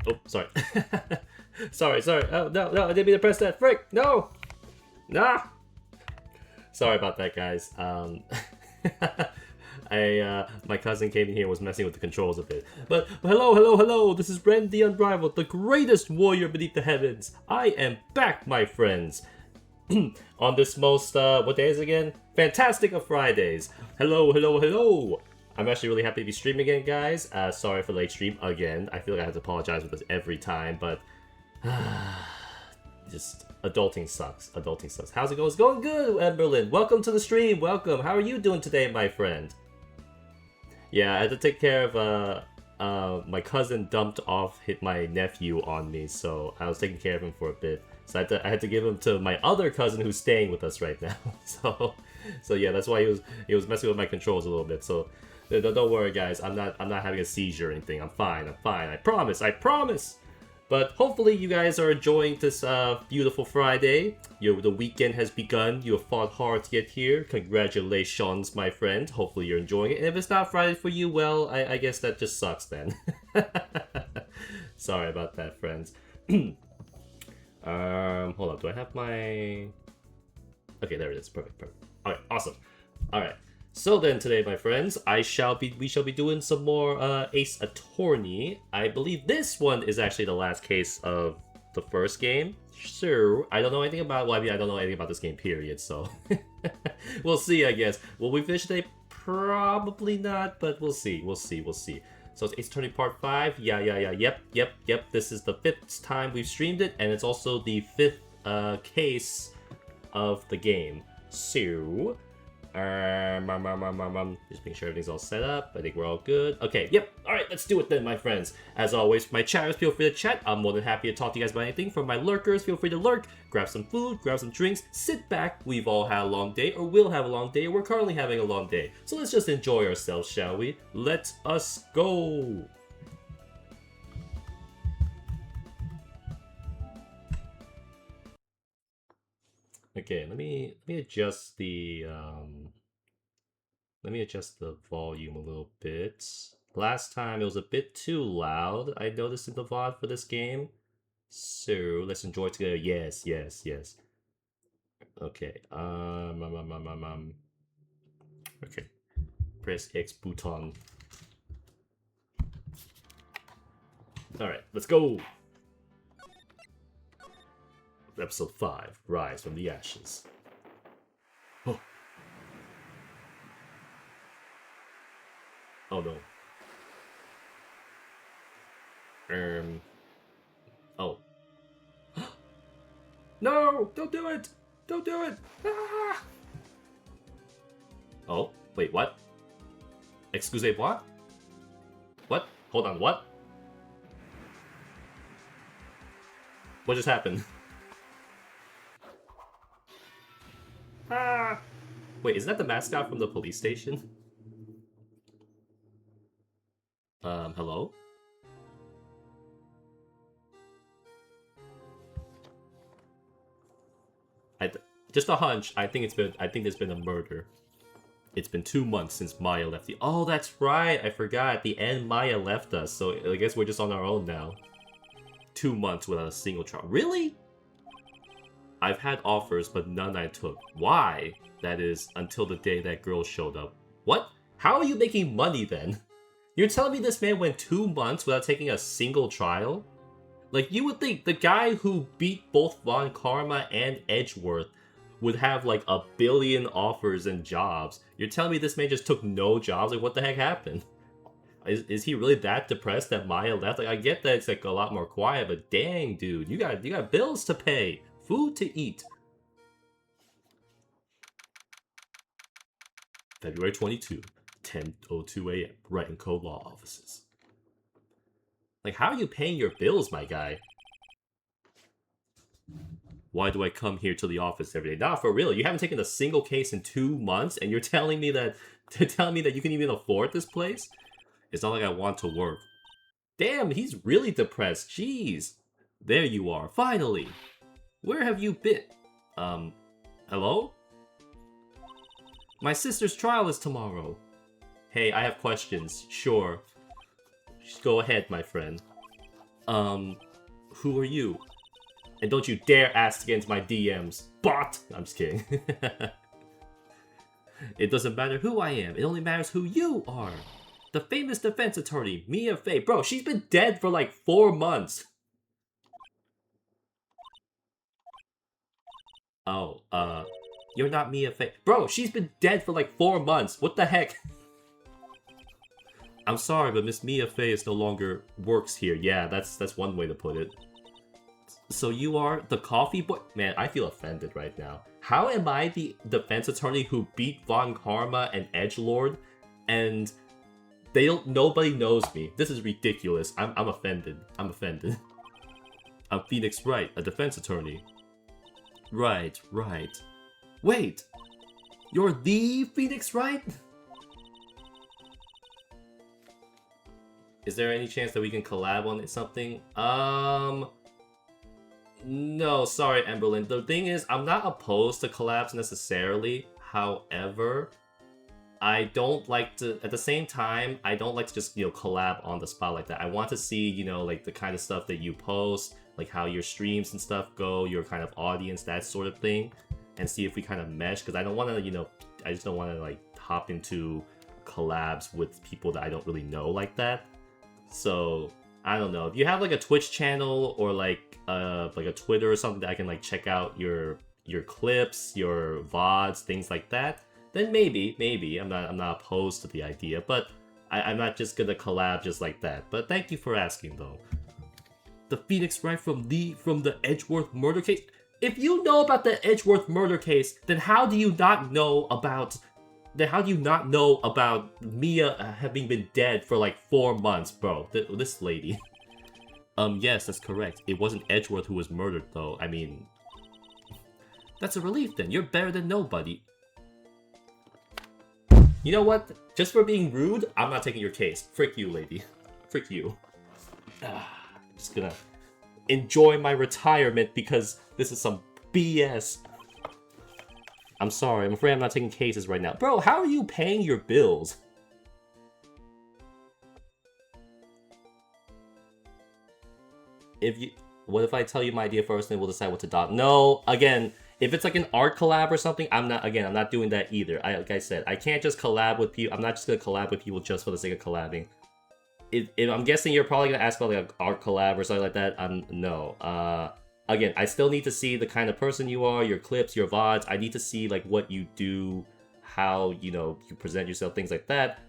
Oh, sorry. sorry. Oh, no, I didn't mean to press that. Frick! No! Nah! Sorry about that, guys. My cousin came in here and was messing with the controls a bit. But hello! This is Ren the Unrivaled, the greatest warrior beneath the heavens. I am back, my friends. On this most, what day is it again? Fantastic of Fridays. Hello. I'm actually really happy to be streaming again, guys. Sorry for late stream again. I feel like I have to apologize for this every time, but just adulting sucks. How's it going? It's going good, Emberlyn. Welcome to the stream. Welcome. How are you doing today, my friend? Yeah, I had to take care of my cousin dumped off my nephew on me, so I was taking care of him for a bit. So I had to give him to my other cousin who's staying with us right now. So yeah, that's why he was messing with my controls a little bit. So don't worry, guys. I'm not having a seizure or anything. I'm fine. I promise. But hopefully you guys are enjoying this beautiful Friday. The weekend has begun. You have fought hard to get here. Congratulations, my friend. Hopefully you're enjoying it. And if it's not Friday for you, well, I guess that just sucks then. Sorry about that, friends. Hold on. Do I have my... Okay, there it is. Perfect. Alright, awesome. Alright. So then today, my friends, we shall be doing some more Ace Attorney. I believe this one is actually the last case of the first game. So I don't know anything about, well, I mean, I don't know anything about this game, period, so we'll see, I guess. Will we finish today? Probably not, but we'll see. So it's Ace Attorney Part 5. Yep. This is the 5th time we've streamed it, and it's also the 5th case of the game. So just making sure everything's all set up. I think we're all good. Okay, yep. Alright, let's do it then, my friends. As always, for my chatters, feel free to chat. I'm more than happy to talk to you guys about anything. For my lurkers, feel free to lurk. Grab some food, grab some drinks, sit back. We've all had a long day, or will have a long day, or we're currently having a long day. So let's just enjoy ourselves, shall we? Let us go! Okay, let me adjust the volume a little bit. Last time it was a bit too loud, I noticed in the VOD for this game. So let's enjoy it together. Yes. Okay. Okay. Press X button. Alright, let's go! Episode 5, Rise from the Ashes. Oh. Oh no. Oh. No! Don't do it! Ah! Oh, wait, what? Excusez-moi? What? Hold on, what? What just happened? Ah! Wait, isn't that the mascot from the police station? Hello? Just a hunch. I think there's been a murder. It's been 2 months since Maya left the... Oh, that's right. I forgot. At the end, Maya left us, so I guess we're just on our own now. 2 months without a single trial. Really? I've had offers, but none I took. Why? That is, until the day that girl showed up. What? How are you making money then? You're telling me this man went 2 months without taking a single trial? Like, you would think the guy who beat both Von Karma and Edgeworth would have like 1 billion offers and jobs. You're telling me this man just took no jobs? Like, what the heck happened? Is he really that depressed that Maya left? Like, I get that it's like a lot more quiet, but dang, dude, you got bills to pay, food to eat. February 22, 10:02 a.m. Wright & Co. Law Offices. Like, how are you paying your bills, my guy? Why do I come here to the office every day? Nah, for real. You haven't taken a single case in 2 months, and you're telling me that you can even afford this place? It's not like I want to work. Damn, he's really depressed. Jeez. There you are, finally. Where have you been? Hello? My sister's trial is tomorrow. Hey, I have questions. Sure. Just go ahead, my friend. Who are you? And don't you dare ask to get into my DMs, bot! I'm just kidding. It doesn't matter who I am, it only matters who you are. The famous defense attorney, Mia Fey. Bro, she's been dead for like 4 months. Oh, you're not Mia Fey. Bro, she's been dead for like 4 months. What the heck? I'm sorry, but Miss Mia Fey is no longer works here. Yeah, that's one way to put it. So you are the coffee boy? Man, I feel offended right now. How am I the defense attorney who beat Von Karma and Edgelord, and nobody knows me? This is ridiculous. I'm offended. I'm offended. I'm Phoenix Wright, a defense attorney. Right. Wait, you're the Phoenix Wright? Is there any chance that we can collab on something? No, sorry, Emberlyn. The thing is, I'm not opposed to collabs necessarily. However, I don't like to, at the same time, I don't like to just, collab on the spot like that. I want to see, like the kind of stuff that you post, like how your streams and stuff go, your kind of audience, that sort of thing, and see if we kind of mesh, because I don't want to, I just don't want to, like, hop into collabs with people that I don't really know like that. So, I don't know. If you have, like, a Twitch channel or, like a Twitter or something that I can, like, check out your clips, your VODs, things like that, then maybe. I'm not opposed to the idea, but I'm not just gonna collab just like that. But thank you for asking, though. The Phoenix Wright from the Edgeworth murder case? If you know about the Edgeworth murder case, then how do you not know about Mia having been dead for like 4 months, bro? This lady. Yes, that's correct. It wasn't Edgeworth who was murdered, though. I mean, that's a relief then. You're better than nobody. You know what? Just for being rude, I'm not taking your case. Frick you, lady. Frick you. I'm just gonna enjoy my retirement because this is some BS. I'm sorry, I'm afraid I'm not taking cases right now. Bro, how are you paying your bills? What if I tell you my idea first and we'll decide what to adopt? No, again, if it's like an art collab or something, I'm not doing that either. Like I said, I can't just collab with people. I'm not just gonna collab with people just for the sake of collabing. If I'm guessing you're probably gonna ask about like an art collab or something like that. No. Again, I still need to see the kind of person you are, your clips, your VODs. I need to see like what you do, how you present yourself, things like that.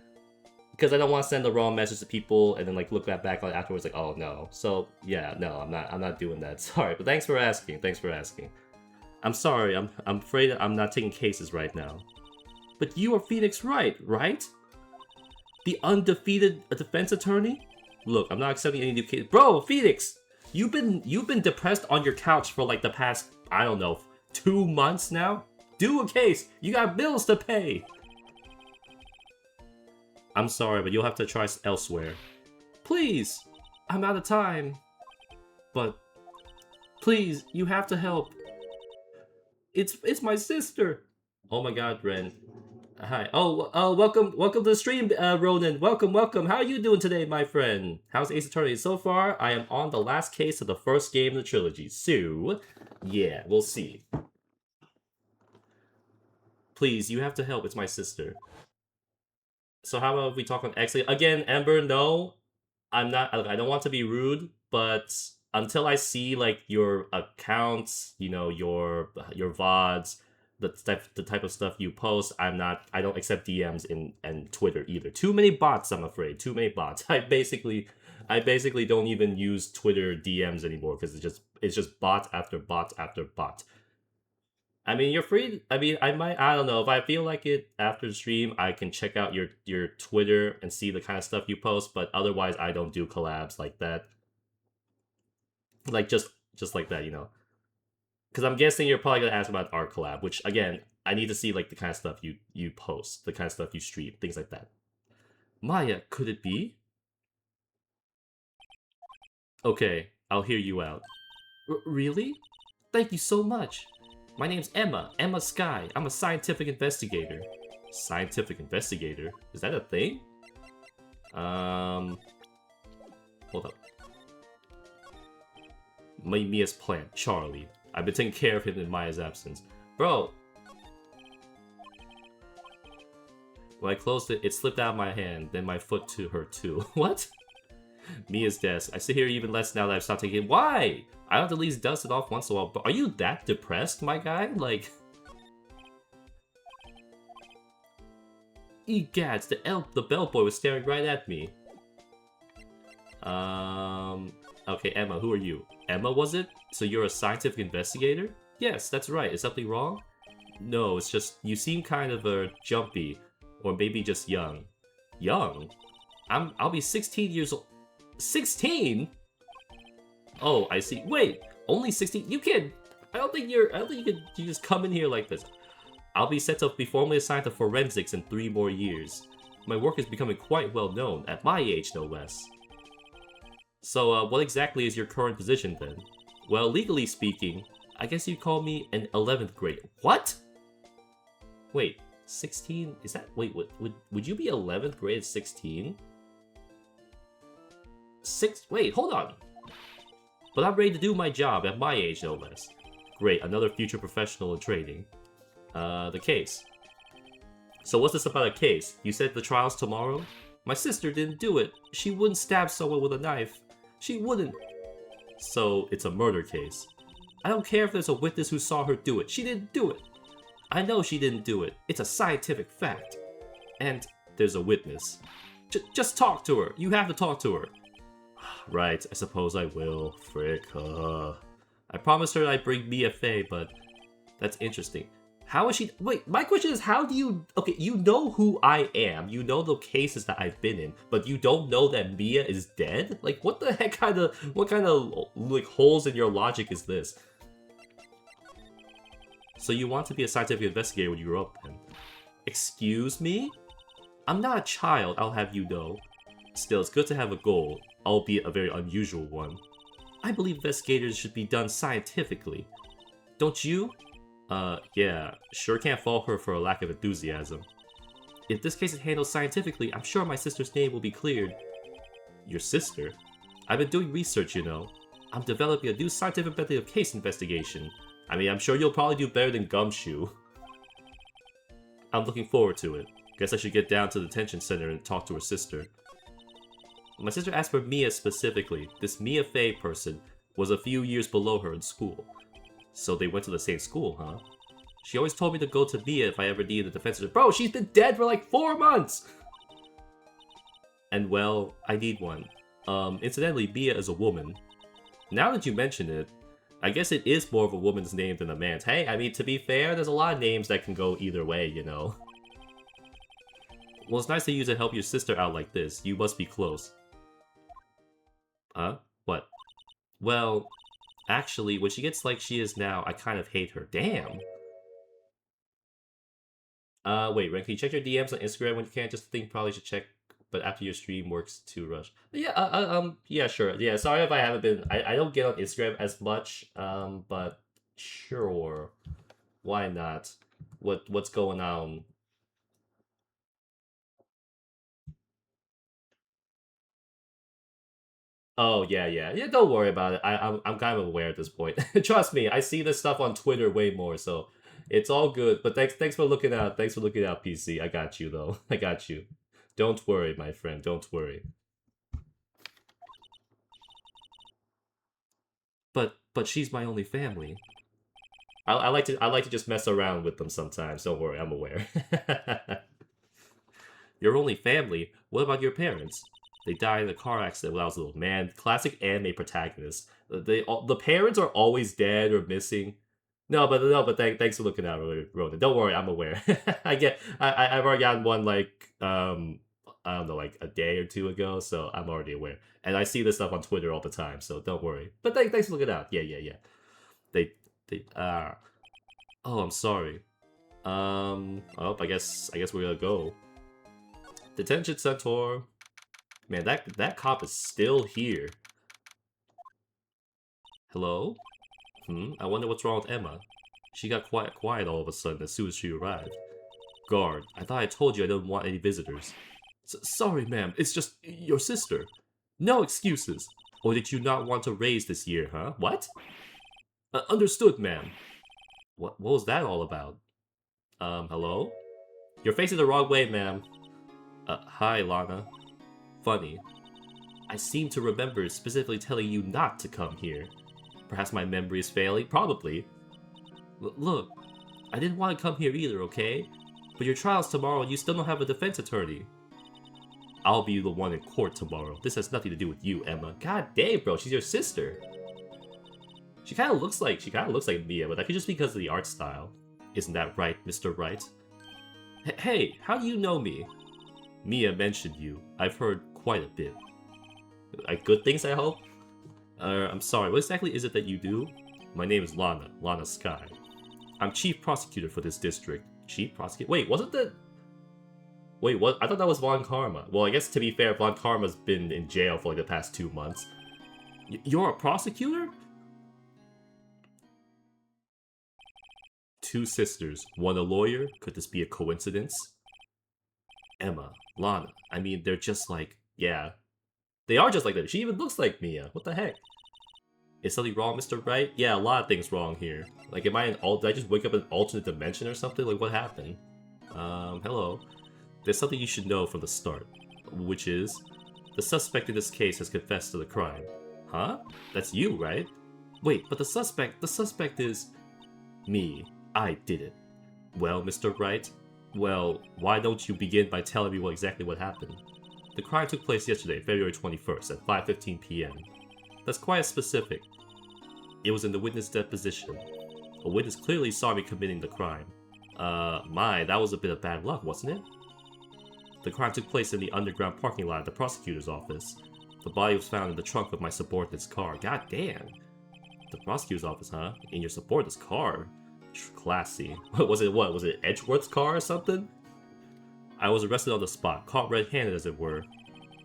Because I don't want to send the wrong message to people and then like look back on it afterwards like, oh no. So yeah, no, I'm not doing that. Sorry, but thanks for asking. I'm sorry. I'm afraid I'm not taking cases right now. But you are Phoenix Wright, right? The undefeated defense attorney? Look, I'm not accepting any new cases. Bro, Phoenix, you've been depressed on your couch for like the past, I don't know, 2 months now? Do a case. You got bills to pay. I'm sorry, but you'll have to try elsewhere. Please, I'm out of time. But please, you have to help. It's my sister. Oh my God, Ren. Hi. Oh, welcome to the stream, Ronan. Welcome. How are you doing today, my friend? How's Ace Attorney? So far, I am on the last case of the first game of the trilogy. So, yeah, we'll see. Please, you have to help. It's my sister. So how about if we talk on X? Again, Ember, no. I'm not, I don't want to be rude, but until I see, like, your accounts, your VODs, the type of stuff you post, I don't accept DMs and Twitter either. Too many bots, I'm afraid. Too many bots. I basically don't even use Twitter DMs anymore because it's just bot after bot after bot. I mean, you're free. I mean, I don't know. If I feel like it after the stream, I can check out your Twitter and see the kind of stuff you post, but otherwise I don't do collabs like that. Like, just like that, Because I'm guessing you're probably going to ask about art collab, which, again, I need to see, like, the kind of stuff you post, the kind of stuff you stream, things like that. Maya, could it be? Okay, I'll hear you out. Really? Thank you so much. My name's Emma Sky. I'm a scientific investigator. Scientific investigator? Is that a thing? Hold up. Mia's plant, Charlie. I've been taking care of him in Maya's absence. Bro, when I closed it, it slipped out of my hand, then my foot to her too. What? Mia's desk. I sit here even less now that I've stopped taking it. Why? I have to at least dust it off once in a while, but are you that depressed, my guy? Like... Egads, the bellboy was staring right at me. Okay, Emma, who are you? Emma, was it? So you're a scientific investigator? Yes, that's right. Is something wrong? No, it's just, you seem kind of, jumpy. Or maybe just young. Young? I'll be 16 years old. 16? Oh, I see. Wait, only 16? You can't, I don't think you just come in here like this. I'll be set to be formally assigned to forensics in 3 more years. My work is becoming quite well known, at my age no less. So, what exactly is your current position then? Well, legally speaking, I guess you'd call me an 11th grade. What? Wait, 16? Is that... Wait, would you be 11th grade at 16? Wait, hold on. But I'm ready to do my job at my age, no less. Great, another future professional in training. The case. So what's this about a case? You said the trial's tomorrow? My sister didn't do it. She wouldn't stab someone with a knife. She wouldn't. So, it's a murder case. I don't care if there's a witness who saw her do it. She didn't do it. I know she didn't do it. It's a scientific fact. And there's a witness. Just talk to her. You have to talk to her. Right, I suppose I will. Frick. I promised her I'd bring Mia Fey, but that's interesting. How is she... Wait, my question is, how do you... Okay, you know who I am. You know the cases that I've been in, but you don't know that Mia is dead? Like, what the heck kind of... What kind of, like, holes in your logic is this? So you want to be a scientific investigator when you grow up, then? Excuse me? I'm not a child, I'll have you know. Still, it's good to have a goal, albeit a very unusual one. I believe investigators should be done scientifically. Don't you? Yeah, sure can't fault her for a lack of enthusiasm. If this case is handled scientifically, I'm sure my sister's name will be cleared. Your sister? I've been doing research, you know. I'm developing a new scientific method of case investigation. I mean, I'm sure you'll probably do better than Gumshoe. I'm looking forward to it. Guess I should get down to the detention center and talk to her sister. My sister asked for Mia specifically. This Mia Fey person was a few years below her in school. So they went to the same school, huh? She always told me to go to Mia if I ever needed a defense. Bro, she's been dead for like 4 months! And well, I need one. Incidentally, Mia is a woman. Now that you mention it, I guess it is more of a woman's name than a man's. Hey, I mean, to be fair, there's a lot of names that can go either way, you know? Well, it's nice of you to help your sister out like this. You must be close. Huh? What? Well... Actually, when she gets like she is now, I kind of hate her. Damn. Wait, Ren, can you check your DMs on Instagram when you can't? Just think probably should check, but after your stream works too rush. Yeah, yeah, sure. Yeah, sorry if I haven't been, I don't get on Instagram as much, but sure. Why not? What's going on? Oh yeah. Don't worry about it. I'm kind of aware at this point. Trust me, I see this stuff on Twitter way more, so it's all good. But thanks for looking out. Thanks for looking out, PC. I got you though. I got you. Don't worry, my friend. Don't worry. But she's my only family. I like to just mess around with them sometimes. Don't worry, I'm aware. Your only family? What about your parents? They died in a car accident when I was little. Man, classic anime protagonist. The parents are always dead or missing. No, but thanks for looking out, Ronan. Don't worry, I'm aware. I've already gotten one like I don't know, like a day or two ago, so I'm already aware. And I see this stuff on Twitter all the time, so don't worry. But thanks for looking out. Yeah. They oh, I'm sorry. Oh, I guess we're gonna go. Detention Centaur. Man, that cop is still here. Hello? I wonder what's wrong with Emma. She got quiet all of a sudden as soon as she arrived. Guard, I thought I told you I didn't want any visitors. Sorry, ma'am. It's just your sister. No excuses. Or did you not want to raise this year, huh? What? Understood, ma'am. What was that all about? Hello? You're facing the wrong way, ma'am. Hi, Lana. Funny. I seem to remember specifically telling you not to come here. Perhaps my memory is failing? Probably. Look, I didn't want to come here either, okay? But your trial's tomorrow and you still don't have a defense attorney. I'll be the one in court tomorrow. This has nothing to do with you, Emma. God damn, bro, she's your sister. She kind of looks like Mia, but that could just be because of the art style. Isn't that right, Mr. Wright? Hey, how do you know me? Mia mentioned you. I've heard quite a bit. Like good things, I hope? I'm sorry, what exactly is it that you do? My name is Lana Sky. I'm chief prosecutor for this district. Chief prosecutor? Wait, wasn't that... Wait, what? I thought that was Von Karma. Well, I guess to be fair, Von Karma's been in jail for like the past 2 months. You're a prosecutor? 2 sisters, one a lawyer? Could this be a coincidence? Emma, Lana, I mean, they're just like... Yeah. They are just like that. She even looks like Mia. What the heck? Is something wrong, Mr. Wright? Yeah, a lot of things wrong here. Like, am I in did I just wake up in an alternate dimension or something? Like, what happened? Hello. There's something you should know from the start, which is, the suspect in this case has confessed to the crime. Huh? That's you, right? Wait, but the suspect is... Me. I did it. Well, Mr. Wright? Well, why don't you begin by telling me exactly what happened? The crime took place yesterday, February 21st, at 5:15 p.m. That's quite specific. It was in the witness deposition. A witness clearly saw me committing the crime. That was a bit of bad luck, wasn't it? The crime took place in the underground parking lot at the prosecutor's office. The body was found in the trunk of my subordinate's car. God damn. The prosecutor's office, huh? In your subordinate's car? Classy. Was it Edgeworth's car or something? I was arrested on the spot, caught red-handed as it were.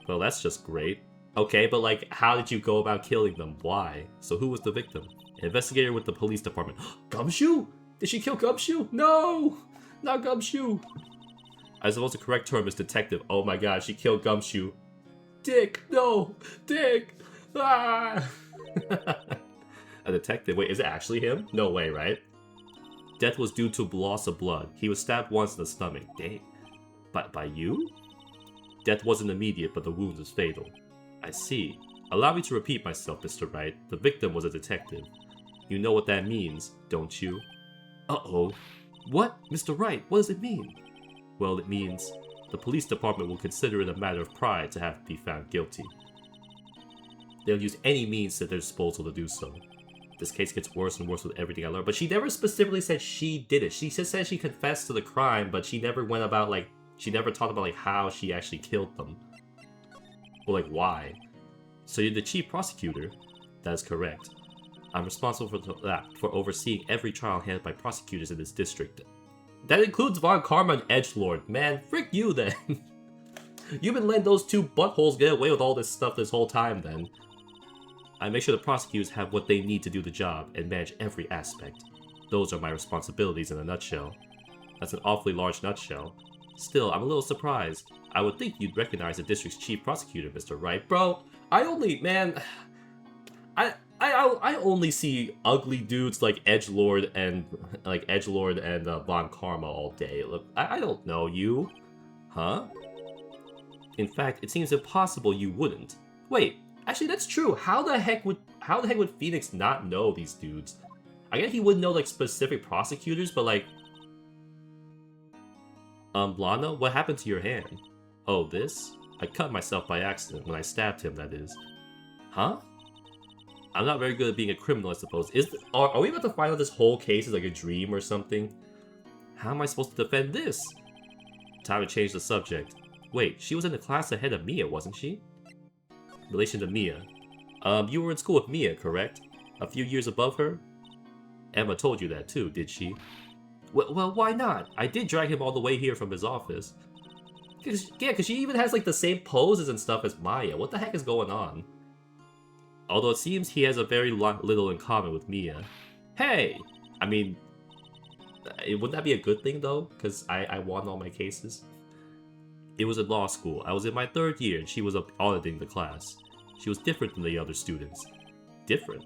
Well, that's just great. Okay, but like, how did you go about killing them? Why? So who was the victim? An investigator with the police department. Gumshoe? Did she kill Gumshoe? No! Not Gumshoe! I suppose the correct term is detective. Oh my god, she killed Gumshoe. Dick! No! Dick! Ah! A detective? Wait, is it actually him? No way, right? Death was due to loss of blood. He was stabbed once in the stomach. Dang. By you? Death wasn't immediate, but the wound was fatal. I see. Allow me to repeat myself, Mr. Wright. The victim was a detective. You know what that means, don't you? Uh-oh. What? Mr. Wright, what does it mean? Well, it means the police department will consider it a matter of pride to have be found guilty. They'll use any means at their disposal to do so. This case gets worse and worse with everything I learn, but she never specifically said she did it. She just said she confessed to the crime, but she never went about, like, she never talked about, like, how she actually killed them. Or, like, why. So you're the chief prosecutor? That is correct. I'm responsible for overseeing every trial handled by prosecutors in this district. That includes Von Karma and Edgelord. Man, frick you then. You've been letting those 2 buttholes get away with all this stuff this whole time then. I make sure the prosecutors have what they need to do the job and manage every aspect. Those are my responsibilities in a nutshell. That's an awfully large nutshell. Still, I'm a little surprised. I would think you'd recognize the district's chief prosecutor, Mr. Wright. Bro, I only see ugly dudes like Edgelord and Von Karma all day. Look, I don't know you. Huh? In fact, it seems impossible you wouldn't. Wait, actually that's true. How the heck would Phoenix not know these dudes? I guess he wouldn't know like specific prosecutors, but like Lana, what happened to your hand? Oh, this? I cut myself by accident when I stabbed him, that is. Huh? I'm not very good at being a criminal, I suppose. Are we about to find out this whole case is like a dream or something? How am I supposed to defend this? Time to change the subject. Wait, she was in the class ahead of Mia, wasn't she? Relation to Mia. You were in school with Mia, correct? A few years above her? Emma told you that too, did she? Well, why not? I did drag him all the way here from his office. Because she even has like the same poses and stuff as Maya. What the heck is going on? Although it seems he has a very little in common with Mia. Hey! I mean, wouldn't that be a good thing though? Because I won all my cases. It was in law school. I was in my 3rd year and she was auditing the class. She was different than the other students. Different?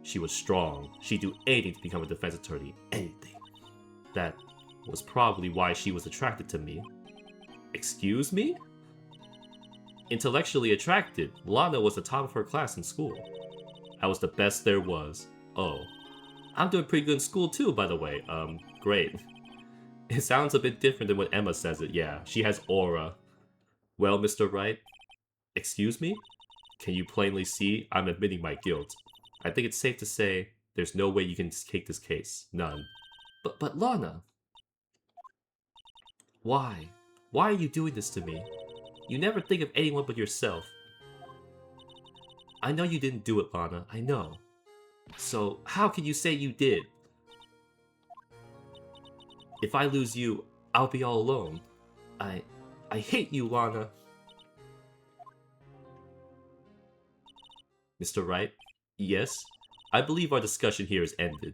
She was strong. She'd do anything to become a defense attorney. Anything. That was probably why she was attracted to me. Excuse me? Intellectually attracted, Lana was the top of her class in school. I was the best there was. Oh. I'm doing pretty good in school too, by the way. Great. It sounds a bit different than when Emma says it, yeah. She has aura. Well, Mr. Wright? Excuse me? Can you plainly see I'm admitting my guilt? I think it's safe to say there's no way you can take this case. None. But Lana... Why? Why are you doing this to me? You never think of anyone but yourself. I know you didn't do it, Lana. I know. So, how can you say you did? If I lose you, I'll be all alone. I hate you, Lana. Mr. Wright? Yes? I believe our discussion here is ended.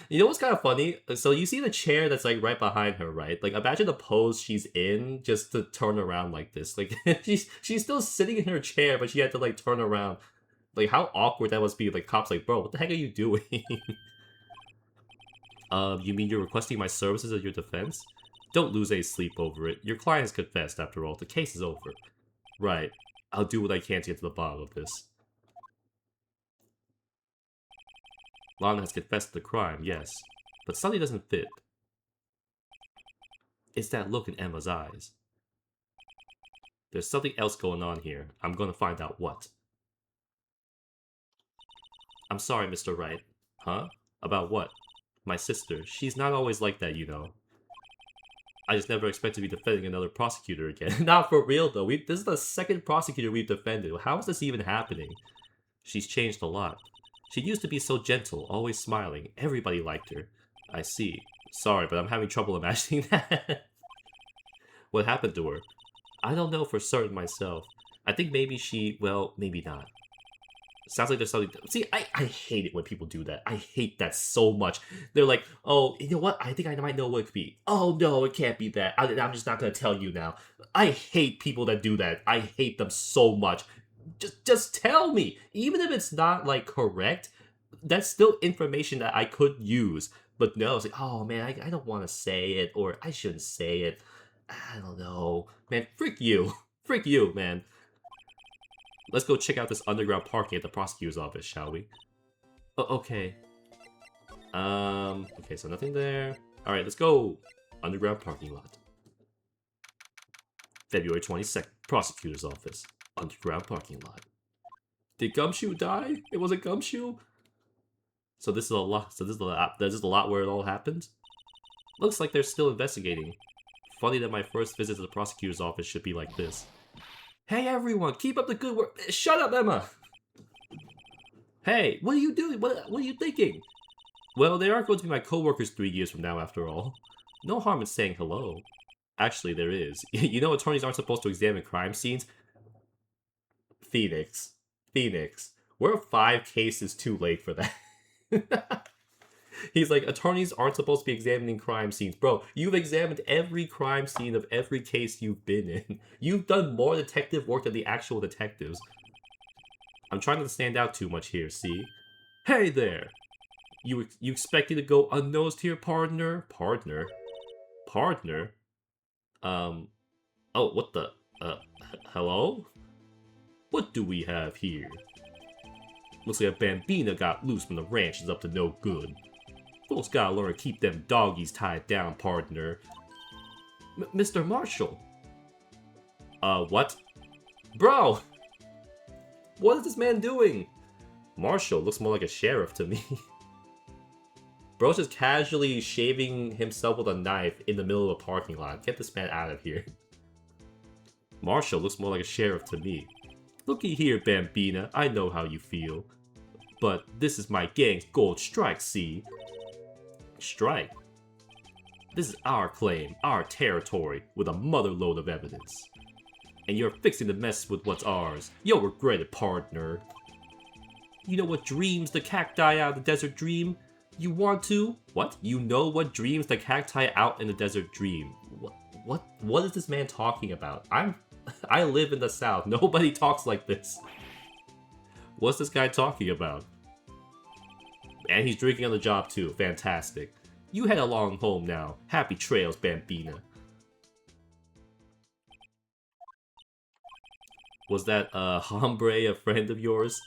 You know what's kind of funny? So you see the chair that's like right behind her, right? Like imagine the pose she's in just to turn around like this. Like she's still sitting in her chair, but she had to like turn around. Like how awkward that must be. Like cops like, bro, what the heck are you doing? You mean you're requesting my services as your defense? Don't lose any sleep over it. Your client has confessed after all. The case is over. Right. I'll do what I can to get to the bottom of this. Lana has confessed to the crime, yes. But something doesn't fit. It's that look in Emma's eyes. There's something else going on here. I'm gonna find out what. I'm sorry, Mr. Wright. Huh? About what? My sister. She's not always like that, you know. I just never expect to be defending another prosecutor again. Not for real, though. This is the second prosecutor we've defended. How is this even happening? She's changed a lot. She used to be so gentle, always smiling. Everybody liked her. I see. Sorry, but I'm having trouble imagining that. What happened to her? I don't know for certain myself. I think maybe she... well, maybe not. Sounds like there's something... See, I hate it when people do that. I hate that so much. They're like, oh, you know what? I think I might know what it could be. Oh, no, it can't be that. I'm just not going to tell you now. I hate people that do that. I hate them so much. Just tell me. Even if it's not, like, correct, that's still information that I could use. But no, it's like, oh, man, I don't want to say it, or I shouldn't say it. I don't know. Man, frick you. Frick you, man. Let's go check out this underground parking at the prosecutor's office, shall we? Oh, okay. Okay, so nothing there. Alright, let's go. Underground parking lot. February 22nd, prosecutor's office. Underground parking lot. Did Gumshoe die? It was a Gumshoe? So this is a lot. So this is a lot where it all happened? Looks like they're still investigating. Funny that my first visit to the prosecutor's office should be like this. Hey everyone, keep up the good work. Shut up, Emma! Hey, what are you doing? What are you thinking? Well, they aren't going to be my co-workers 3 years from now, after all. No harm in saying hello. Actually, there is. You know attorneys aren't supposed to examine crime scenes? Phoenix. We're 5 cases too late for that. He's like, attorneys aren't supposed to be examining crime scenes. Bro, you've examined every crime scene of every case you've been in. You've done more detective work than the actual detectives. I'm trying not to stand out too much here, see? Hey there! You expecting to go unnoticed here, partner? Partner? Oh, what the? Hello? What do we have here? Looks like a Bambina got loose from the ranch is up to no good. Folks gotta learn to keep them doggies tied down, partner. Mr. Marshall. What? Bro! What is this man doing? Marshall looks more like a sheriff to me. Bro's just casually shaving himself with a knife in the middle of a parking lot. Get this man out of here. Marshall looks more like a sheriff to me. Looky here, Bambina, I know how you feel. But this is my gang's gold strike, see? Strike? This is our claim, our territory, with a motherload of evidence. And you're fixing to mess with what's ours. You'll regret it, partner. You know what dreams the cacti out of the desert dream? You want to? What? You know what dreams the cacti out in the desert dream? What is this man talking about? I'm I live in the South. Nobody talks like this. What's this guy talking about? And he's drinking on the job too. Fantastic. You head along home now. Happy trails, Bambina. Was that, hombre a friend of yours?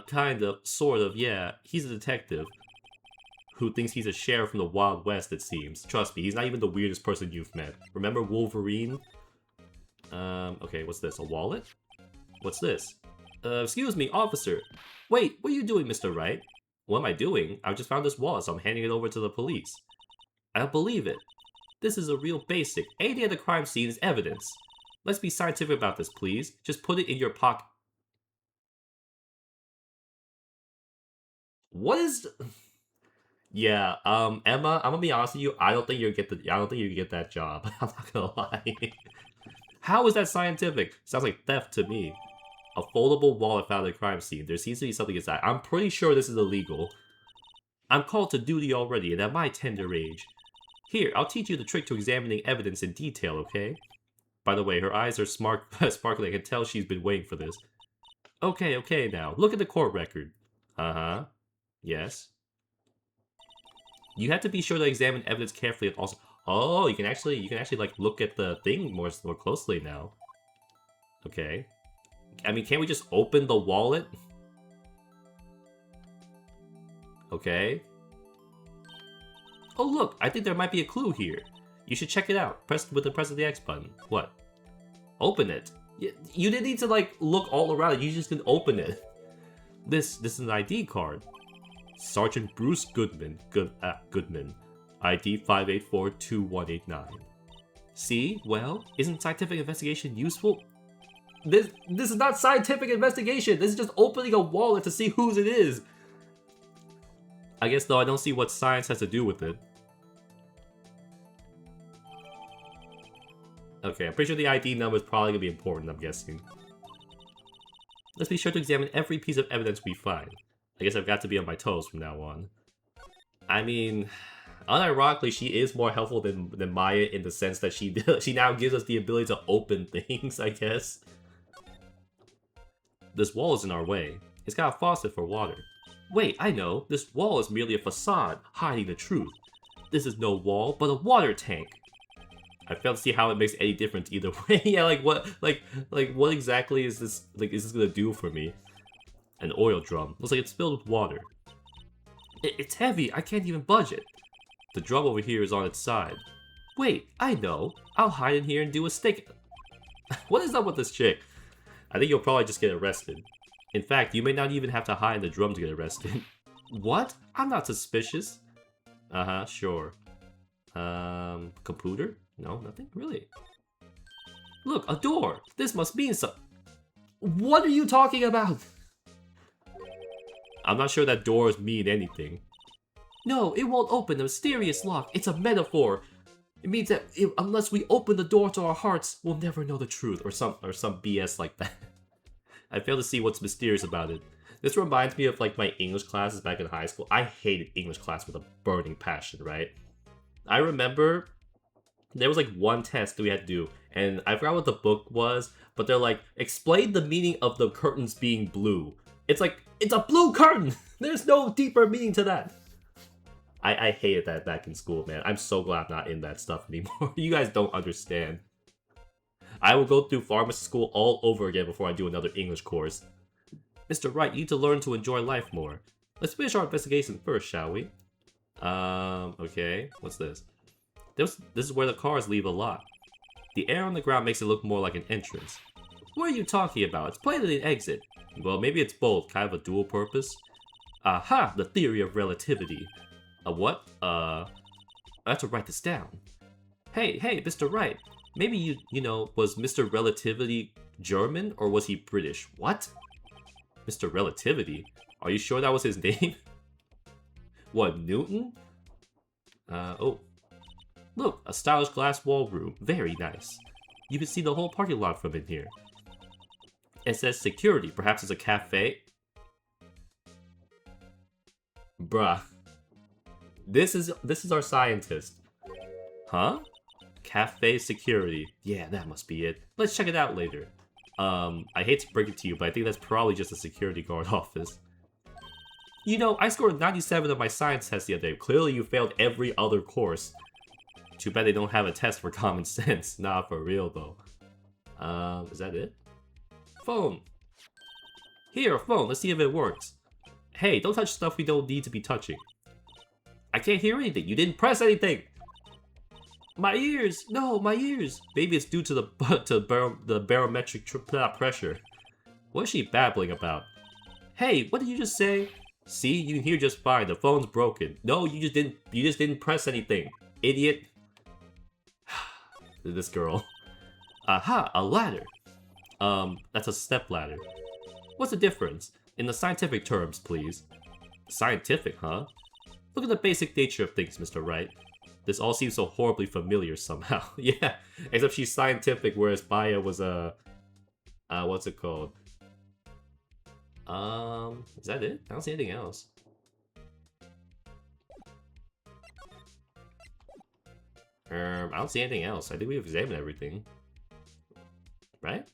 Kind of, sort of, yeah. He's a detective. Who thinks he's a sheriff from the Wild West, it seems. Trust me, he's not even the weirdest person you've met. Remember Wolverine? Okay, what's this? A wallet? What's this? Excuse me, officer. Wait, what are you doing, Mr. Wright? What am I doing? I just found this wallet, so I'm handing it over to the police. I don't believe it. This is a real basic. Anything at the crime scene is evidence. Let's be scientific about this, please. Just put it in your pocket. What is... Yeah, Emma, I'm gonna be honest with you, I don't think you get that job. I'm not gonna lie. How is that scientific? Sounds like theft to me. A foldable wallet found at a crime scene. There seems to be something inside. I'm pretty sure this is illegal. I'm called to duty already, and at my tender age. Here, I'll teach you the trick to examining evidence in detail, okay? By the way, her eyes are sparkling. I can tell she's been waiting for this. Okay, now. Look at the court record. Uh-huh. Yes. You have to be sure to examine evidence carefully and also... Oh, you can actually like look at the thing more closely now. Okay. I mean, can't we just open the wallet? Okay. Oh look, I think there might be a clue here. You should check it out. Press the X button. What? Open it. You didn't need to like look all around. You just can open it. This is an ID card. Sergeant Bruce Goodman. Goodman. ID 5842189. See? Well, isn't scientific investigation useful? This is not scientific investigation. This is just opening a wallet to see whose it is. I guess though I don't see what science has to do with it. Okay, I'm pretty sure the ID number is probably gonna be important, I'm guessing. Let's be sure to examine every piece of evidence we find. I guess I've got to be on my toes from now on. I mean, unironically, she is more helpful than Maya in the sense that she now gives us the ability to open things, I guess. This wall is in our way. It's got a faucet for water. Wait, I know. This wall is merely a facade, hiding the truth. This is no wall, but a water tank. I fail to see how it makes any difference either way. Yeah, like what exactly is this gonna do for me? An oil drum. Looks like it's filled with water. It's heavy, I can't even budge it. The drum over here is on its side. Wait, I know. I'll hide in here and do a stick. What is up with this chick? I think you'll probably just get arrested. In fact, you may not even have to hide in the drum to get arrested. What? I'm not suspicious. Uh-huh, sure. Computer? No, nothing? Really? Look, a door! This must mean something. What are you talking about? I'm not sure that doors mean anything. No, it won't open the mysterious lock. It's a metaphor. It means that unless we open the door to our hearts, we'll never know the truth, or some BS like that. I fail to see what's mysterious about it. This reminds me of like my English classes back in high school. I hated English class with a burning passion, right? I remember there was like one test that we had to do, and I forgot what the book was, but they're like, explain the meaning of the curtains being blue. It's like, it's a blue curtain! There's no deeper meaning to that. I hated that back in school, man. I'm so glad I'm not in that stuff anymore. You guys don't understand. I will go through pharmacy school all over again before I do another English course. Mr. Wright, you need to learn to enjoy life more. Let's finish our investigation first, shall we? Okay. What's this? This is where the cars leave a lot. The air on the ground makes it look more like an entrance. What are you talking about? It's plainly an exit. Well, maybe it's both, kind of a dual purpose. Aha! The theory of relativity. What? I have to write this down. Hey, Mr. Wright. Maybe you know, was Mr. Relativity German or was he British? What? Mr. Relativity? Are you sure that was his name? What, Newton? Oh. Look, a stylish glass wall room. Very nice. You can see the whole parking lot from in here. It says security. Perhaps it's a cafe? Bruh. This is our scientist. Huh? Cafe security. Yeah, that must be it. Let's check it out later. I hate to break it to you, but I think that's probably just a security guard office. You know, I scored 97 on my science test the other day. Clearly you failed every other course. Too bad they don't have a test for common sense. Nah, for real though. Is that it? Phone. Here, phone. Let's see if it works. Hey, don't touch stuff we don't need to be touching. I can't hear anything. You didn't press anything. My ears. No, my ears. Maybe it's due to the barometric pressure. What's she babbling about? Hey, what did you just say? See, you can hear just fine. The phone's broken. No, you just didn't press anything. Idiot. This girl. Aha, a ladder. That's a step ladder. What's the difference? In the scientific terms, please. Scientific, huh? Look at the basic nature of things, Mr. Wright. This all seems so horribly familiar somehow. Yeah, except she's scientific, whereas Baya was a... what's it called? Is that it? I don't see anything else. I don't see anything else. I think we've examined everything. Right?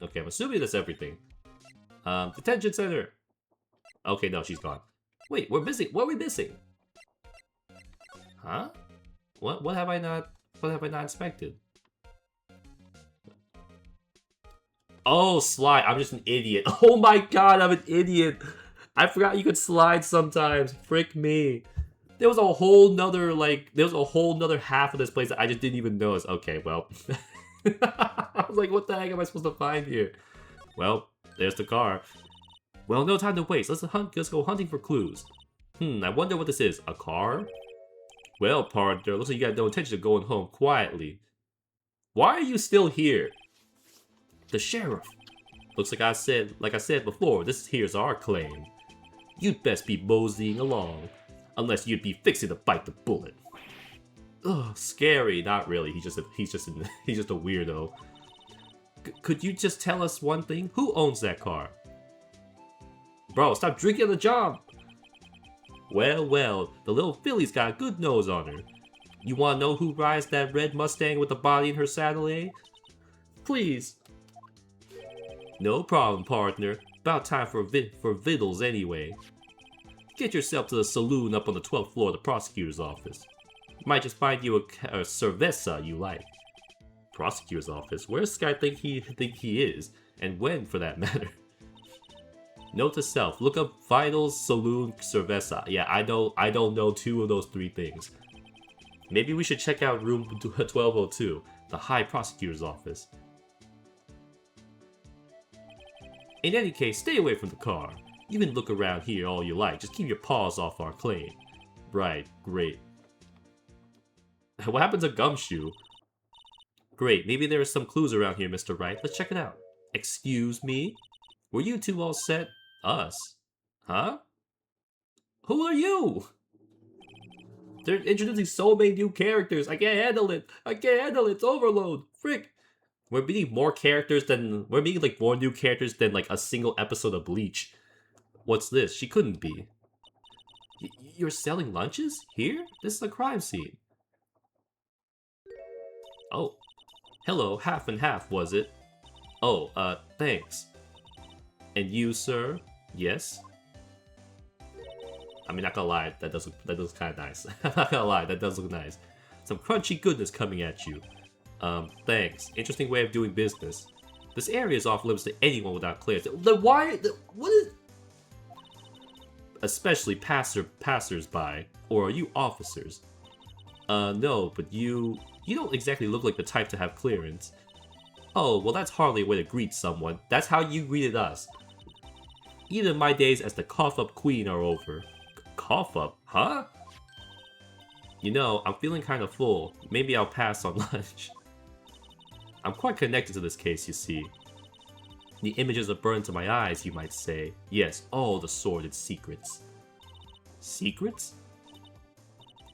Okay, I'm assuming that's everything. Detention center! Okay, no, she's gone. Wait, we're missing. What are we missing? Huh? What have I not inspected? Oh, slide. I'm just an idiot. Oh my god, I'm an idiot. I forgot you could slide sometimes. Frick me. There was a whole nother half of this place that I just didn't even notice. Okay, well. I was like, what the heck am I supposed to find here? Well, there's the car. Well, no time to waste. Let's go hunting for clues. I wonder what this is. A car? Well, partner, looks like you got no intention of going home quietly. Why are you still here? The sheriff. Looks like I said before, this here's our claim. You'd best be moseying along, unless you'd be fixing to bite the bullet. Ugh, scary. Not really. He's just a weirdo. Could you just tell us one thing? Who owns that car? Bro, stop drinking on the job. Well, the little filly's got a good nose on her. You wanna know who rides that red Mustang with the body in her saddle, eh? Please. No problem, partner. About time for vittles anyway. Get yourself to the saloon up on the 12th floor of the prosecutor's office. Might just find you a cerveza you like. Prosecutor's office? Where's this guy think he is? And when, for that matter? Note to self, look up Vitals, Saloon, Cerveza. Yeah, I don't know two of those three things. Maybe we should check out room 1202, the High Prosecutor's office. In any case, stay away from the car. You can look around here all you like, just keep your paws off our claim. Right, great. What happened to Gumshoe? Great, maybe there are some clues around here, Mr. Wright. Let's check it out. Excuse me? Were you two all set? Us? Huh? Who are you? They're introducing so many new characters. I can't handle it. It's overload. Frick. We're meeting more new characters than like a single episode of Bleach. What's this? She couldn't be. You're selling lunches? Here? This is a crime scene. Oh. Hello, half and half, was it? Oh, thanks. And you, sir? Yes? I mean, not gonna lie, that does look kind of nice. I'm not gonna lie, that does look nice. Some crunchy goodness coming at you. Thanks. Interesting way of doing business. This area is off limits to anyone without clearance. What is... Especially passers-by. Or are you officers? No, but you don't exactly look like the type to have clearance. Oh, well that's hardly a way to greet someone. That's how you greeted us. Even my days as the cough-up queen are over. Cough-up? Huh? You know, I'm feeling kind of full. Maybe I'll pass on lunch. I'm quite connected to this case, you see. The images are burned to my eyes, you might say. Yes, all the sordid secrets. Secrets?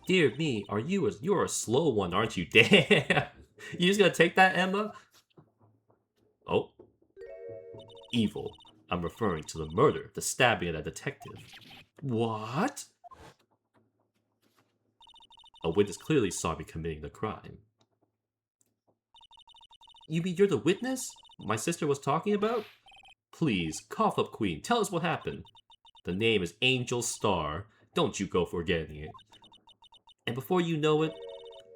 Dear me, you're a slow one, aren't you? Damn! You just gonna take that, Emma? Oh. Evil. I'm referring to the murder, the stabbing of that detective. What? A witness clearly saw me committing the crime. You mean you're the witness my sister was talking about? Please, cough up queen, tell us what happened. The name is Angel Star. Don't you go forgetting it. And before you know it,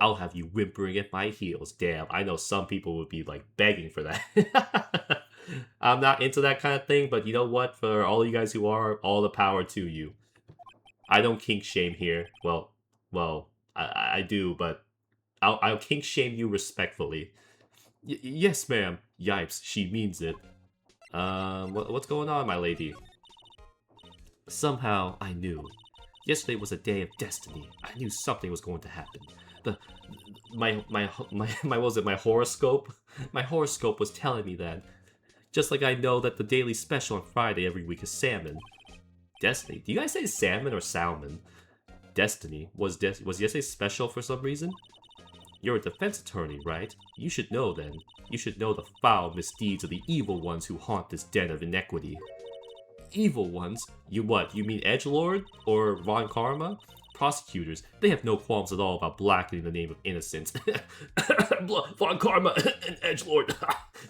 I'll have you whimpering at my heels. Damn, I know some people would be like begging for that. I'm not into that kind of thing, but you know what? For all you guys who are, all the power to you. I don't kink shame here. Well, I do, but I'll kink shame you respectfully. Yes, ma'am. Yipes, she means it. What's going on, my lady? Somehow, I knew. Yesterday was a day of destiny. I knew something was going to happen. My what was it, my horoscope? My horoscope was telling me that. Just like I know that the daily special on Friday every week is salmon. Destiny? Do you guys say salmon or salmon? Destiny. Was yesterday's special for some reason? You're a defense attorney, right? You should know then. You should know the foul misdeeds of the evil ones who haunt this den of inequity. Evil ones? You what? You mean edgelord? Or Von Karma? Prosecutors, they have no qualms at all about blackening the name of innocence. Von Karma and edgelord.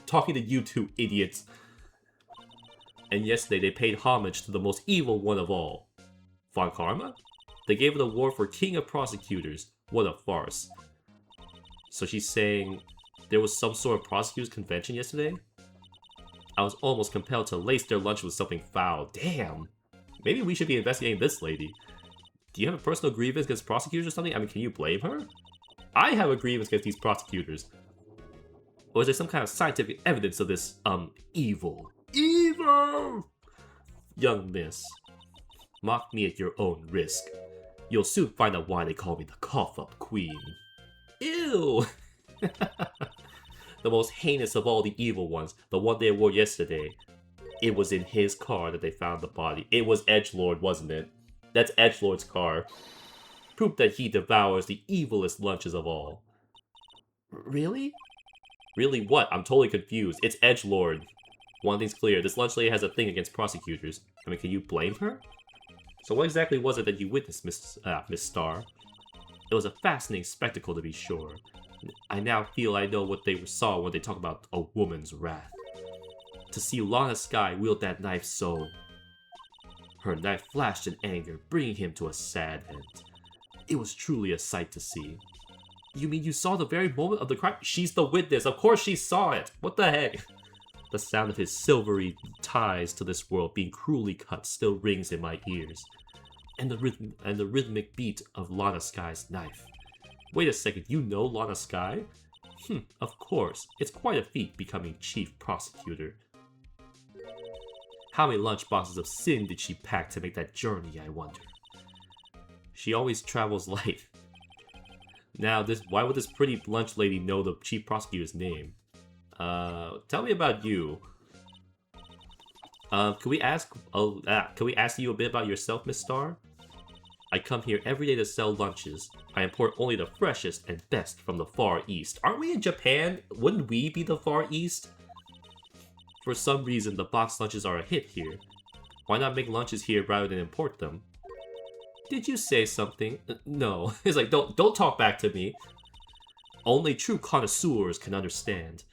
Talking to you two idiots. And yesterday they paid homage to the most evil one of all. Von Karma? They gave an award for King of Prosecutors. What a farce. So she's saying there was some sort of prosecutors convention yesterday? I was almost compelled to lace their lunch with something foul. Damn. Maybe we should be investigating this lady. Do you have a personal grievance against prosecutors or something? I mean, can you blame her? I have a grievance against these prosecutors. Or is there some kind of scientific evidence of this, evil? Evil! Young miss, mock me at your own risk. You'll soon find out why they call me the cough-up queen. Ew! The most heinous of all the evil ones, the one they wore yesterday. It was in his car that they found the body. It was edgelord, wasn't it? That's edgelord's car. Proof that he devours the evilest lunches of all. Really? Really what? I'm totally confused. It's edgelord. One thing's clear. This lunch lady has a thing against prosecutors. I mean, can you blame her? So what exactly was it that you witnessed, Miss Star? It was a fascinating spectacle, to be sure. I now feel I know what they saw when they talk about a woman's wrath. To see Lana Skye wield that knife so... Her knife flashed in anger, bringing him to a sad end. It was truly a sight to see. You mean you saw the very moment of the crime? She's the witness. Of course she saw it. What the heck? The sound of his silvery ties to this world being cruelly cut still rings in my ears. And the rhythmic beat of Lana Skye's knife. Wait a second, you know Lana Skye? Of course. It's quite a feat becoming chief prosecutor. How many lunchboxes of sin did she pack to make that journey, I wonder? She always travels light. Now, why would this pretty lunch lady know the chief prosecutor's name? Tell me about you. Can we ask you a bit about yourself, Miss Star? I come here every day to sell lunches. I import only the freshest and best from the Far East. Aren't we in Japan? Wouldn't we be the Far East? For some reason, the box lunches are a hit here. Why not make lunches here rather than import them? Did you say something? No. It's like, don't talk back to me. Only true connoisseurs can understand.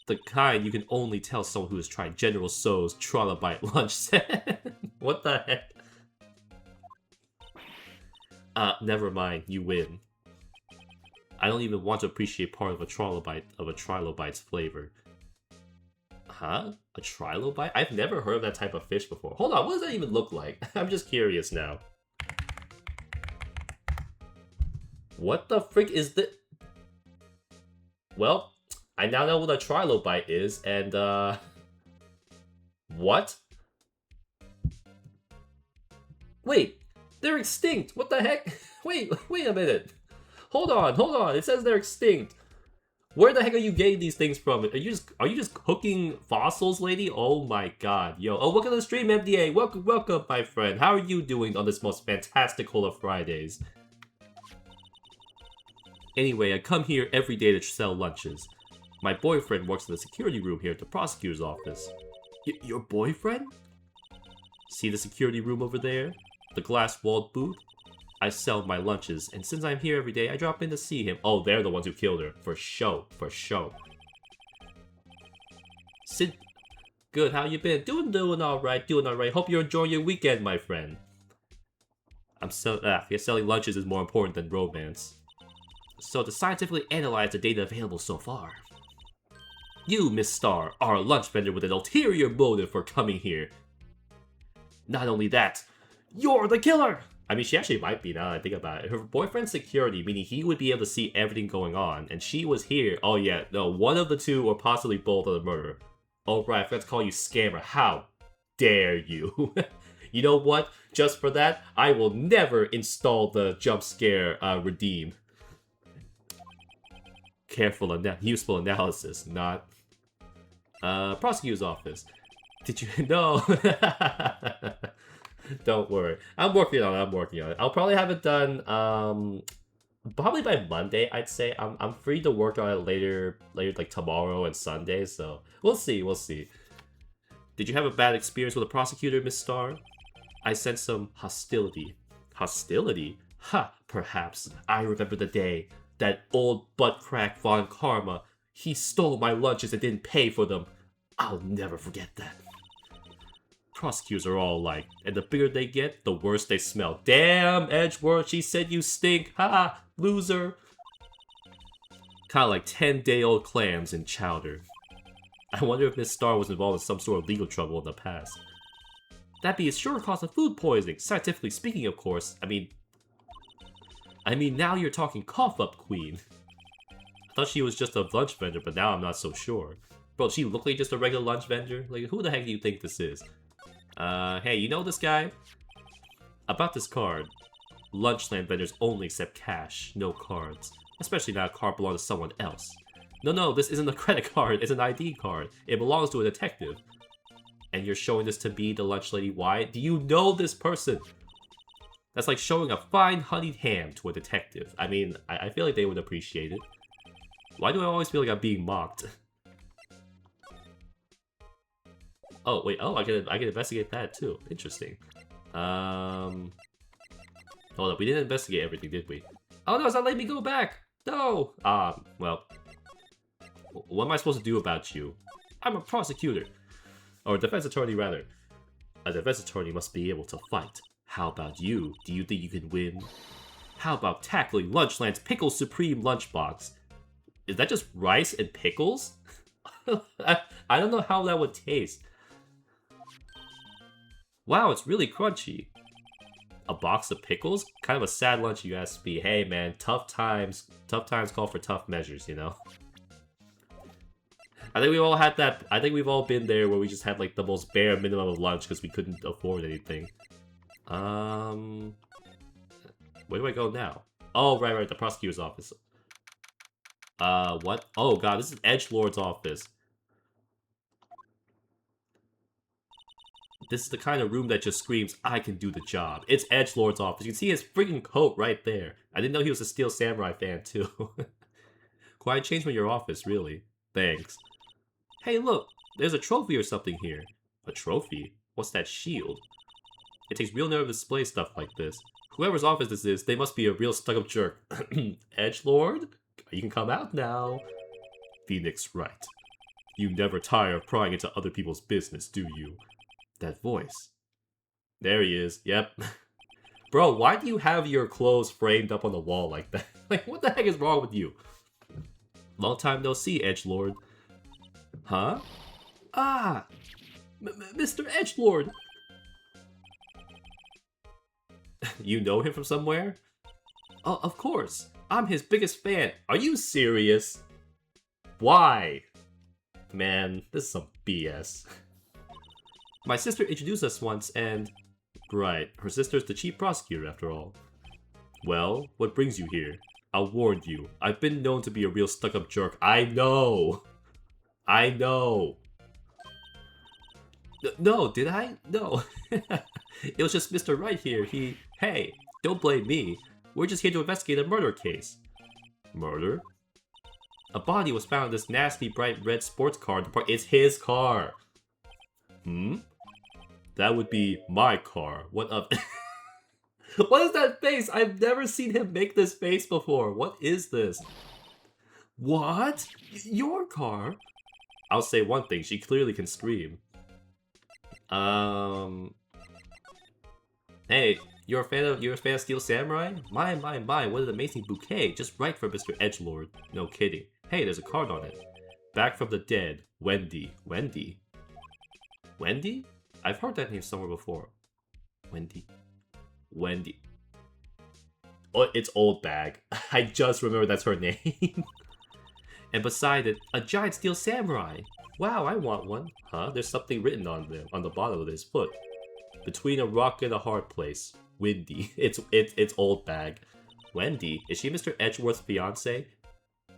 The kind you can only tell someone who has tried General Tso's Trilobite lunch set. What the heck? Never mind. You win. I don't even want to appreciate part of a Trilobite's flavor. Huh? A Trilobite? I've never heard of that type of fish before. Hold on, what does that even look like? I'm just curious now. What the frick is this? Well, I now know what a Trilobite is, and what? Wait, they're extinct! What the heck? Wait a minute. Hold on, it says they're extinct. Where the heck are you getting these things from? Are you just cooking fossils, lady? Oh my god, yo. Oh, welcome to the stream, MDA. Welcome, my friend. How are you doing on this most fantastical of Fridays? Anyway, I come here every day to sell lunches. My boyfriend works in the security room here at the prosecutor's office. Your boyfriend? See the security room over there? The glass-walled booth? I sell my lunches, and since I'm here every day, I drop in to see him. Oh, they're the ones who killed her. For show. For show. Sid... Good, how you been? Doing alright, doing alright. Hope you're enjoying your weekend, my friend. Selling lunches is more important than romance. So to scientifically analyze the data available so far. You, Miss Star, are a lunch vendor with an ulterior motive for coming here. Not only that, you're the killer! I mean, she actually might be now that I think about it. Her boyfriend's security, meaning he would be able to see everything going on, and she was here. Oh yeah, no, one of the two or possibly both of the murder. Oh right, I forgot to call you scammer. How dare you? You know what? Just for that, I will never install the jump scare redeem. Useful analysis, not... prosecutor's office. Did you know? Don't worry. I'm working on it. I'll probably have it done, probably by Monday, I'd say. I'm free to work on it later, like tomorrow and Sunday, so we'll see. Did you have a bad experience with a prosecutor, Miss Star? I sense some hostility. Hostility? Ha, perhaps. I remember the day that old butt-crack Von Karma, he stole my lunches and didn't pay for them. I'll never forget that. Prosecutors are all alike, and the bigger they get, the worse they smell. Damn, Edgeworth, she said you stink. Ha, loser. Kinda like 10-day-old clams in chowder. I wonder if Miss Star was involved in some sort of legal trouble in the past. That'd be a sure cause of food poisoning, scientifically speaking, of course. I mean, now you're talking cough-up queen. I thought she was just a lunch vendor, but now I'm not so sure. Bro, does she look like just a regular lunch vendor? Like, who the heck do you think this is? Hey, you know this guy? About this card. Lunchland vendors only accept cash, no cards. Especially not a card belonging to someone else. No, this isn't a credit card, it's an ID card. It belongs to a detective. And you're showing this to me, the lunch lady. Why? Do you know this person? That's like showing a fine honeyed ham to a detective. I mean, I feel like they would appreciate it. Why do I always feel like I'm being mocked? Oh, wait, I can investigate that too. Interesting. Hold up, we didn't investigate everything, did we? Oh no, it's not letting me go back! No! Well. What am I supposed to do about you? I'm a prosecutor. Or a defense attorney, rather. A defense attorney must be able to fight. How about you? Do you think you can win? How about tackling Lunchland's Pickle Supreme lunchbox? Is that just rice and pickles? I don't know how that would taste. Wow, it's really crunchy. A box of pickles? Kind of a sad lunch, you ask me. Hey man, tough times call for tough measures, you know? I think we've all had that. I think we've all been there where we just had like the most bare minimum of lunch because we couldn't afford anything. Where do I go now? Oh, right, the prosecutor's office. What? Oh god, this is Edgelord's office. This is the kind of room that just screams, I can do the job. It's Edgelord's office. You can see his freaking coat right there. I didn't know he was a Steel Samurai fan, too. Quite a change from your office, really. Thanks. Hey, look. There's a trophy or something here. A trophy? What's that shield? It takes real nerve to display stuff like this. Whoever's office this is, they must be a real stuck-up jerk. Edgelord? You can come out now. Phoenix Wright. You never tire of prying into other people's business, do you? That voice. There he is. Yep. Bro, why do you have your clothes framed up on the wall like that? Like, what the heck is wrong with you? Long time no see, Edgelord. Huh? Ah! Mr. Edgelord! You know him from somewhere? Oh, of course. I'm his biggest fan. Are you serious? Why? Man, this is some BS. My sister introduced us once and... Right, her sister's the chief prosecutor after all. Well, what brings you here? I warned you. I've been known to be a real stuck-up jerk. I know! I know! No, did I? No. It was just Mr. Wright here. Hey, don't blame me. We're just here to investigate a murder case. Murder? A body was found in this nasty bright red sports car in the park. It's his car! Hmm? That would be my car. What of... What is that face? I've never seen him make this face before. What is this? What? Your car? I'll say one thing, she clearly can scream. Hey, you're a fan of Steel Samurai? My, what an amazing bouquet, just right for Mr. Edgelord. No kidding. Hey, there's a card on it. Back from the dead, Wendy. Wendy? Wendy? I've heard that name somewhere before. Wendy. Wendy. Oh, it's Old Bag. I just remembered that's her name. And beside it, a giant steel samurai. Wow, I want one. Huh? There's something written on them, on the bottom of his foot. Between a rock and a hard place. Windy. It's Old Bag. Wendy? Is she Mr. Edgeworth's fiance?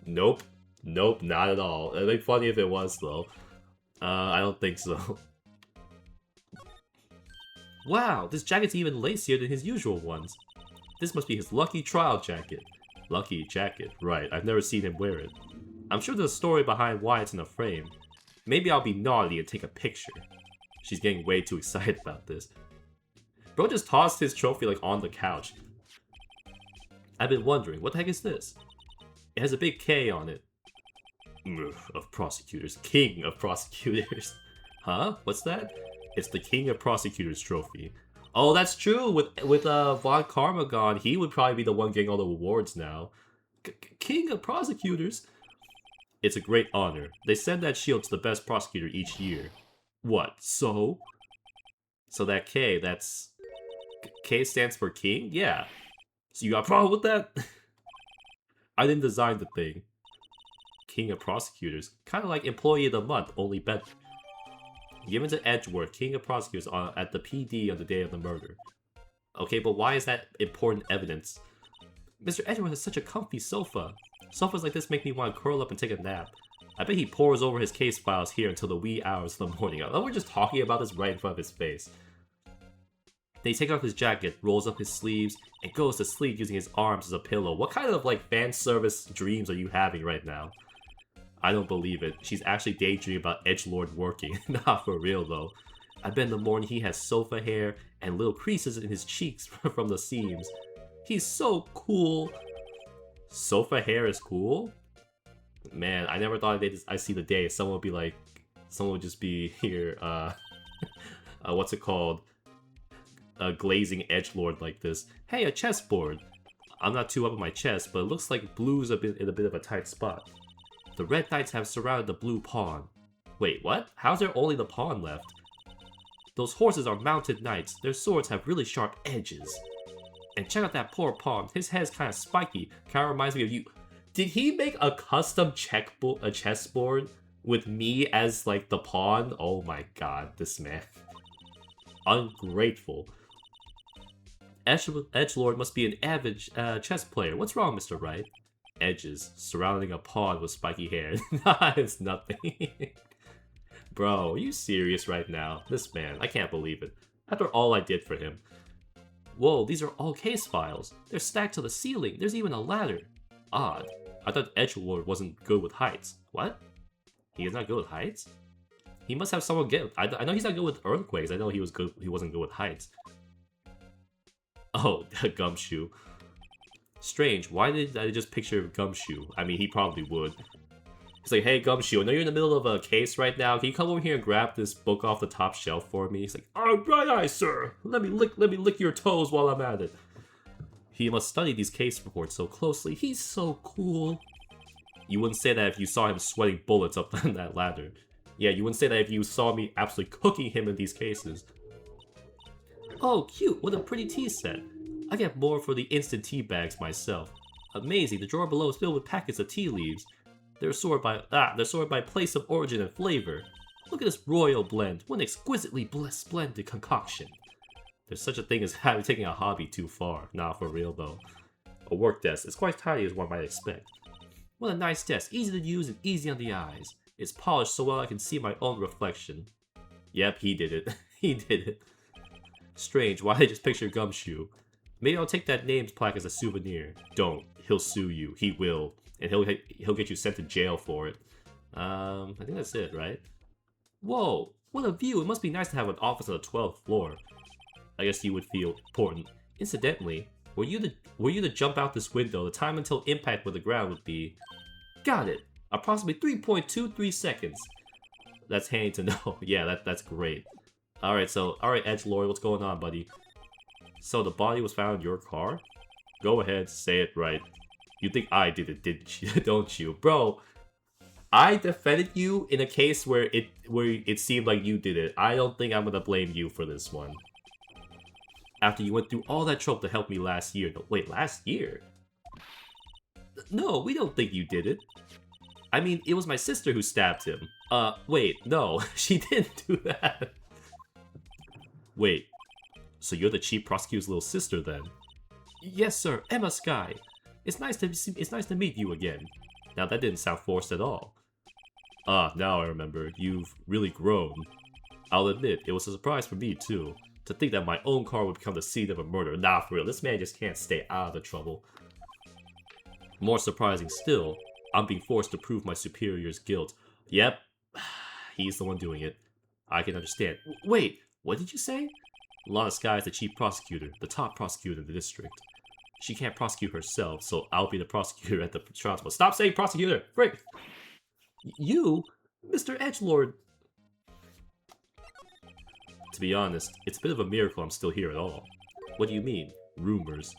Nope. Nope, not at all. It'd be funny if it was, though. I don't think so. Wow, this jacket's even lacier than his usual ones. This must be his lucky trial jacket. Lucky jacket, right. I've never seen him wear it. I'm sure there's a story behind why it's in a frame. Maybe I'll be naughty and take a picture. She's getting way too excited about this. Bro just tossed his trophy like on the couch. I've been wondering, what the heck is this? It has a big K on it. Of prosecutors. King of prosecutors. Huh? What's that? It's the King of Prosecutors trophy. Oh, that's true. With Von Karma gone, he would probably be the one getting all the awards now. King of Prosecutors? It's a great honor. They send that shield to the best prosecutor each year. What? So? So that K, that's... K stands for King? Yeah. So you got a problem with that? I didn't design the thing. King of Prosecutors. Kind of like Employee of the Month, only better. Given to Edgeworth, King of Prosecutors, at the PD on the day of the murder. Okay, but why is that important evidence? Mr. Edgeworth has such a comfy sofa. Sofas like this make me want to curl up and take a nap. I bet he pores over his case files here until the wee hours of the morning. Oh, we're just talking about this right in front of his face. Then he takes off his jacket, rolls up his sleeves, and goes to sleep using his arms as a pillow. What kind of, like, fan service dreams are you having right now? I don't believe it. She's actually daydreaming about Edgelord working. Not for real, though. I bet in the morning he has sofa hair and little creases in his cheeks from the seams. He's so cool. Sofa hair is cool? Man, I never thought I'd see the day someone would be like... Someone would just be here, what's it called? Glazing Edgelord like this. Hey, a chessboard! I'm not too up on my chess, but it looks like blue's in a bit of a tight spot. The red knights have surrounded the blue pawn. Wait, what? How's there only the pawn left? Those horses are mounted knights. Their swords have really sharp edges. And check out that poor pawn. His head's kind of spiky. Kind of reminds me of you. Did he make a custom chessboard with me as, like, the pawn? Oh my god, this man. Ungrateful. Edgelord must be an avid chess player. What's wrong, Mr. Wright? Edges, surrounding a pawn with spiky hair. Nah, it's nothing. Bro, are you serious right now? This man, I can't believe it. After all I did for him. Whoa, these are all case files. They're stacked to the ceiling. There's even a ladder. Odd. I thought Edgelord wasn't good with heights. What? He is not good with heights? He must have someone get... I know he's not good with earthquakes. I know he wasn't good with heights. Oh, Gumshoe. Strange, why did I just picture Gumshoe? I mean, he probably would. He's like, hey Gumshoe, I know you're in the middle of a case right now. Can you come over here and grab this book off the top shelf for me? He's like, oh, right eye, sir. Let me lick your toes while I'm at it. He must study these case reports so closely. He's so cool. You wouldn't say that if you saw him sweating bullets up that ladder. Yeah, you wouldn't say that if you saw me absolutely cooking him in these cases. Oh, cute. What a pretty tea set. I get more for the instant tea bags myself. Amazing, the drawer below is filled with packets of tea leaves. They're sorted by place of origin and flavor. Look at this royal blend. What an exquisitely splendid concoction. There's such a thing as taking a hobby too far. Nah, for real though. A work desk. It's quite tidy as one might expect. What a nice desk. Easy to use and easy on the eyes. It's polished so well I can see my own reflection. Yep, he did it. He did it. Strange, why did I just picture Gumshoe? Maybe I'll take that name's plaque as a souvenir. Don't. He'll sue you. He will. And he'll get you sent to jail for it. I think that's it, right? Whoa, what a view. It must be nice to have an office on the 12th floor. I guess you would feel important Incidentally, were you to jump out this window, the time until impact with the ground would be... Got it! Approximately 3.23 seconds. That's handy to know. Yeah, that's great. Alright, Edgelord, what's going on, buddy? So the body was found in your car? Go ahead, say it right. You think I did it, didn't you? Don't you? Bro, I defended you in a case where it seemed like you did it. I don't think I'm gonna blame you for this one. After you went through all that trouble to help me last year. No, wait, last year? No, we don't think you did it. I mean, it was my sister who stabbed him. Wait, no, she didn't do that. Wait, so you're the chief prosecutor's little sister then? Yes, sir, Emma Skye. It's nice to meet you again. Now that didn't sound forced at all. Now I remember. You've really grown. I'll admit, it was a surprise for me too. To think that my own car would become the scene of a murder. Nah, for real, this man just can't stay out of the trouble. More surprising still, I'm being forced to prove my superior's guilt. Yep, he's the one doing it. I can understand. Wait, what did you say? Lana Skye is the chief prosecutor, the top prosecutor in the district. She can't prosecute herself, so I'll be the prosecutor at the trial. Stop saying prosecutor! Frick! You? Mr. Edgelord! To be honest, it's a bit of a miracle I'm still here at all. What do you mean? Rumors.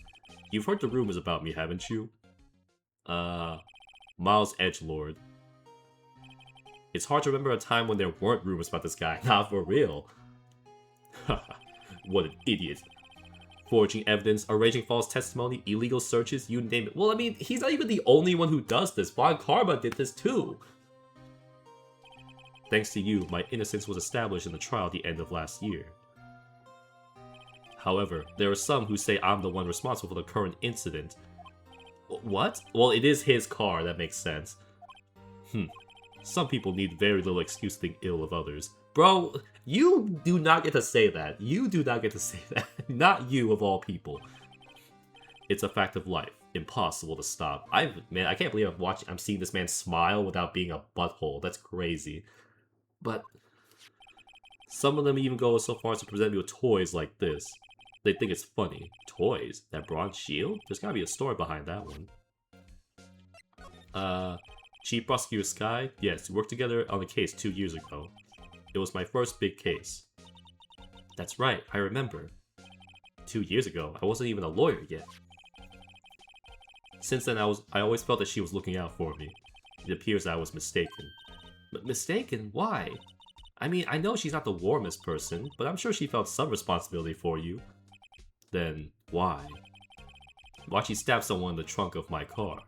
You've heard the rumors about me, haven't you? Miles Edgelord. It's hard to remember a time when there weren't rumors about this guy. Not for real. Haha, what an idiot. Forging evidence, arranging false testimony, illegal searches, you name it. Well, I mean, he's not even the only one who does this. Von Karma did this too. Thanks to you, my innocence was established in the trial at the end of last year. However, there are some who say I'm the one responsible for the current incident. What? Well, it is his car, that makes sense. Some people need very little excuse to think ill of others. Bro, you do not get to say that. You do not get to say that. Not you, of all people. It's a fact of life. Impossible to stop. Man, I can't believe I'm seeing this man smile without being a butthole. That's crazy. But some of them even go so far as to present me with toys like this. They think it's funny. Toys? That bronze shield? There's gotta be a story behind that one. Chief Prosecutor Skye? Yes, we worked together on a case 2 years ago. It was my first big case. That's right, I remember. 2 years ago, I wasn't even a lawyer yet. Since then, I always felt that she was looking out for me. It appears I was mistaken. But mistaken? Why? I mean, I know she's not the warmest person, but I'm sure she felt some responsibility for you. Then, why? Why'd she stab someone in the trunk of my car?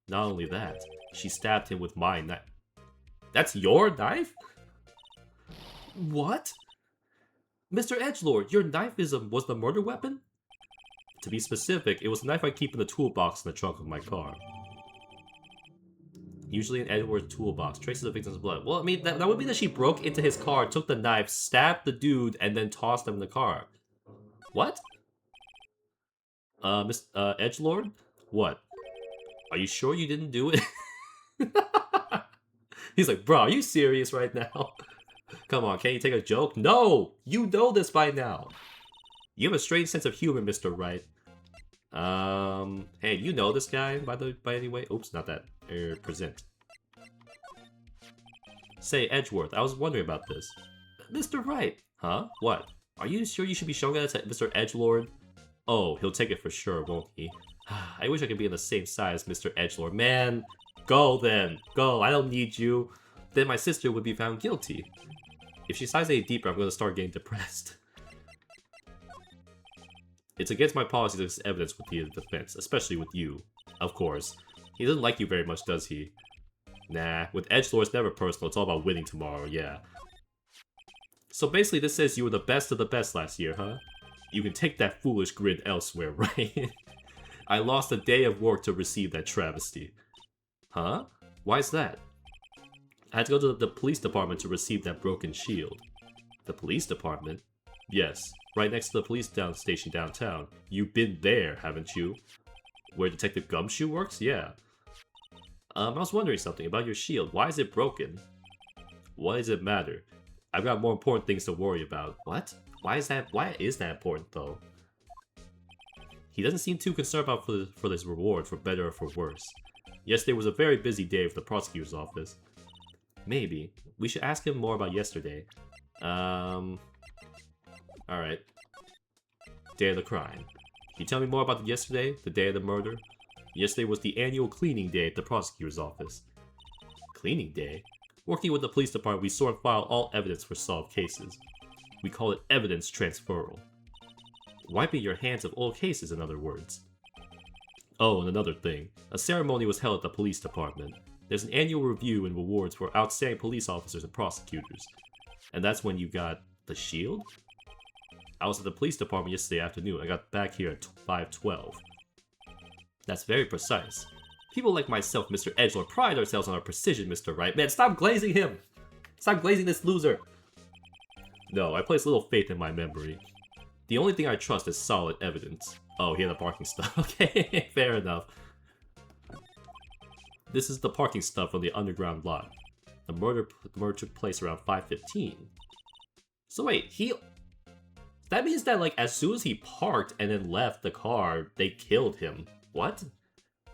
Not only that, she stabbed him with my knife. That's your knife? What? Mr. Edgelord, your knife was the murder weapon? To be specific, it was a knife I keep in the toolbox in the trunk of my car. Usually in Edward's toolbox, traces of victim's blood. Well, I mean, that would mean that she broke into his car, took the knife, stabbed the dude, and then tossed him in the car. What? Edgelord? What? Are you sure you didn't do it? He's like, bro, are you serious right now? Come on, can't you take a joke? No! You know this by now! You have a strange sense of humor, Mr. Wright. Hey, you know this guy, by any way? Oops, not that. Present. Say, Edgeworth, I was wondering about this. Mr. Wright! Huh? What? Are you sure you should be showing that to Mr. Edgelord? Oh, he'll take it for sure, won't he? I wish I could be on the same side as Mr. Edgelord. Man, go then. Go, I don't need you. Then my sister would be found guilty. If she sighs any deeper, I'm going to start getting depressed. It's against my policy to use evidence with the defense, especially with you. Of course. He doesn't like you very much, does he? Nah, with Edgelord it's never personal, it's all about winning tomorrow, yeah. So basically this says you were the best of the best last year, huh? You can take that foolish grin elsewhere, right? I lost a day of work to receive that travesty. Huh? Why's that? I had to go to the police department to receive that broken shield. The police department? Yes, right next to the police station downtown. You've been there, haven't you? Where Detective Gumshoe works? Yeah. I was wondering something about your shield. Why is it broken? Why does it matter? I've got more important things to worry about. What? Why is that important, though? He doesn't seem too concerned about for this reward, for better or for worse. Yesterday was a very busy day for the prosecutor's office. Maybe. We should ask him more about yesterday. Alright. Day of the crime. Can you tell me more about yesterday, the day of the murder? Yesterday was the annual cleaning day at the prosecutor's office. Cleaning day? Working with the police department, we sort and file all evidence for solved cases. We call it evidence transferal. Wiping your hands of old cases, in other words. Oh, and another thing. A ceremony was held at the police department. There's an annual review and rewards for outstanding police officers and prosecutors. And that's when you got the shield? I was at the police department yesterday afternoon. I got back here at 5:12. That's very precise. People like myself, Mr. Edgelord, pride ourselves on our precision, Mr. Wright. Man, stop glazing him! Stop glazing this loser! No, I place little faith in my memory. The only thing I trust is solid evidence. Oh, here the parking stuff. Okay, fair enough. This is the parking stuff on the underground lot. The murder took place around 5:15. So wait, that means that, like, as soon as he parked and then left the car, they killed him. What?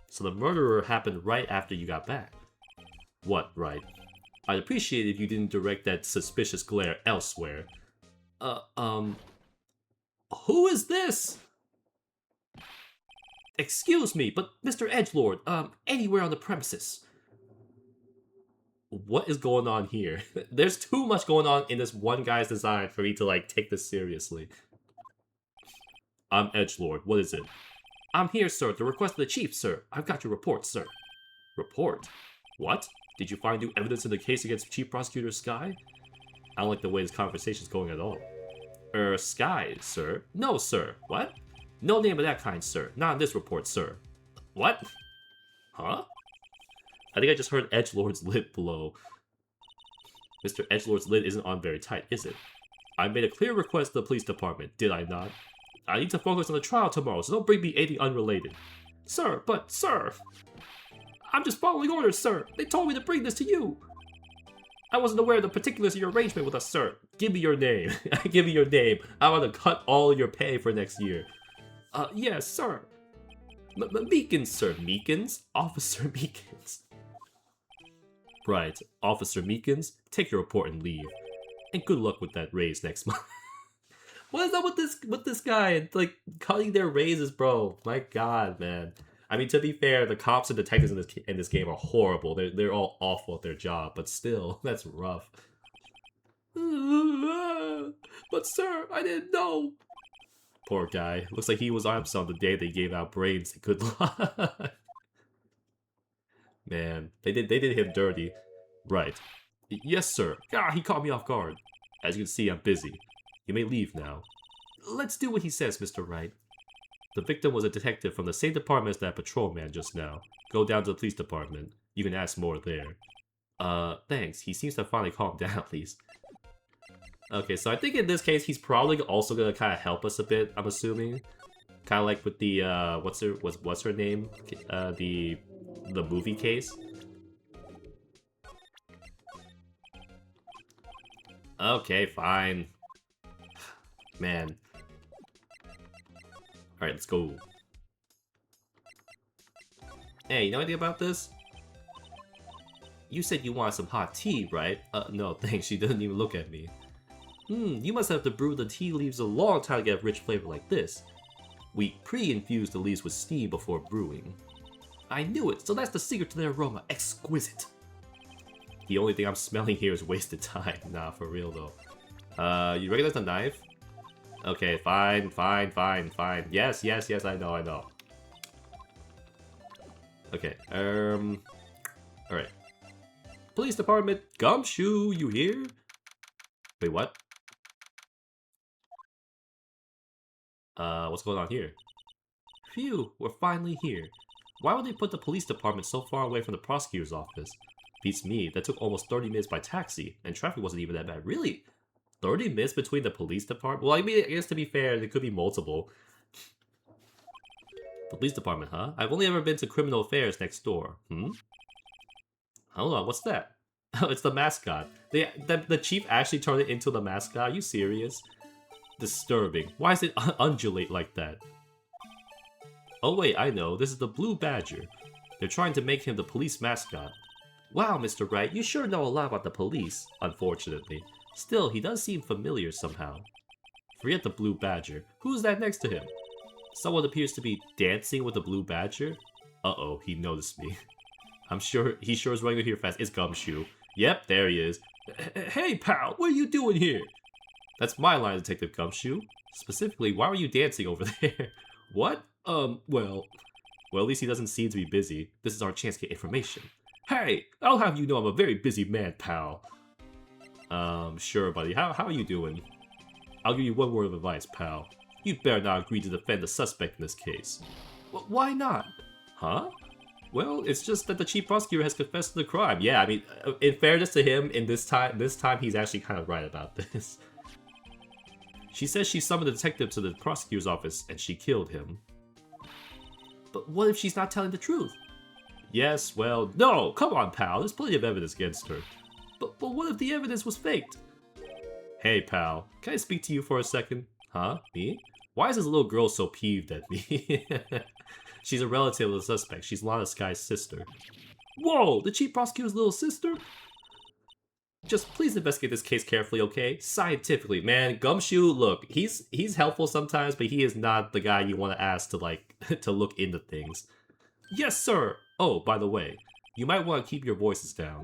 So the murder happened right after you got back. What, right? I'd appreciate it if you didn't direct that suspicious glare elsewhere. Who is this? Excuse me, but Mr. Edgelord, anywhere on the premises. What is going on here? There's too much going on in this one guy's design for me to, like, take this seriously. I'm Edgelord, what is it? I'm here, sir, at the request of the chief, sir. I've got your report, sir. Report? What? Did you find new evidence in the case against Chief Prosecutor Sky? I don't like the way this conversation's going at all. Sky, sir? No, sir. What? No name of that kind, sir. Not in this report, sir. What? Huh? I think I just heard Edgelord's lid blow. Mr. Edgelord's lid isn't on very tight, is it? I made a clear request to the police department, did I not? I need to focus on the trial tomorrow, so don't bring me anything unrelated. Sir, but sir! I'm just following orders, sir! They told me to bring this to you! I wasn't aware of the particulars of your arrangement with us, sir. Give me your name. Give me your name. I want to cut all of your pay for next year. Yes, sir. Meekins, sir. Meekins? Officer Meekins. Right. Officer Meekins, take your report and leave. And good luck with that raise next month. What is up with this guy? Like, cutting their raises, bro. My god, man. I mean, to be fair, the cops and detectives in this game are horrible. They're all awful at their job, but still, that's rough. But sir, I didn't know. Poor guy. Looks like he was on himself the day they gave out brains. Good luck. Man, they did him dirty. Right. Yes, sir. God, he caught me off guard. As you can see, I'm busy. You may leave now. Let's do what he says, Mr. Wright. The victim was a detective from the same department as that patrolman just now. Go down to the police department. You can ask more there. Thanks. He seems to have finally calmed down at least. Okay, so I think in this case, he's probably also gonna kind of help us a bit, I'm assuming. Kind of like with the, what's her name? The movie case. Okay, fine. Man. Alright, let's go. Hey, you know anything about this? You said you wanted some hot tea, right? No, thanks, she doesn't even look at me. You must have to brew the tea leaves a long time to get a rich flavor like this. We pre-infuse the leaves with steam before brewing. I knew it, so that's the secret to their aroma. Exquisite. The only thing I'm smelling here is wasted time. Nah, for real though. You recognize the knife? Okay, fine. Yes, I know. Okay, alright. Police department, Gumshoe, you here? Wait, what? What's going on here? Phew, we're finally here. Why would they put the police department so far away from the prosecutor's office? Beats me, that took almost 30 minutes by taxi, and traffic wasn't even that bad. Really? 30 minutes between the police department? Well, I mean, I guess to be fair, there could be multiple. The police department, huh? I've only ever been to criminal affairs next door. Hold on, what's that? Oh, it's the mascot. The chief actually turned it into the mascot? Are you serious? Disturbing. Why does it undulate like that? Oh wait, I know, this is the Blue Badger. They're trying to make him the police mascot. Wow, Mr. Wright, you sure know a lot about the police, unfortunately. Still, he does seem familiar somehow. Forget the Blue Badger. Who's that next to him? Someone appears to be dancing with the Blue Badger? Uh-oh, he noticed me. He sure is running here fast. It's Gumshoe. Yep, there he is. Hey, pal, what are you doing here? That's my line, Detective Gumshoe. Specifically, why were you dancing over there? What? Well, at least he doesn't seem to be busy. This is our chance to get information. Hey, I'll have you know I'm a very busy man, pal. Sure, buddy. How are you doing? I'll give you one word of advice, pal. You'd better not agree to defend the suspect in this case. Why not? Huh? Well, it's just that the chief prosecutor has confessed to the crime. Yeah, I mean, in fairness to him, in this time he's actually kind of right about this. She says she summoned the detective to the prosecutor's office and she killed him. But what if she's not telling the truth? Yes, well, no, come on, pal. There's plenty of evidence against her. But what if the evidence was faked? Hey, pal, can I speak to you for a second? Huh? Me? Why is this little girl so peeved at me? She's a relative of the suspect. She's Lana Sky's sister. Whoa, the chief prosecutor's little sister? Just please investigate this case carefully, okay? Scientifically, man. Gumshoe, look, he's helpful sometimes, but he is not the guy you want to ask to, like, to look into things. Yes, sir! Oh, by the way, you might want to keep your voices down.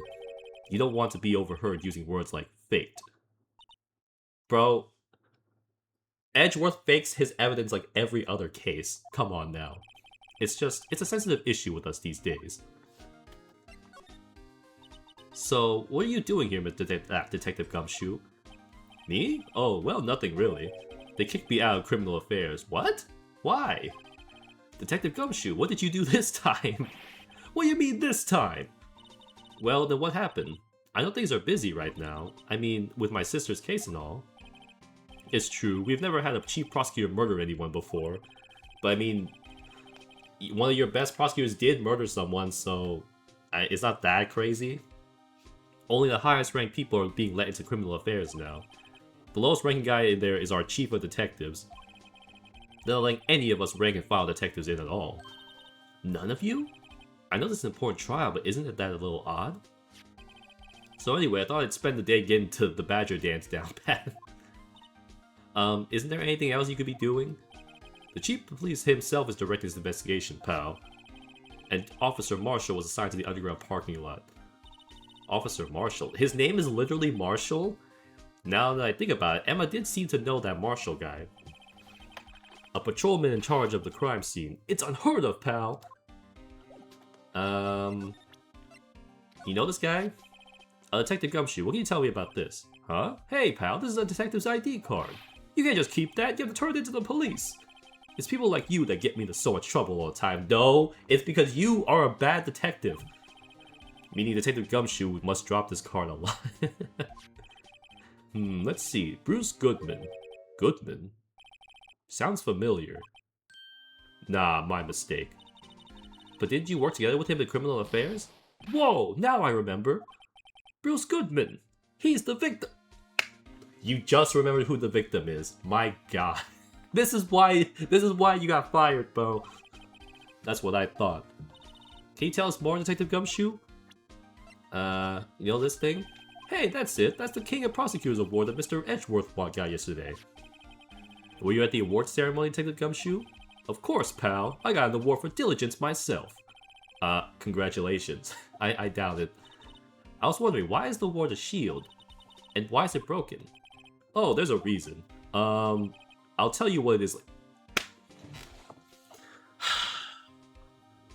You don't want to be overheard using words like faked. Bro, Edgeworth fakes his evidence like every other case. Come on now. It's a sensitive issue with us these days. So, what are you doing here, Detective Gumshoe? Me? Oh, well, nothing really. They kicked me out of criminal affairs. What? Why? Detective Gumshoe, what did you do this time? What do you mean this time? Well, then what happened? I know things are busy right now. I mean, with my sister's case and all. It's true, we've never had a chief prosecutor murder anyone before. But I mean, one of your best prosecutors did murder someone, so it's not that crazy. Only the highest ranked people are being let into criminal affairs now. The lowest ranking guy in there is our chief of detectives. They're not letting any of us rank and file detectives in at all. None of you? I know this is an important trial, but isn't that a little odd? So anyway, I thought I'd spend the day getting to the Badger dance down pat. Isn't there anything else you could be doing? The chief of police himself is directing this investigation, pal. And Officer Marshall was assigned to the underground parking lot. Officer Marshall? His name is literally Marshall? Now that I think about it, Emma did seem to know that Marshall guy. A patrolman in charge of the crime scene. It's unheard of, pal! You know this guy? Detective Gumshoe, what can you tell me about this? Huh? Hey, pal, this is a detective's ID card. You can't just keep that, you have to turn it into the police. It's people like you that get me into so much trouble all the time. No, it's because you are a bad detective. Meaning Detective Gumshoe must drop this card a lot. Let's see. Bruce Goodman. Goodman? Sounds familiar. Nah, my mistake. But didn't you work together with him in criminal affairs? Whoa, now I remember. Bruce Goodman. He's the victim. You just remembered who the victim is. My god. This is why you got fired, bro. That's what I thought. Can you tell us more, Detective Gumshoe? You know this thing? Hey, that's it. That's the King of Prosecutors Award that Mr. Edgeworth got yesterday. Were you at the award ceremony, Detective Gumshoe? Of course, pal. I got an award for diligence myself. Congratulations. I doubt it. I was wondering, why is the award a shield? And why is it broken? Oh, there's a reason. I'll tell you what it is.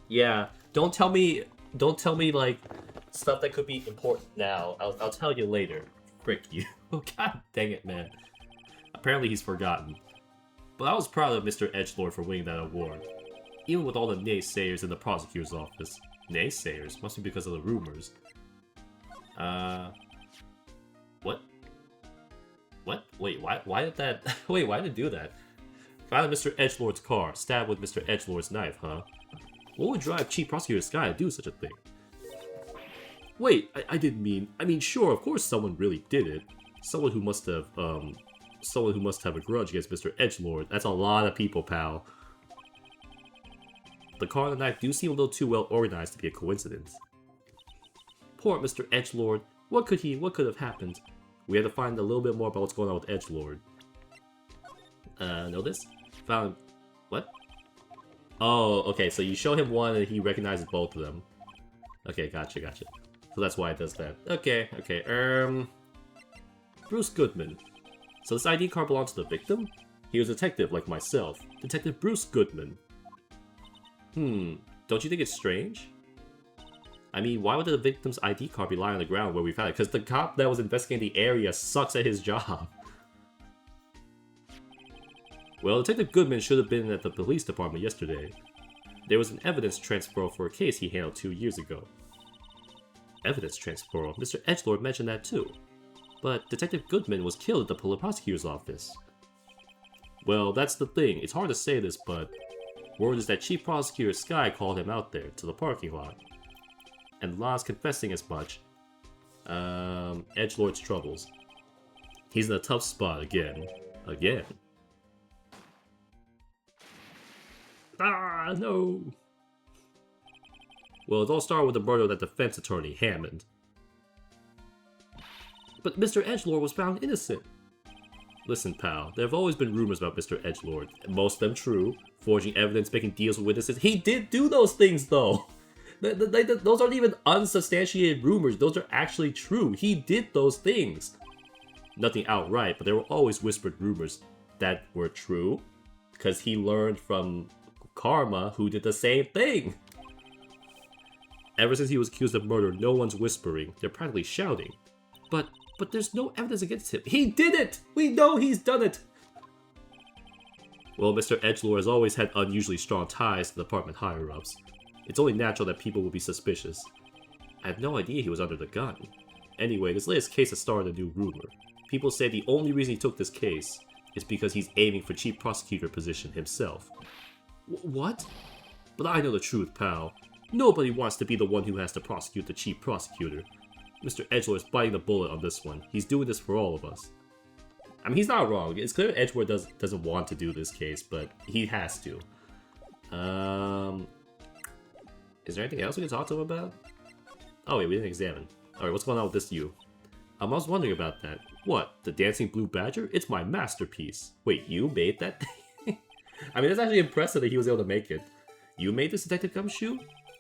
Yeah, don't tell me like stuff that could be important now. I'll tell you later. Frick you. Oh, god dang it, man. Apparently he's forgotten. But I was proud of Mr. Edgelord for winning that award. Even with all the naysayers in the prosecutor's office. Naysayers? Must be because of the rumors. What? What? Wait, why did that... Wait, why did it do that? Found Mr. Edgelord's car, stabbed with Mr. Edgelord's knife, huh? What would drive Chief Prosecutor Sky to do such a thing? Wait, I didn't mean... I mean, sure, of course someone really did it. Someone who must have a grudge against Mr. Edgelord. That's a lot of people, pal. The car and the knife do seem a little too well organized to be a coincidence. Poor Mr. Edgelord. What could have happened? We had to find a little bit more about what's going on with Edgelord. Know this? Found... What? Oh, okay, so you show him one and he recognizes both of them. Okay, gotcha. So that's why it does that. Okay. Bruce Goodman. So this ID card belongs to the victim? He was a detective like myself. Detective Bruce Goodman. Don't you think it's strange? I mean, why would the victim's ID card be lying on the ground where we found it? Because the cop that was investigating the area sucks at his job. Well, Detective Goodman should have been at the police department yesterday. There was an evidence transfer for a case he handled 2 years ago. Evidence transfer? Mr. Edgelord mentioned that too. But Detective Goodman was killed at the public prosecutor's office. Well, that's the thing. It's hard to say this, but word is that Chief Prosecutor Sky called him out there to the parking lot. And Law's confessing as much. Edgelord's troubles. He's in a tough spot again. Again. Ah, no! Well, it all started with the murder of that defense attorney, Hammond. But Mr. Edgelord was found innocent. Listen, pal, there have always been rumors about Mr. Edgelord. Most of them true. Forging evidence, making deals with witnesses. He did do those things, though! Those aren't even unsubstantiated rumors. Those are actually true. He did those things. Nothing outright, but there were always whispered rumors that were true. Because he learned from Karma, who did the same thing. Ever since he was accused of murder, no one's whispering. They're practically shouting. But there's no evidence against him. He did it! We know he's done it! Well, Mr. Edgelord has always had unusually strong ties to the department higher-ups. It's only natural that people will be suspicious. I had no idea he was under the gun. Anyway, this latest case has started a new rumor. People say the only reason he took this case is because he's aiming for chief prosecutor position himself. What? But I know the truth, pal. Nobody wants to be the one who has to prosecute the chief prosecutor. Mr. Edgelord is biting the bullet on this one. He's doing this for all of us. I mean, he's not wrong. It's clear Edgelord doesn't want to do this case, but he has to. Is there anything else we can talk to him about? Oh wait, we didn't examine. Alright, what's going on with this you? I was wondering about that. What, the dancing blue badger? It's my masterpiece. Wait, you made that thing? I mean, that's actually impressive that he was able to make it. You made this, Detective Gumshoe?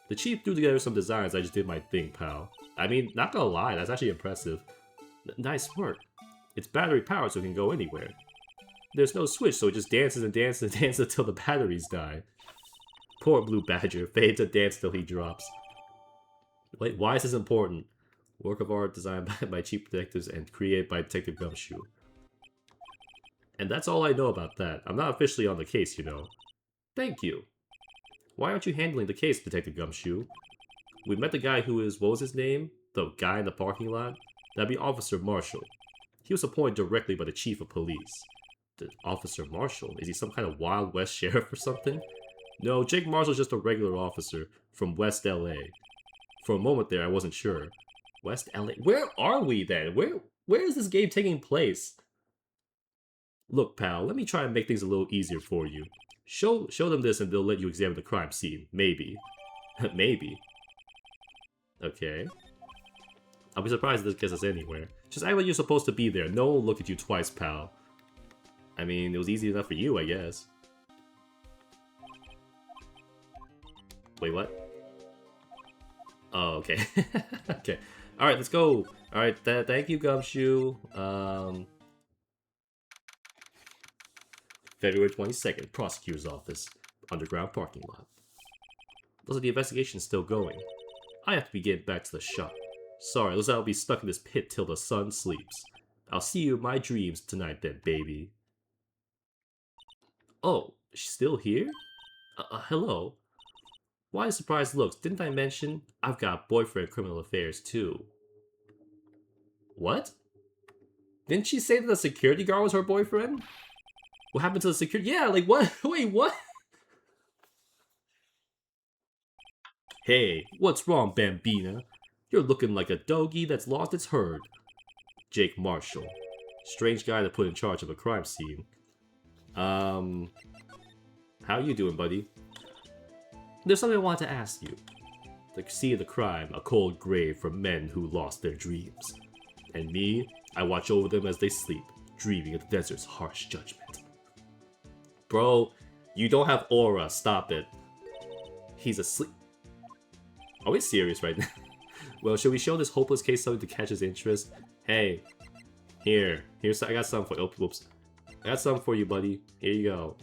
The chief threw together some designs, I just did my thing, pal. I mean, not gonna lie, that's actually impressive. Nice work. It's battery powered so it can go anywhere. There's no switch, so it just dances and dances and dances until the batteries die. Poor blue badger, fade to dance till he drops. Wait, why is this important? Work of art designed by chief detectives and created by Detective Gumshoe. And that's all I know about that. I'm not officially on the case, you know. Thank you. Why aren't you handling the case, Detective Gumshoe? We met the guy who is, what was his name? The guy in the parking lot? That'd be Officer Marshall. He was appointed directly by the chief of police. The Officer Marshall? Is he some kind of Wild West sheriff or something? No, Jake Marshall's just a regular officer from West LA. For a moment there, I wasn't sure. West LA? Where are we then? Where is this game taking place? Look, pal, let me try and make things a little easier for you. Show them this and they'll let you examine the crime scene. Maybe. Maybe. Okay. I'll be surprised if this gets us anywhere. Just act like you're supposed to be there. No one will look at you twice, pal. I mean, it was easy enough for you, I guess. Wait, what? Oh, okay. Okay. Alright, let's go. Alright, thank you, Gumshoe. February 22nd, Prosecutor's Office. Underground parking lot. Looks like the investigation's still going. I have to be getting back to the shop. Sorry, looks like I'll be stuck in this pit till the sun sleeps. I'll see you in my dreams tonight then, baby. Oh, she's still here? Hello? Why surprised looks? Didn't I mention I've got a boyfriend in criminal affairs too? What? Didn't she say that the security guard was her boyfriend? What happened to the security? Yeah, like what? Wait, what? Hey, what's wrong, Bambina? You're looking like a doggy that's lost its herd. Jake Marshall. Strange guy to put in charge of a crime scene. How you doing, buddy? There's something I wanted to ask you. The sea of the crime, a cold grave for men who lost their dreams. And me, I watch over them as they sleep, dreaming of the desert's harsh judgment. Bro, you don't have aura, stop it. He's asleep. Are we serious right now? Well, should we show this hopeless case something to catch his interest? Hey, here's I got something for you. Oh, whoops. I got something for you, buddy. Here you go.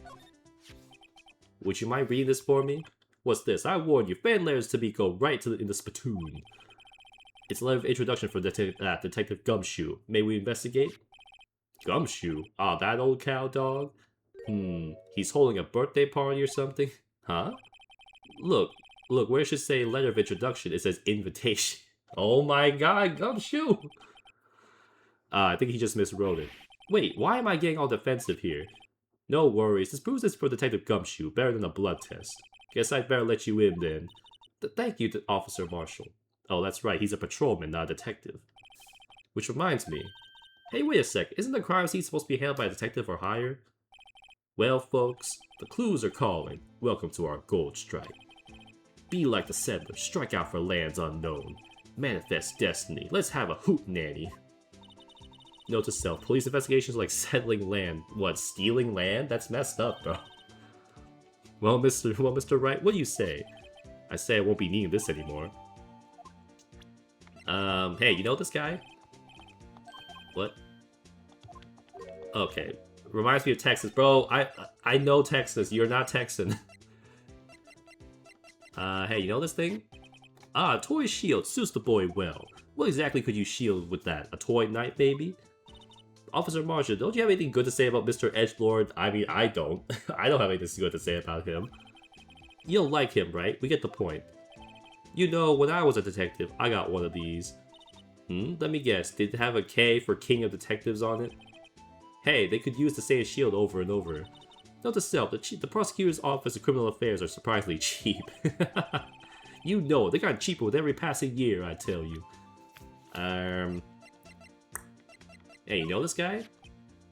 Would you mind reading this for me? What's this? I warn you, fan letters to me go right in the spittoon. It's a letter of introduction for Detective Gumshoe. May we investigate? Gumshoe? Ah, that old cow dog? He's holding a birthday party or something? Huh? Look, where it should say letter of introduction, it says invitation. Oh my god, Gumshoe! I think he just miswrote it. Wait, why am I getting all defensive here? No worries, this proves it's for Detective Gumshoe, better than a blood test. Guess I'd better let you in then. Thank you, Officer Marshall. Oh, that's right, he's a patrolman, not a detective. Which reminds me. Hey, wait a sec, isn't the crime scene supposed to be handled by a detective or higher? Well, folks, the clues are calling. Welcome to our gold strike. Be like the settler, strike out for lands unknown. Manifest destiny, let's have a hootenanny. Note to self, police investigations like settling land. What, stealing land? That's messed up, bro. Well, Mr. Wright, what do you say? I say I won't be needing this anymore. Hey, you know this guy? What? Okay. Reminds me of Texas. Bro, I know Texas. You're not Texan. Hey, you know this thing? Ah, a toy shield. Suits the boy well. What exactly could you shield with that? A toy knife, maybe? Officer Marshall, don't you have anything good to say about Mr. Edgelord? I mean, I don't. I don't have anything good to say about him. You'll like him, right? We get the point. You know, when I was a detective, I got one of these. Let me guess. Did it have a K for King of Detectives on it? Hey, they could use the same shield over and over. Note to self, the prosecutor's office of criminal affairs are surprisingly cheap. You know, they got cheaper with every passing year, I tell you. Hey, you know this guy?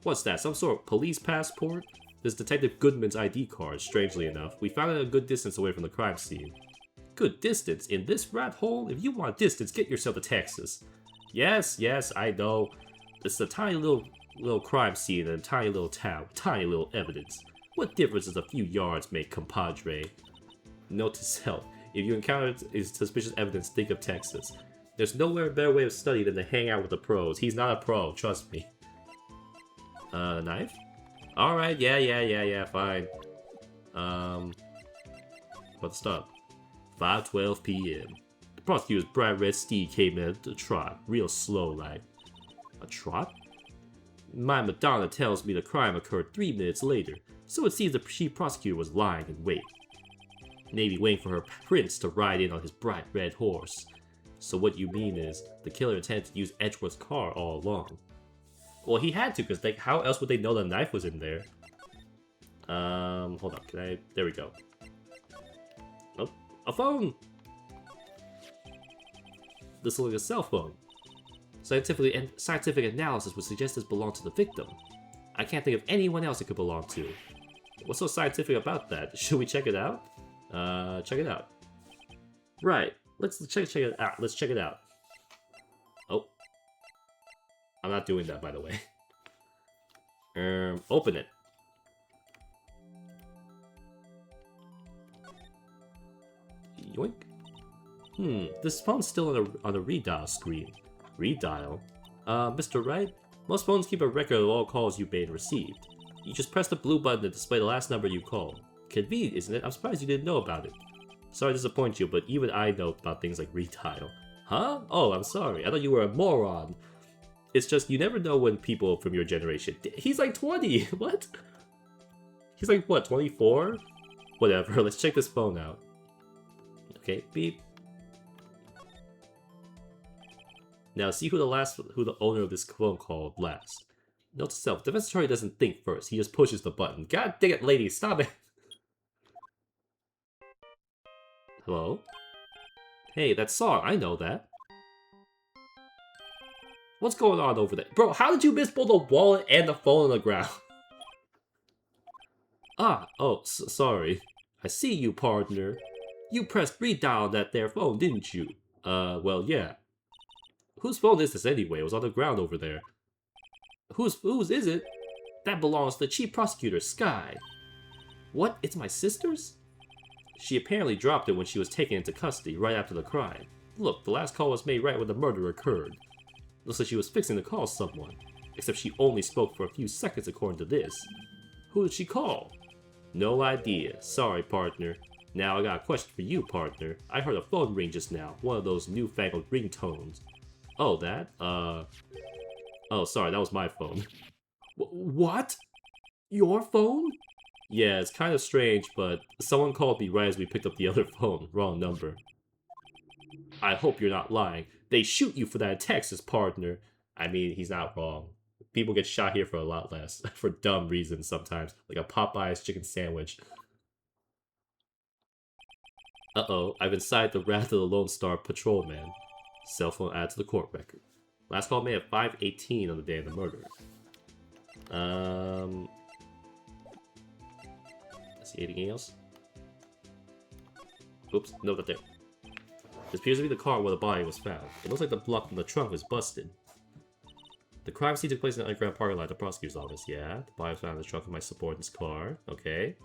What's that, some sort of police passport? This Detective Goodman's ID card, strangely enough. We found it a good distance away from the crime scene. Good distance? In this rat hole? If you want distance, get yourself to Texas. Yes, I know. This is a tiny little crime scene in a tiny little town, tiny little evidence. What difference does a few yards make, compadre? Note to self, if you encounter suspicious evidence, think of Texas. There's nowhere better way of study than to hang out with the pros. He's not a pro, trust me. Knife? Alright, yeah, fine. What's up? 5:12 p.m. The prosecutor's bright red steed came in at a trot, real slow like. A trot? My Madonna tells me the crime occurred 3 minutes later, so it seems the chief prosecutor was lying in wait. Maybe waiting for her prince to ride in on his bright red horse. So what you mean is, the killer intended to use Edgeworth's car all along. Well, he had to, because like, how else would they know the knife was in there? Hold on, there we go. Oh, a phone! This looks like a cell phone. Scientific analysis would suggest this belonged to the victim. I can't think of anyone else it could belong to. What's so scientific about that? Should we check it out? Check it out. Right. Let's check it out. Let's check it out. Oh. I'm not doing that, by the way. Open it. Yoink. This phone's still on a redial screen. Redial? Mr. Wright? Most phones keep a record of all calls you've made and received. You just press the blue button to display the last number you called. Convenient, isn't it? I'm surprised you didn't know about it. Sorry to disappoint you, but even I know about things like redial. Huh? Oh, I'm sorry. I thought you were a moron. It's just, you never know when people from your generation... He's like 20! What? He's like, what, 24? Whatever, let's check this phone out. Okay, beep. Now see who the owner of this phone called last. Note to self, the investigator doesn't think first, he just pushes the button. God dang it, lady, stop it! Hello? Hey, that song, I know that. What's going on over there? Bro, how did you miss both the wallet and the phone on the ground? Ah, oh, sorry. I see you, partner. You pressed redial on that there phone, didn't you? Well, yeah. Whose phone is this anyway? It was on the ground over there. Whose is it? That belongs to the chief prosecutor, Sky. What? It's my sister's? She apparently dropped it when she was taken into custody right after the crime. Look, the last call was made right when the murder occurred. Looks like she was fixing to call someone. Except she only spoke for a few seconds according to this. Who did she call? No idea. Sorry, partner. Now I got a question for you, partner. I heard a phone ring just now. One of those newfangled ringtones. Oh, that? Oh, sorry, that was my phone. What? Your phone? Yeah, it's kind of strange, but someone called me right as we picked up the other phone. Wrong number. I hope you're not lying. They shoot you for that in Texas, partner. I mean, he's not wrong. People get shot here for a lot less. For dumb reasons sometimes. Like a Popeye's chicken sandwich. Uh-oh, I've incited the wrath of the Lone Star Patrolman. Cell phone added to the court record. Last call made at 5:18 on the day of the murder. Let's see, anything else? Oops, no, not there. This appears to be the car where the body was found. It looks like the block from the trunk was busted. The crime scene took place in the underground parking lot at the prosecutor's office. Yeah, the body was found in the trunk of my subordinate's car. Okay.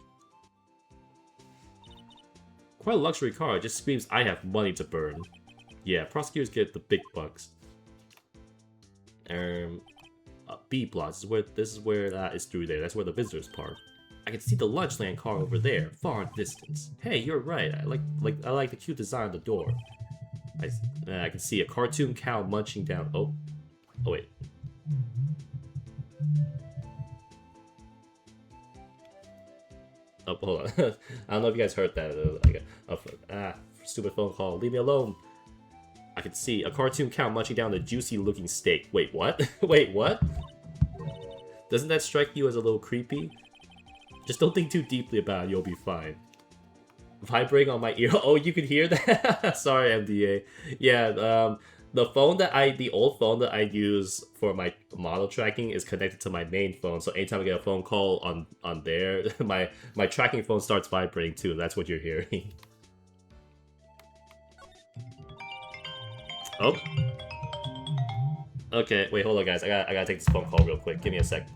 Quite a luxury car. It just screams, I have money to burn. Yeah, prosecutors get the big bucks. B block. This is where it's through there. That's where the visitors park. I can see the Lunchland car over there, far in the distance. Hey, you're right. I like the cute design of the door. I can see a cartoon cow munching down. Oh wait. Oh, hold on. I don't know if you guys heard that. Stupid phone call. Leave me alone. I can see a cartoon cow munching down a juicy-looking steak. Wait, what? Wait, what? Doesn't that strike you as a little creepy? Just don't think too deeply about it. You'll be fine. Vibrating on my ear. Oh, you can hear that? Sorry, MDA. Yeah, the old phone that I use for my model tracking is connected to my main phone. So anytime I get a phone call on there, my tracking phone starts vibrating too. That's what you're hearing. Oh. Okay, wait, hold on, guys. I gotta take this phone call real quick. Give me a sec.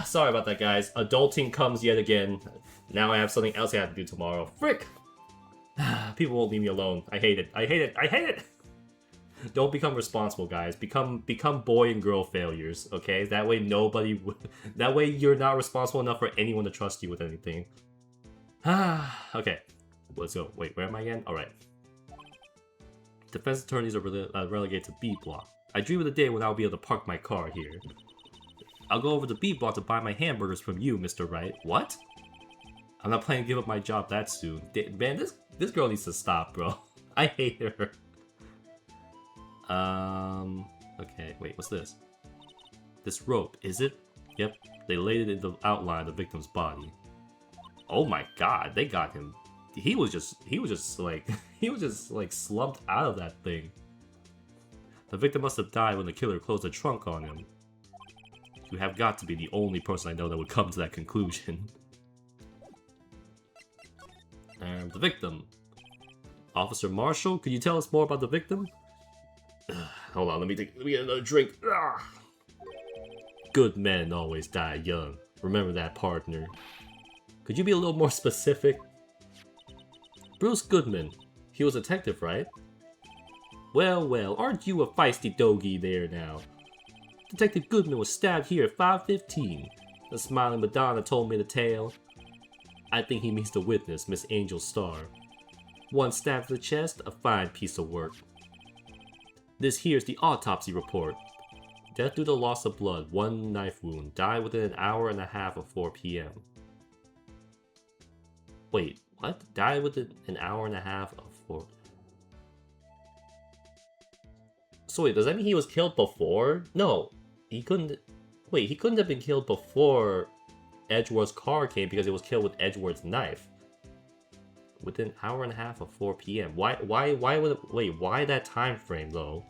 Sorry about that, guys. Adulting comes yet again. Now I have something else I have to do tomorrow. Frick! People won't leave me alone. I hate it. I hate it. I hate it! Don't become responsible, guys. Become boy and girl failures, okay? That way that way you're not responsible enough for anyone to trust you with anything. Okay. Let's go. Wait, where am I again? Alright. Defense attorneys are relegated to B block. I dream of the day when I'll be able to park my car here. I'll go over to B block to buy my hamburgers from you, Mr. Wright. What? I'm not planning to give up my job that soon. Man, this girl needs to stop, bro. I hate her. Okay, wait, what's this? This rope, is it? Yep, they laid it in the outline of the victim's body. Oh my god, they got him. He was just like, he was just like slumped out of that thing. The victim must have died when the killer closed the trunk on him. You have got to be the only person I know that would come to that conclusion. And the victim. Officer Marshall, could you tell us more about the victim? Hold on, let me get another drink. Good men always die young. Remember that, partner. Could you be a little more specific? Bruce Goodman. He was a detective, right? Well, well, aren't you a feisty doggy there now? Detective Goodman was stabbed here at 5:15. The smiling Madonna told me the tale. I think he means the witness, Miss Angel Starr. One stab to the chest, a fine piece of work. This here's the autopsy report. Death due to loss of blood, 1 knife wound. Died within an hour and a half of 4 p.m. Wait, what? Died within an hour and a half of 4... So wait, does that mean he was killed before? No, he couldn't... Wait, he couldn't have been killed before Edgeworth's car came because it was killed with Edgeworth's knife. Within an hour and a half of 4 p.m. Why would it... Wait, why that time frame, though?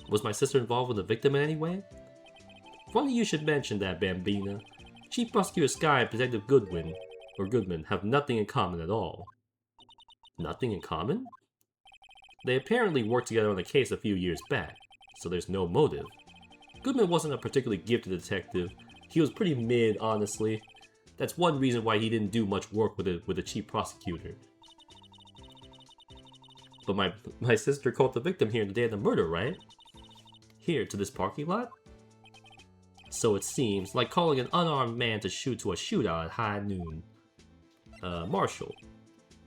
Was my sister involved with the victim in any way? Funny you should mention that, Bambina. Chief Prosecutor Sky and Detective Goodman have nothing in common at all. Nothing in common? They apparently worked together on the case a few years back, so there's no motive. Goodman wasn't a particularly gifted detective. He was pretty mid, honestly. That's one reason why he didn't do much work with the chief prosecutor. But my sister caught the victim here the day of the murder, right? Here, to this parking lot? So it seems, like calling an unarmed man to shoot to a shootout at high noon. Marshall.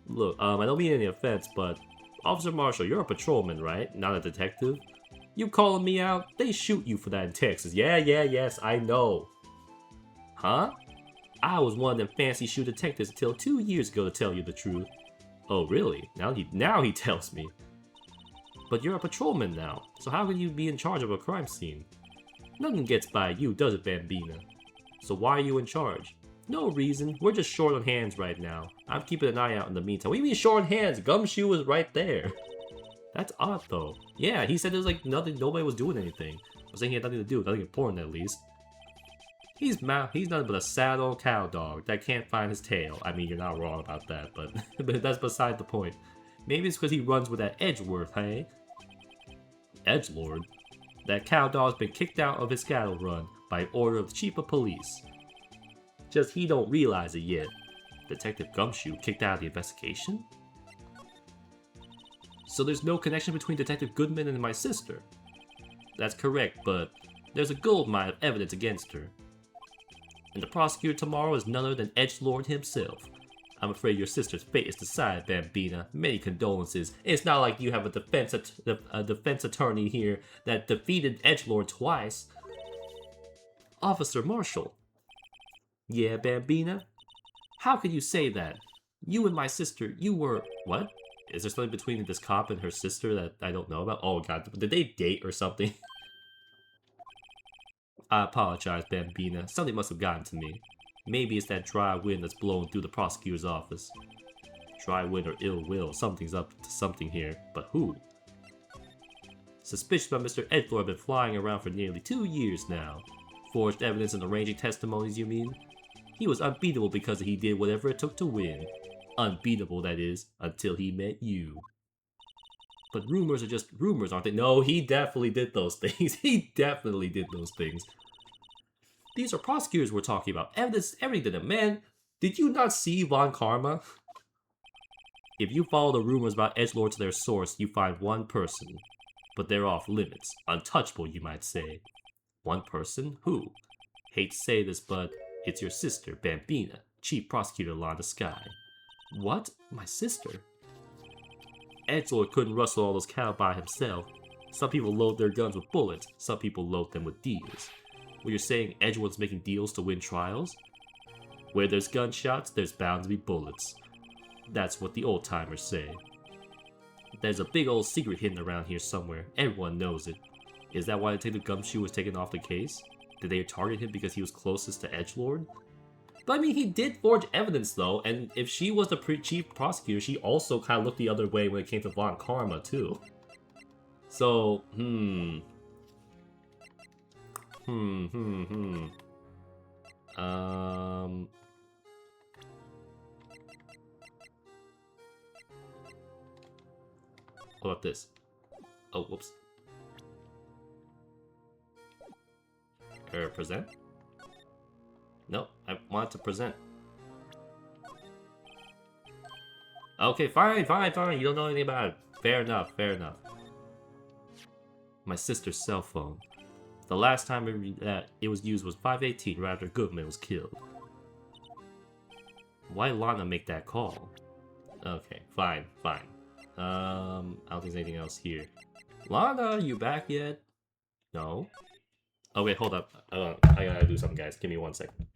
Look, I don't mean any offense, but... Officer Marshall, you're a patrolman, right? Not a detective? You calling me out? They shoot you for that in Texas. Yes, I know. Huh? I was one of them fancy shoe detectives until 2 years ago, to tell you the truth. Oh, really? Now he tells me. But you're a patrolman now, so how can you be in charge of a crime scene? Nothing gets by you, does it, Bambina? So why are you in charge? No reason, we're just short on hands right now. I'm keeping an eye out in the meantime. What do you mean short on hands? Gumshoe was right there. That's odd, though. Yeah, he said there's like nothing, nobody was doing anything. I was saying he had nothing to do, nothing important at least. He's nothing but a sad old cow dog that can't find his tail. I mean, you're not wrong about that, but, but that's beside the point. Maybe it's because he runs with that Edgeworth, hey? Edgelord? That cow dog's been kicked out of his cattle run by order of the chief of police. Just he don't realize it yet. Detective Gumshoe kicked out of the investigation? So there's no connection between Detective Goodman and my sister? That's correct, but there's a goldmine of evidence against her. And the prosecutor tomorrow is none other than Edgelord himself. I'm afraid your sister's fate is decided, Bambina. Many condolences. It's not like you have a defense attorney here that defeated Edgelord twice. Officer Marshall. Yeah, Bambina? How could you say that? You and my sister, you were... What? Is there something between this cop and her sister that I don't know about? Oh god, did they date or something? I apologize, Bambina. Something must have gotten to me. Maybe it's that dry wind that's blowing through the prosecutor's office. Dry wind or ill will, something's up to something here. But who? Suspicions about Mr. Edgelord have been flying around for nearly 2 years now. Forged evidence and arranging testimonies, you mean? He was unbeatable because he did whatever it took to win. Unbeatable, that is, until he met you. But rumors are just rumors, aren't they? No, he definitely did those things. He definitely did those things. These are prosecutors we're talking about. Evidence, everything. Man, did you not see Von Karma? If you follow the rumors about Edgelord to their source, you find one person. But they're off limits. Untouchable, you might say. One person? Who? Hate to say this, but it's your sister, Bambina, Chief Prosecutor Londa Sky. What? My sister? Edgelord couldn't rustle all those cattle by himself. Some people load their guns with bullets, some people load them with deals. Well, you're saying Edgelord's making deals to win trials? Where there's gunshots, there's bound to be bullets. That's what the old-timers say. There's a big old secret hidden around here somewhere. Everyone knows it. Is that why Detective Gumshoe was taken off the case? Did they target him because he was closest to Edgelord? But I mean, he did forge evidence though, and if she was the chief prosecutor, she also kind of looked the other way when it came to Von Karma too. So, What about this? Oh, whoops. Present? No, I wanted to present. Okay, fine. You don't know anything about it. Fair enough. My sister's cell phone. The last time it was used was 5:18 right after Goodman was killed. Why did Lana make that call? Okay, fine. I don't think there's anything else here. Lana, you back yet? No. Oh wait, hold up. I gotta do something, guys. Give me 1 second.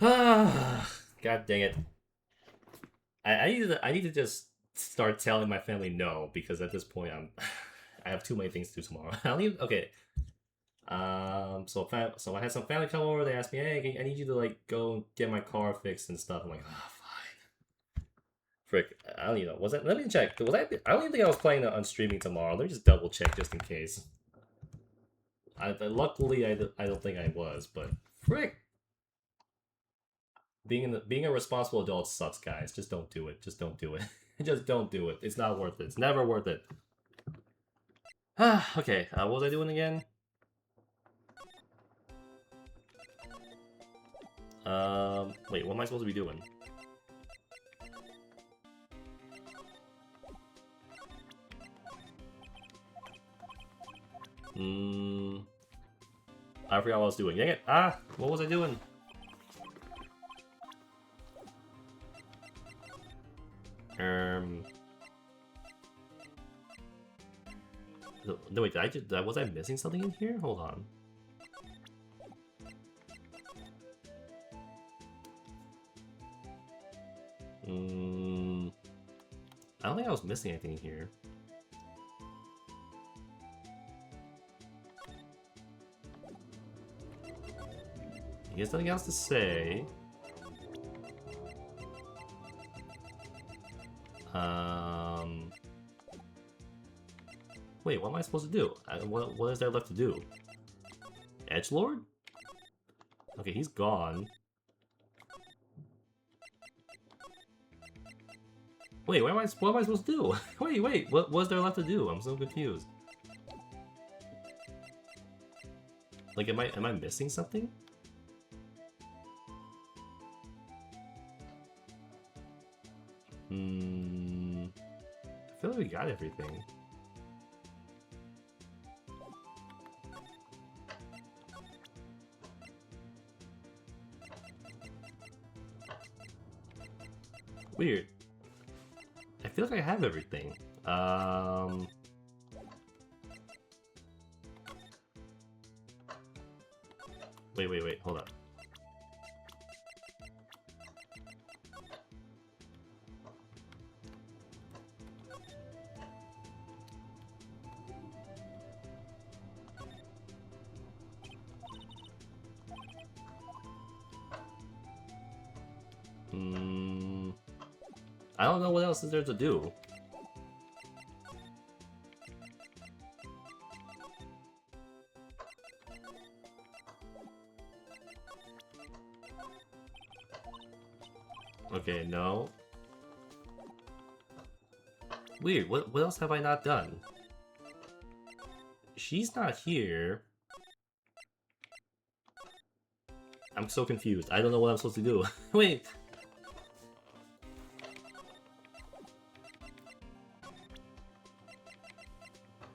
God dang it. I need to just start telling my family no, because at this point I have too many things to do tomorrow. I don't even, okay. So I had some family come over. They asked me, "Hey, I need you to like go get my car fixed and stuff." I'm like, fine. Frick, I don't even know. Was that? Let me check. Was I? I don't even think I was planning on streaming tomorrow. Let me just double check just in case. Luckily, I don't think I was, but frick. Being a responsible adult sucks, guys. Just don't do it. Just don't do it. Just don't do it. It's not worth it. It's never worth it. Okay. What was I doing again? Wait. What am I supposed to be doing? I forgot what I was doing. Dang it! What was I doing? No, wait, was I missing something in here? Hold on. I don't think I was missing anything here. I guess nothing else to say. Wait, what am I supposed to do? What is there left to do? Edgelord? Okay, he's gone. Wait, what am I supposed to do? wait, what was there left to do? I'm so confused. Like, am I missing something? I feel like we got everything. Weird. I feel like I have everything. Wait, hold up. I don't know what else is there to do. Okay, no. Weird, what else have I not done? She's not here. I'm so confused. I don't know what I'm supposed to do. Wait.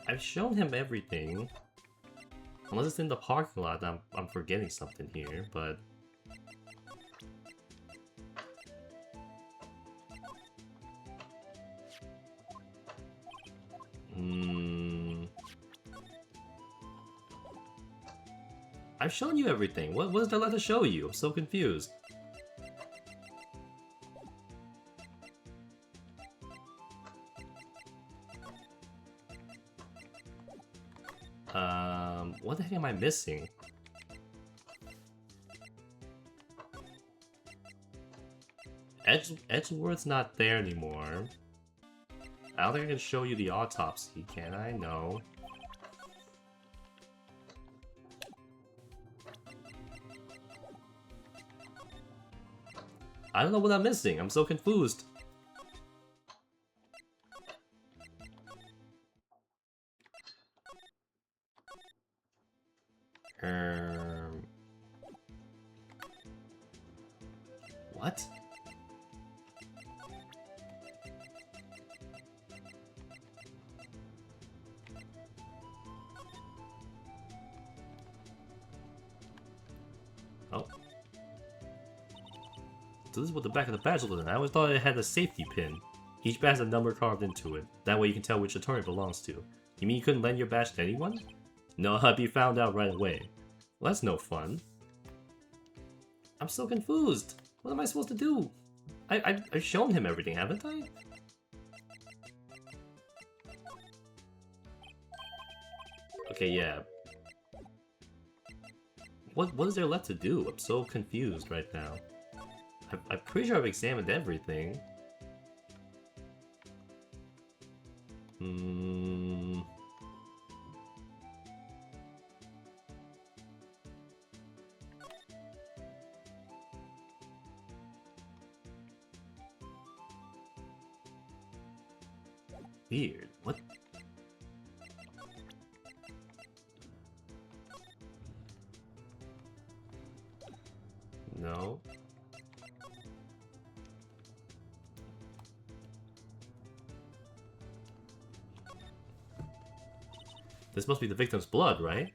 I've shown him everything. Unless it's in the parking lot, I'm forgetting something here, but... I've shown you everything. What is there left to show you? I'm so confused. What the heck am I missing? Edgeworth's not there anymore. I don't think I can show you the autopsy, can I? No. I don't know what I'm missing. I'm so confused. What? Oh. So this is what the back of the badge looked like. I always thought it had a safety pin. Each badge has a number carved into it. That way you can tell which attorney it belongs to. You mean you couldn't lend your badge to anyone? No, I'd be found out right away. Well, that's no fun. I'm so confused. What am I supposed to do? I've shown him everything, haven't I? Okay, yeah. What is there left to do? I'm so confused right now. I'm pretty sure I've examined everything. Hmm. Weird. What? No. This must be the victim's blood, right?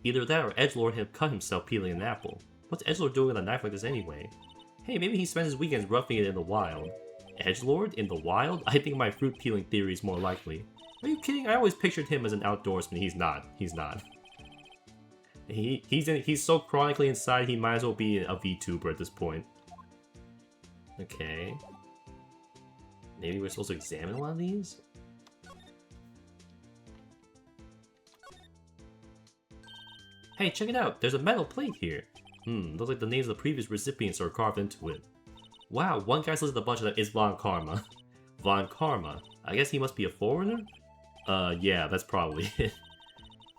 Either that or Edgelord had cut himself peeling an apple. What's Edgelord doing with a knife like this anyway? Hey, maybe he spends his weekends roughing it in the wild. Edgelord? In the wild? I think my fruit peeling theory is more likely. Are you kidding? I always pictured him as an outdoorsman. He's not. He's not. He's so chronically inside, he might as well be a VTuber at this point. Okay. Maybe we're supposed to examine one of these? Hey, check it out! There's a metal plate here! Looks like the names of the previous recipients are carved into it. Wow, one guy's listed a bunch of them is Von Karma. Von Karma. I guess he must be a foreigner? Yeah, that's probably it.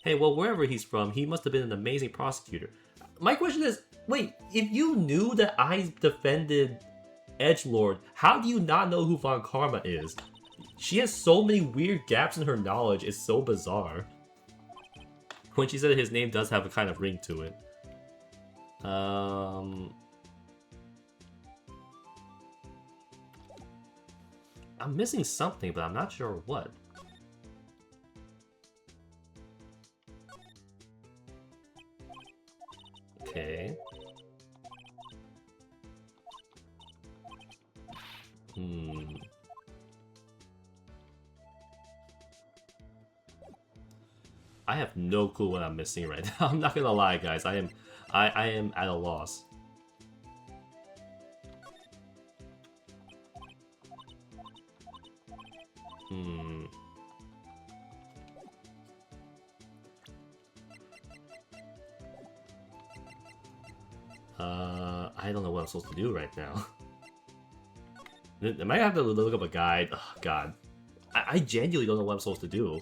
Hey, well, wherever he's from, he must have been an amazing prosecutor. My question is, wait, if you knew that I defended Edgelord, how do you not know who Von Karma is? She has so many weird gaps in her knowledge, it's so bizarre. When she said his name does have a kind of ring to it. I'm missing something, but I'm not sure what. Okay. I have no clue what I'm missing right now. I'm not gonna lie, guys. I am at a loss. I don't know what I'm supposed to do right now. I might have to look up a guide. Oh, God. I genuinely don't know what I'm supposed to do.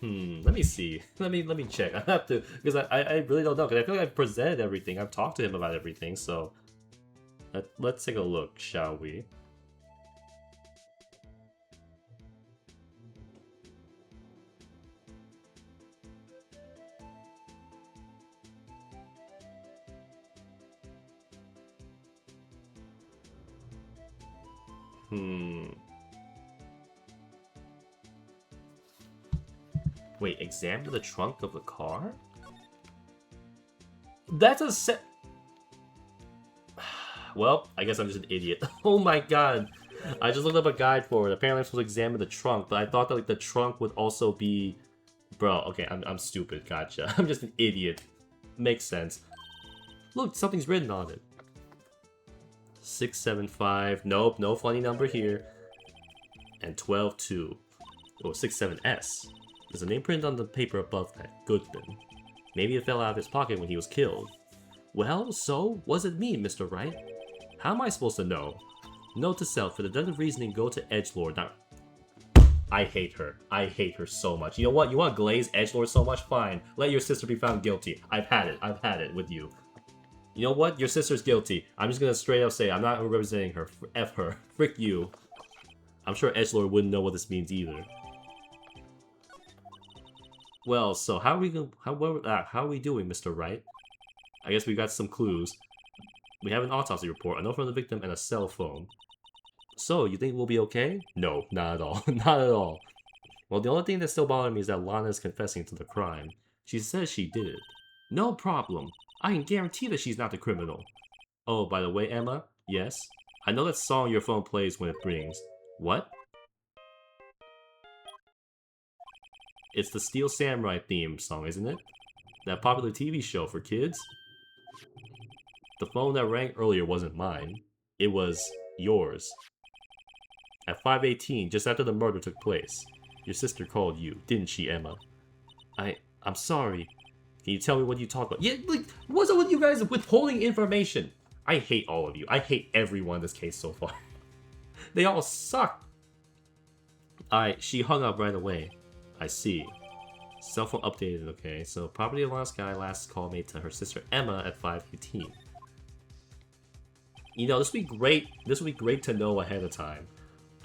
Let me see. Let me check. I have to, because I really don't know, because I feel like I've presented everything. I've talked to him about everything, so... Let's take a look, shall we? Wait, examine the trunk of the car? That's a set... Well, I guess I'm just an idiot. Oh my god. I just looked up a guide for it. Apparently I'm supposed to examine the trunk, but I thought that like the trunk would also be... Bro, okay, I'm stupid. Gotcha. I'm just an idiot. Makes sense. Look, something's written on it. 675. Nope, no funny number here. And 122. Oh, 67S. There's a name printed on the paper above that. Goodman. Maybe it fell out of his pocket when he was killed. Well, so? What does it mean, Mr. Wright? How am I supposed to know? Note to self, for the deductive reasoning, go to Edgelord. Now, I hate her. I hate her so much. You know what? You want to glaze Edgelord so much? Fine. Let your sister be found guilty. I've had it. I've had it with you. You know what? Your sister's guilty. I'm just gonna straight up say I'm not representing her. F her. Frick you. I'm sure Edgelord wouldn't know what this means either. Well, so how are we doing, Mr. Wright? I guess we got some clues. We have an autopsy report, a note from the victim, and a cell phone. So, you think we'll be okay? No, not at all. Not at all. Well, the only thing that's still bothering me is that Lana is confessing to the crime. She says she did it. No problem. I can guarantee that she's not the criminal. Oh, by the way, Emma? Yes? I know that song your phone plays when it rings. What? It's the Steel Samurai theme song, isn't it? That popular TV show for kids? The phone that rang earlier wasn't mine. It was yours. At 5:18, just after the murder took place, your sister called you, didn't she, Emma? I'm sorry. Can you tell me what you talked about? Yeah, like, what's up with you guys withholding information? I hate all of you. I hate everyone in this case so far. They all suck. She hung up right away. I see. Cell phone updated, okay. So, property lost guy last call made to her sister Emma at 5:18. You know, this would be great. This would be great to know ahead of time.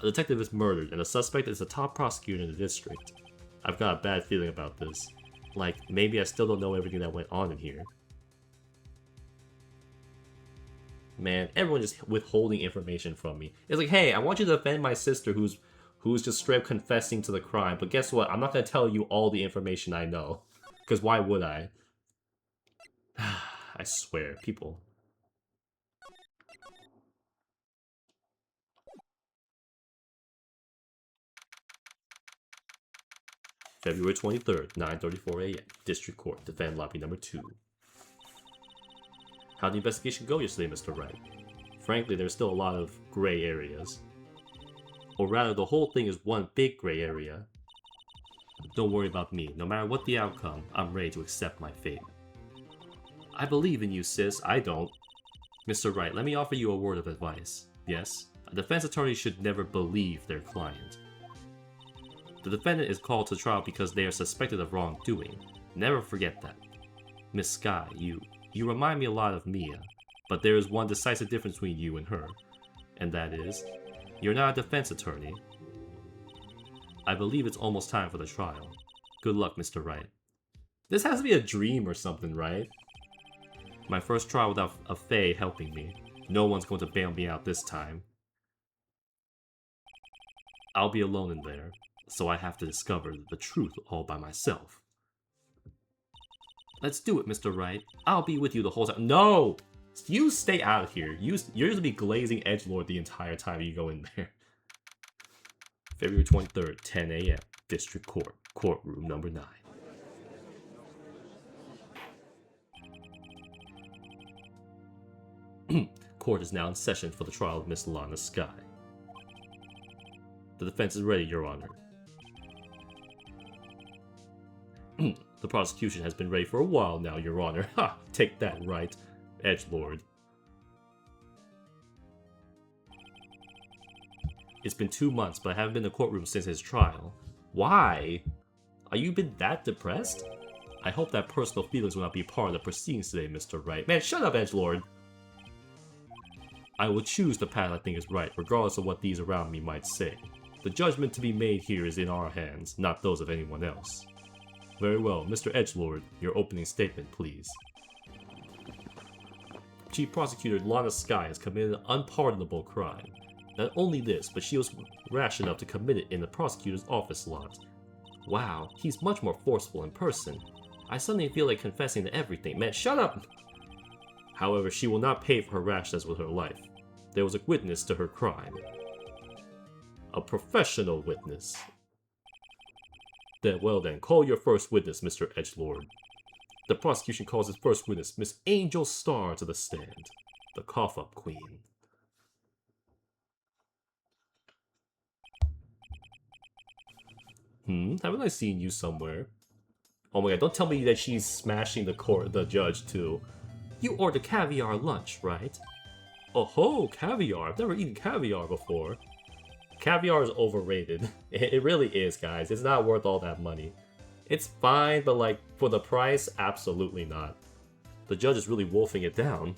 A detective is murdered, and the suspect is the top prosecutor in the district. I've got a bad feeling about this. Like, maybe I still don't know everything that went on in here. Man, everyone just withholding information from me. It's like, hey, I want you to defend my sister who's just straight up confessing to the crime, but guess what? I'm not going to tell you all the information I know. Because why would I? I swear, people. February 23rd, 9:34 a.m. District Court, Defend Lobby Number 2. How'd the investigation go yesterday, Mr. Wright? Frankly, there's still a lot of gray areas. Or rather, the whole thing is one big gray area. Don't worry about me. No matter what the outcome, I'm ready to accept my fate. I believe in you, sis. I don't. Mr. Wright, let me offer you a word of advice. Yes, a defense attorney should never believe their client. The defendant is called to trial because they are suspected of wrongdoing. Never forget that. Miss Sky, you remind me a lot of Mia, but there is one decisive difference between you and her, and that is, you're not a defense attorney. I believe it's almost time for the trial. Good luck, Mr. Wright. This has to be a dream or something, right? My first trial without a Fae helping me. No one's going to bail me out this time. I'll be alone in there, so I have to discover the truth all by myself. Let's do it, Mr. Wright. I'll be with you the whole time. No! You stay out of here. You're going to be glazing edgelord the entire time you go in there. February 23rd, 10 a.m. District Court, Courtroom Number 9. Court is now in session for the trial of Miss Lana Sky. The defense is ready, Your Honor. The prosecution has been ready for a while now, Your Honor. Ha! Take that, right, edgelord. It's been 2 months, but I haven't been in the courtroom since his trial. Why? Are you been that depressed? I hope that personal feelings will not be part of the proceedings today, Mr. Wright. Man, shut up, edgelord! I will choose the path I think is right, regardless of what these around me might say. The judgment to be made here is in our hands, not those of anyone else. Very well, Mr. Edgelord, your opening statement, please. Chief Prosecutor Lana Sky has committed an unpardonable crime. Not only this, but she was rash enough to commit it in the prosecutor's office lot. Wow, he's much more forceful in person. I suddenly feel like confessing to everything. Man, shut up! However, she will not pay for her rashness with her life. There was a witness to her crime. A professional witness. Well then, call your first witness, Mr. Edgelord. The prosecution calls its first witness, Miss Angel Star, to the stand. The cough-up queen. Haven't I seen you somewhere? Oh my god, don't tell me that she's smashing the judge too. You ordered caviar lunch, right? Oh ho, caviar. I've never eaten caviar before. Caviar is overrated. It really is, guys. It's not worth all that money. It's fine, but like, for the price, absolutely not. The judge is really wolfing it down.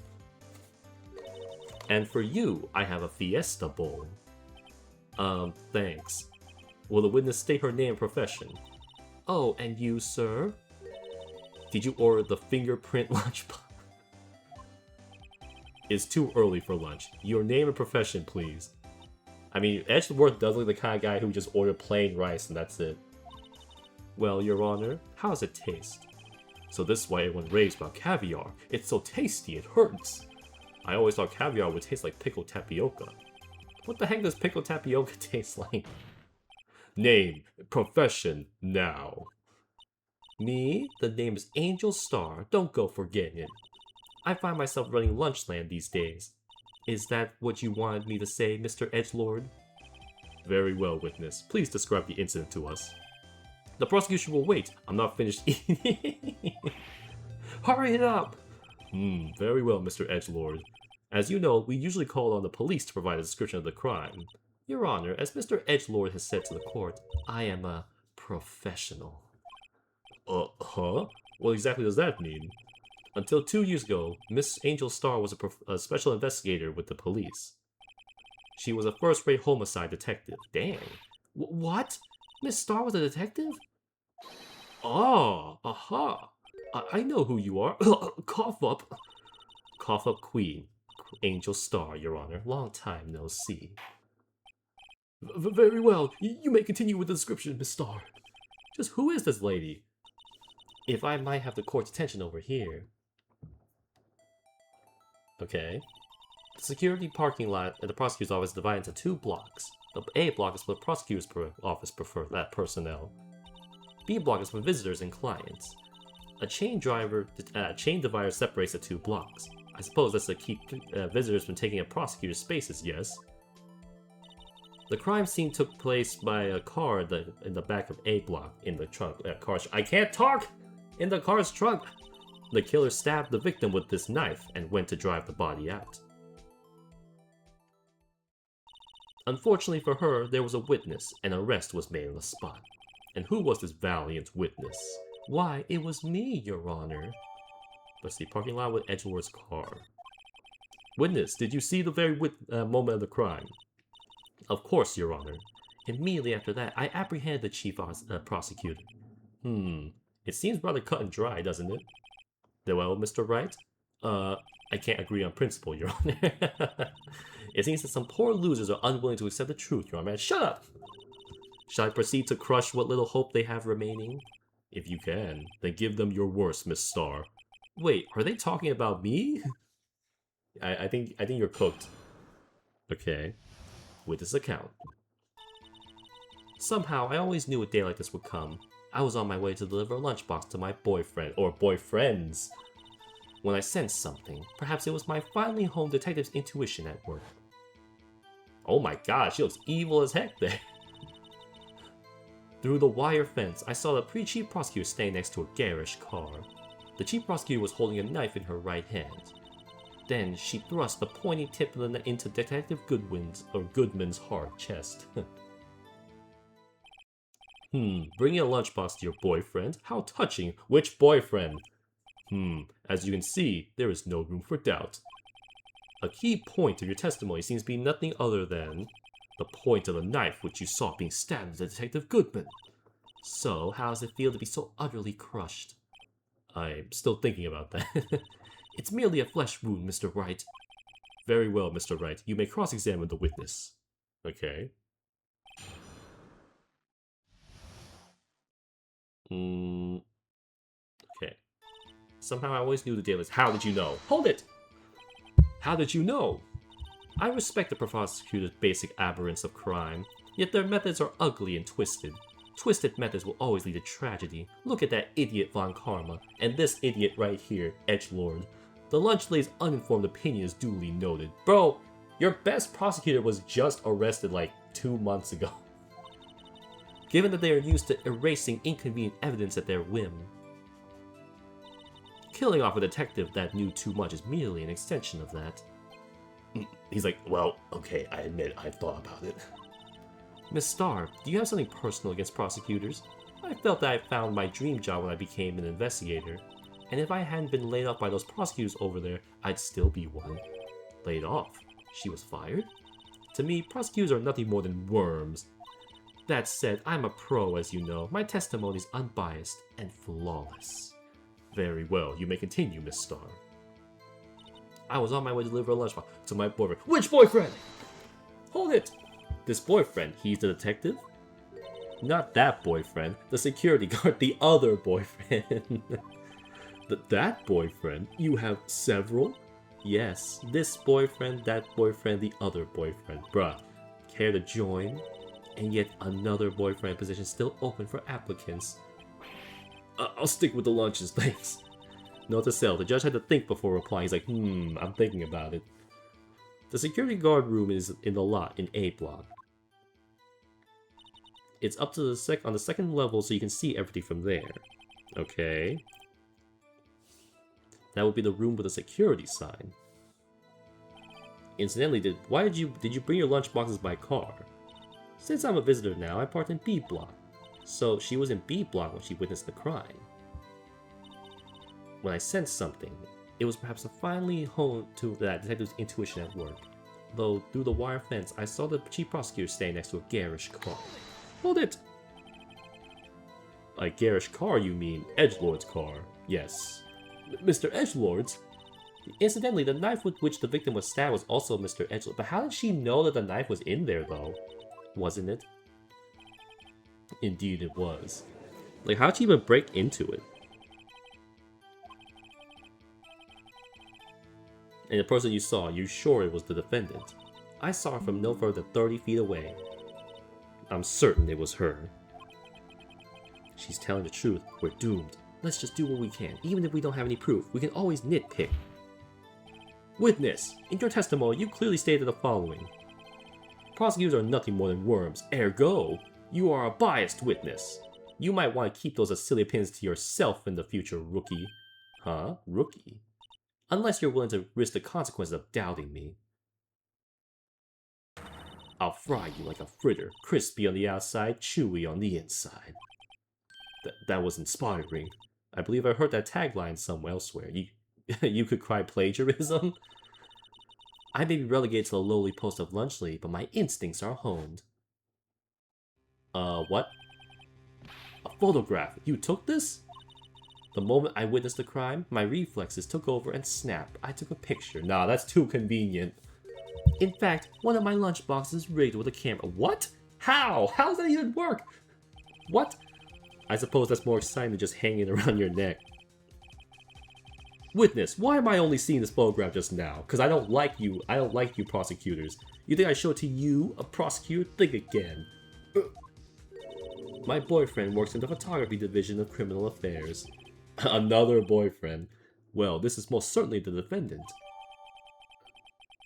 And for you, I have a Fiesta bowl. Thanks. Will the witness state her name and profession? Oh, and you, sir? Did you order the fingerprint lunchbox? It's too early for lunch. Your name and profession, please. I mean, Edgeworth does look like the kind of guy who just ordered plain rice and that's it. Well, Your Honor, how does it taste? So this is why everyone raves about caviar. It's so tasty, it hurts. I always thought caviar would taste like pickled tapioca. What the heck does pickled tapioca taste like? Name, profession, now. Me? The name is Angel Star. Don't go forgetting it. I find myself running Lunchland these days. Is that what you wanted me to say, Mr. Edgelord? Very well, witness. Please describe the incident to us. The prosecution will wait. I'm not finished eating. Hurry it up! Very well, Mr. Edgelord. As you know, we usually call on the police to provide a description of the crime. Your Honor, as Mr. Edgelord has said to the court, I am a professional. Huh? What exactly does that mean? Until 2 years ago, Miss Angel Starr was a special investigator with the police. She was a first-rate homicide detective. Dang. What? Miss Starr was a detective? Oh, aha. I know who you are. Cough up. Cough up, Queen. Angel Starr, Your Honor. Long time no see. Very well. You may continue with the description, Miss Starr. Just who is this lady? If I might have the court's attention over here. Okay. The security parking lot at the prosecutor's office is divided into 2 blocks. The A block is for the prosecutor's office personnel. B block is for visitors and clients. A chain divider separates the 2 blocks. I suppose that's to keep visitors from taking up prosecutor's spaces, yes? The crime scene took place by a car in the back of A block in the trunk. I can't talk! In the car's trunk! The killer stabbed the victim with this knife and went to drive the body out. Unfortunately for her, there was a witness, and an arrest was made on the spot. And who was this valiant witness? Why, it was me, Your Honor. Let's see, parking lot with Edgelord's car. Witness, did you see the very moment of the crime? Of course, Your Honor. Immediately after that, I apprehended the chief prosecutor. It seems rather cut and dry, doesn't it? Well, Mr. Wright? I can't agree on principle, Your Honor. It seems that some poor losers are unwilling to accept the truth, Your Honor. Man, shut up! Shall I proceed to crush what little hope they have remaining? If you can, then give them your worst, Miss Starr. Wait, are they talking about me? I think you're cooked. Okay. Witness account. Somehow, I always knew a day like this would come. I was on my way to deliver a lunchbox to my boyfriend, or boyfriends, when I sensed something. Perhaps it was my finally home detective's intuition at work. Oh my god, she looks evil as heck there. Through the wire fence, I saw the chief prosecutor standing next to a garish car. The chief prosecutor was holding a knife in her right hand. Then she thrust the pointy tip of the knife into Detective Goodman's hard chest. Bringing a lunchbox to your boyfriend? How touching! Which boyfriend? As you can see, there is no room for doubt. A key point of your testimony seems to be nothing other than the point of the knife which you saw being stabbed at Detective Goodman. So, how does it feel to be so utterly crushed? I'm still thinking about that. It's merely a flesh wound, Mr. Wright. Very well, Mr. Wright. You may cross-examine the witness. Okay. Okay. Somehow I always knew the deal is. How did you know? Hold it! How did you know? I respect the prosecutor's basic aberrance of crime, yet their methods are ugly and twisted. Twisted methods will always lead to tragedy. Look at that idiot Von Karma, and this idiot right here, Edgelord. The lunch lady's uninformed opinion is duly noted. Bro, your best prosecutor was just arrested like 2 months ago. Given that they are used to erasing inconvenient evidence at their whim. Killing off a detective that knew too much is merely an extension of that. He's like, well, okay, I admit I've thought about it. Miss Starr, do you have something personal against prosecutors? I felt that I found my dream job when I became an investigator. And if I hadn't been laid off by those prosecutors over there, I'd still be one. Laid off? She was fired? To me, prosecutors are nothing more than worms. That said, I'm a pro, as you know. My testimony is unbiased and flawless. Very well, you may continue, Miss Starr. I was on my way to deliver a lunchbox to my boyfriend. Which boyfriend? Hold it! This boyfriend, he's the detective? Not that boyfriend. The security guard, the other boyfriend. That boyfriend? You have several? Yes, this boyfriend, that boyfriend, the other boyfriend. Bruh, care to join? And yet another boyfriend position still open for applicants. I'll stick with the lunches, thanks. Note to self, the judge had to think before replying. He's like, I'm thinking about it. The security guard room is in the lot in A block. It's up to on the second level, so you can see everything from there. Okay. That would be the room with a security sign. Incidentally, did you bring your lunch boxes by car? Since I'm a visitor now, I parked in B block. So she was in B block when she witnessed the crime. When I sensed something, it was perhaps a finely honed to that detective's intuition at work. Though through the wire fence, I saw the chief prosecutor standing next to a garish car. Hold it! A garish car, you mean Edgelord's car? Yes. Mr. Edgelord's? Incidentally, the knife with which the victim was stabbed was also Mr. Edgelord. But how did she know that the knife was in there, though? Wasn't it? Indeed it was. Like, how'd she even break into it? And the person you saw, you sure it was the defendant? I saw her from no further than 30 feet away. I'm certain it was her. She's telling the truth. We're doomed. Let's just do what we can. Even if we don't have any proof, we can always nitpick. Witness! In your testimony, you clearly stated the following. Prosecutors are nothing more than worms. Ergo, you are a biased witness. You might want to keep those silly opinions to yourself in the future, rookie. Huh? Rookie? Unless you're willing to risk the consequences of doubting me. I'll fry you like a fritter, crispy on the outside, chewy on the inside. That was inspiring. I believe I heard that tagline somewhere elsewhere. You could cry plagiarism? I may be relegated to the lowly post of lunch lady, but my instincts are honed. What? A photograph? You took this? The moment I witnessed the crime, my reflexes took over and snapped. I took a picture. Nah, that's too convenient. In fact, one of my lunchboxes is rigged with a camera. What? How? How does that even work? What? I suppose that's more exciting than just hanging around your neck. Witness, why am I only seeing this photograph just now? Because I don't like you. I don't like you prosecutors. You think I show it to you, a prosecutor? Think again. My boyfriend works in the photography division of criminal affairs. Another boyfriend. Well, this is most certainly the defendant.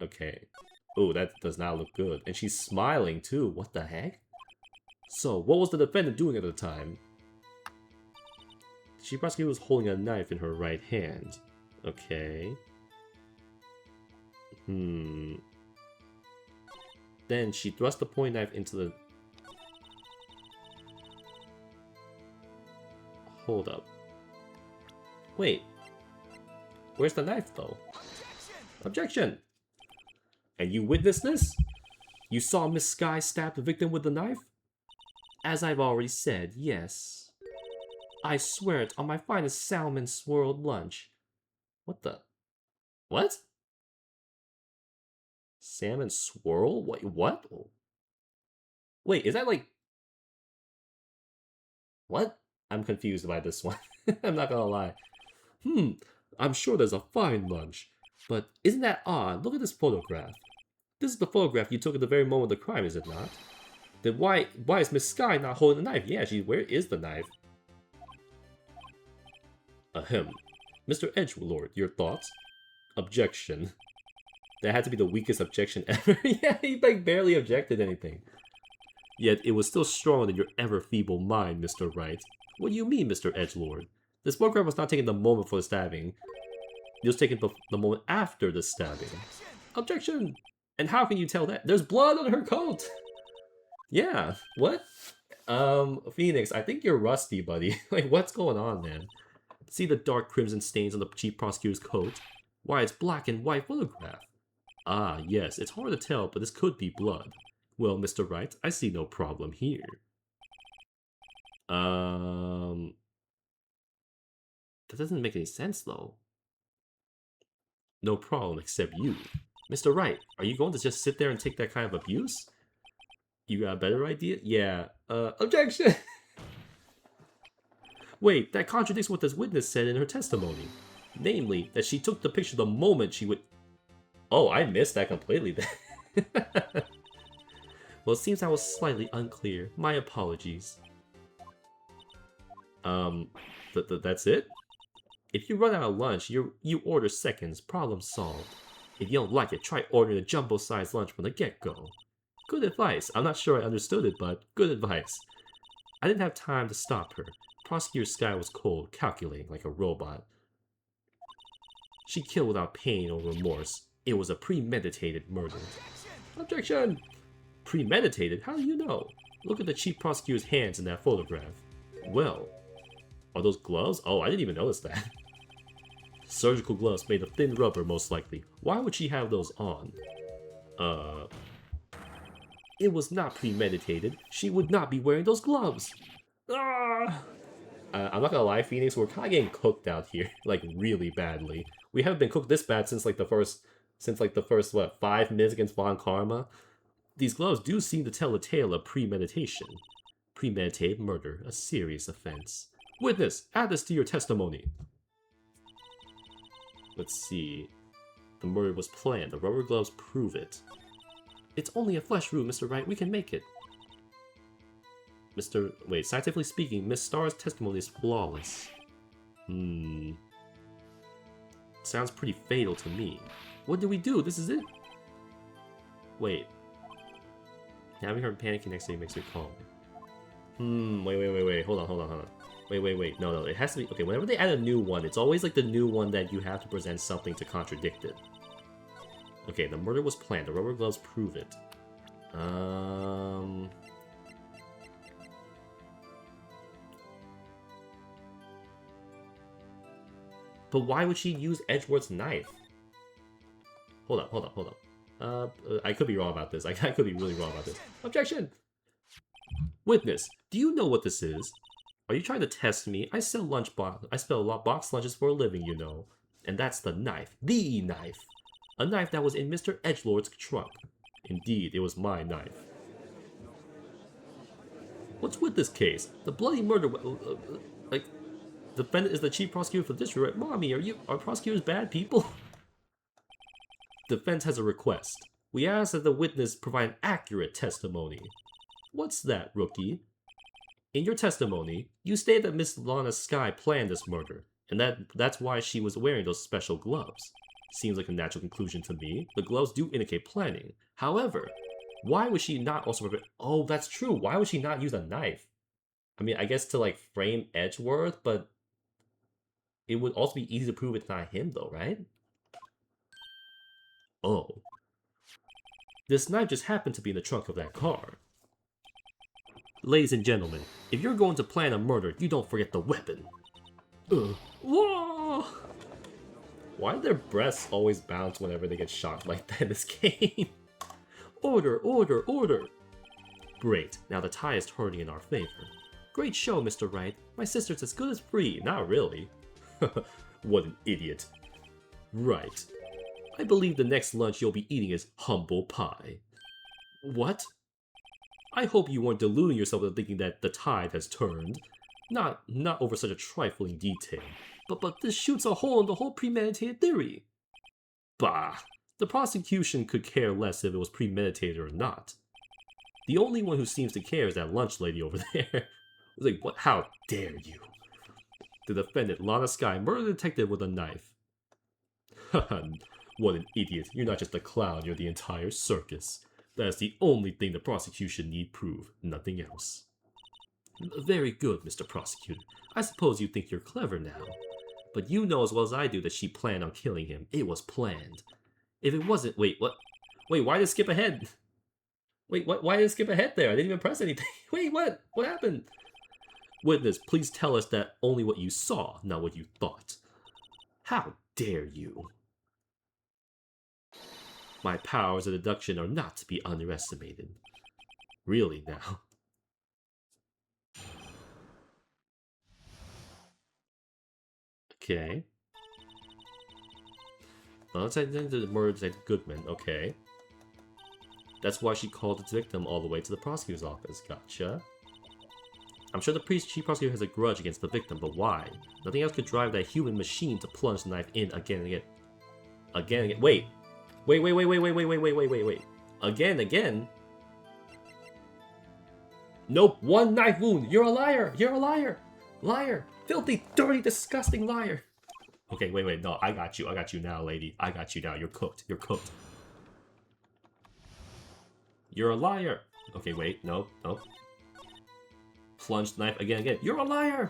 Okay. Oh, that does not look good. And she's smiling too. What the heck? So, what was the defendant doing at the time? She prosecutor was holding a knife in her right hand. Okay. Then she thrust the point knife into the... Hold up. Wait. Where's the knife, though? Objection! And you witnessed this? You saw Miss Sky stab the victim with the knife? As I've already said, yes. I swear it on my finest salmon swirled lunch. What the? What? Salmon swirl? Wait, what? Wait, is that like... What? I'm confused by this one. I'm not gonna lie. I'm sure there's a fine lunch. But isn't that odd? Look at this photograph. This is the photograph you took at the very moment of the crime, is it not? Then why is Miss Sky not holding the knife? Yeah, where is the knife? Ahem. Mr. Edgelord, your thoughts? Objection. That had to be the weakest objection ever. Yeah, he like barely objected anything. Yet it was still stronger than your ever feeble mind, Mr. Wright. What do you mean, Mr. Edgelord? This photograph was not taken the moment for the stabbing. It was taken the moment after the stabbing. Objection! And how can you tell that? There's blood on her coat! Yeah, what? Phoenix, I think you're rusty, buddy. Like, what's going on, man? See the dark crimson stains on the chief prosecutor's coat? Why, it's black and white photograph. Ah, yes, it's hard to tell, but this could be blood. Well, Mr. Wright, I see no problem here. That doesn't make any sense, though. No problem, except you. Mr. Wright, are you going to just sit there and take that kind of abuse? You got a better idea? Yeah, objection! Wait, that contradicts what this witness said in her testimony. Namely, that she took the picture the moment she would... Oh, I missed that completely then. Well, it seems I was slightly unclear. My apologies. That's it? If you run out of lunch, you order seconds, problem solved. If you don't like it, try ordering a jumbo-sized lunch from the get-go. Good advice. I'm not sure I understood it, but good advice. I didn't have time to stop her. Prosecutor Sky was cold, calculating like a robot. She killed without pain or remorse. It was a premeditated murder. Objection! Premeditated? How do you know? Look at the chief prosecutor's hands in that photograph. Well, are those gloves? Oh, I didn't even notice that. Surgical gloves made of thin rubber, most likely. Why would she have those on? It was not premeditated. She would not be wearing those gloves. Ah! I'm not gonna lie, Phoenix, we're kind of getting cooked out here, like really badly. We haven't been cooked this bad since like the first, what, 5 minutes against Von Karma. These gloves do seem to tell a tale of premeditation. Premeditated murder, a serious offense. Witness, add this to your testimony. Let's see. The murder was planned. The rubber gloves prove it. It's only a flesh wound, Mr. Wright. We can make it. Scientifically speaking, Miss Starr's testimony is flawless. Sounds pretty fatal to me. What do we do? This is it? Wait. Having her panicking next to you makes me calm. Wait. Hold on. Wait. No. It has to be... Okay, whenever they add a new one, it's always like the new one that you have to present something to contradict it. Okay, the murder was planned. The rubber gloves prove it. But why would she use Edgeworth's knife? Hold up. I could be wrong about this. I could be really wrong about this. Objection! Witness, do you know what this is? Are you trying to test me? I sell box lunches for a living, you know. And that's the knife. The knife! A knife that was in Mr. Edgelord's trunk. Indeed, it was my knife. What's with this case? The bloody murder... the defendant is the chief prosecutor for the district, right? Mommy, are prosecutors bad people? Defense has a request. We ask that the witness provide an accurate testimony. What's that, rookie? In your testimony, you state that Miss Lana Sky planned this murder, and that's why she was wearing those special gloves. Seems like a natural conclusion to me. The gloves do indicate planning. However, why would she not also... Oh, that's true. Why would she not use a knife? I mean, I guess to, like, frame Edgeworth, but... It would also be easy to prove it's not him, though, right? Oh. This knife just happened to be in the trunk of that car. Ladies and gentlemen, if you're going to plan a murder, you don't forget the weapon. Whoa! Why do their breasts always bounce whenever they get shot like that in this game? Order! Great, now the tie is turning in our favor. Great show, Mr. Wright. My sister's as good as free. Not really. What an idiot. Right. I believe the next lunch you'll be eating is humble pie. What? I hope you weren't deluding yourself into thinking that the tide has turned. Not over such a trifling detail. But this shoots a hole in the whole premeditated theory. Bah! The prosecution could care less if it was premeditated or not. The only one who seems to care is that lunch lady over there. Like, what? How dare you? The defendant, Lana Sky, murdered a detective with a knife. Haha, what an idiot. You're not just a clown, you're the entire circus. That's the only thing the prosecution need prove, nothing else. Very good, Mr. Prosecutor. I suppose you think you're clever now. But you know as well as I do that she planned on killing him. It was planned. If it wasn't... Wait, what? Wait, why did it skip ahead? Wait, what? Why did it skip ahead there? I didn't even press anything. Wait, what? What happened? Witness, please tell us that only what you saw, not what you thought. How dare you? My powers of deduction are not to be underestimated. Really now. Okay. Well, let's identify the murder detective Goodman. Okay. That's why she called its victim all the way to the prosecutor's office. Gotcha. I'm sure the chief prosecutor has a grudge against the victim, but why? Nothing else could drive that human machine to plunge the knife in again and again. Again and again. Wait. Wait. Again. Nope. One knife wound. You're a liar. You're a liar. Liar. Filthy, dirty, disgusting liar. Okay, wait, no, I got you now, lady. I got you now. You're cooked. You're cooked. You're a liar. Okay, wait, no. Plunged knife again. You're a liar.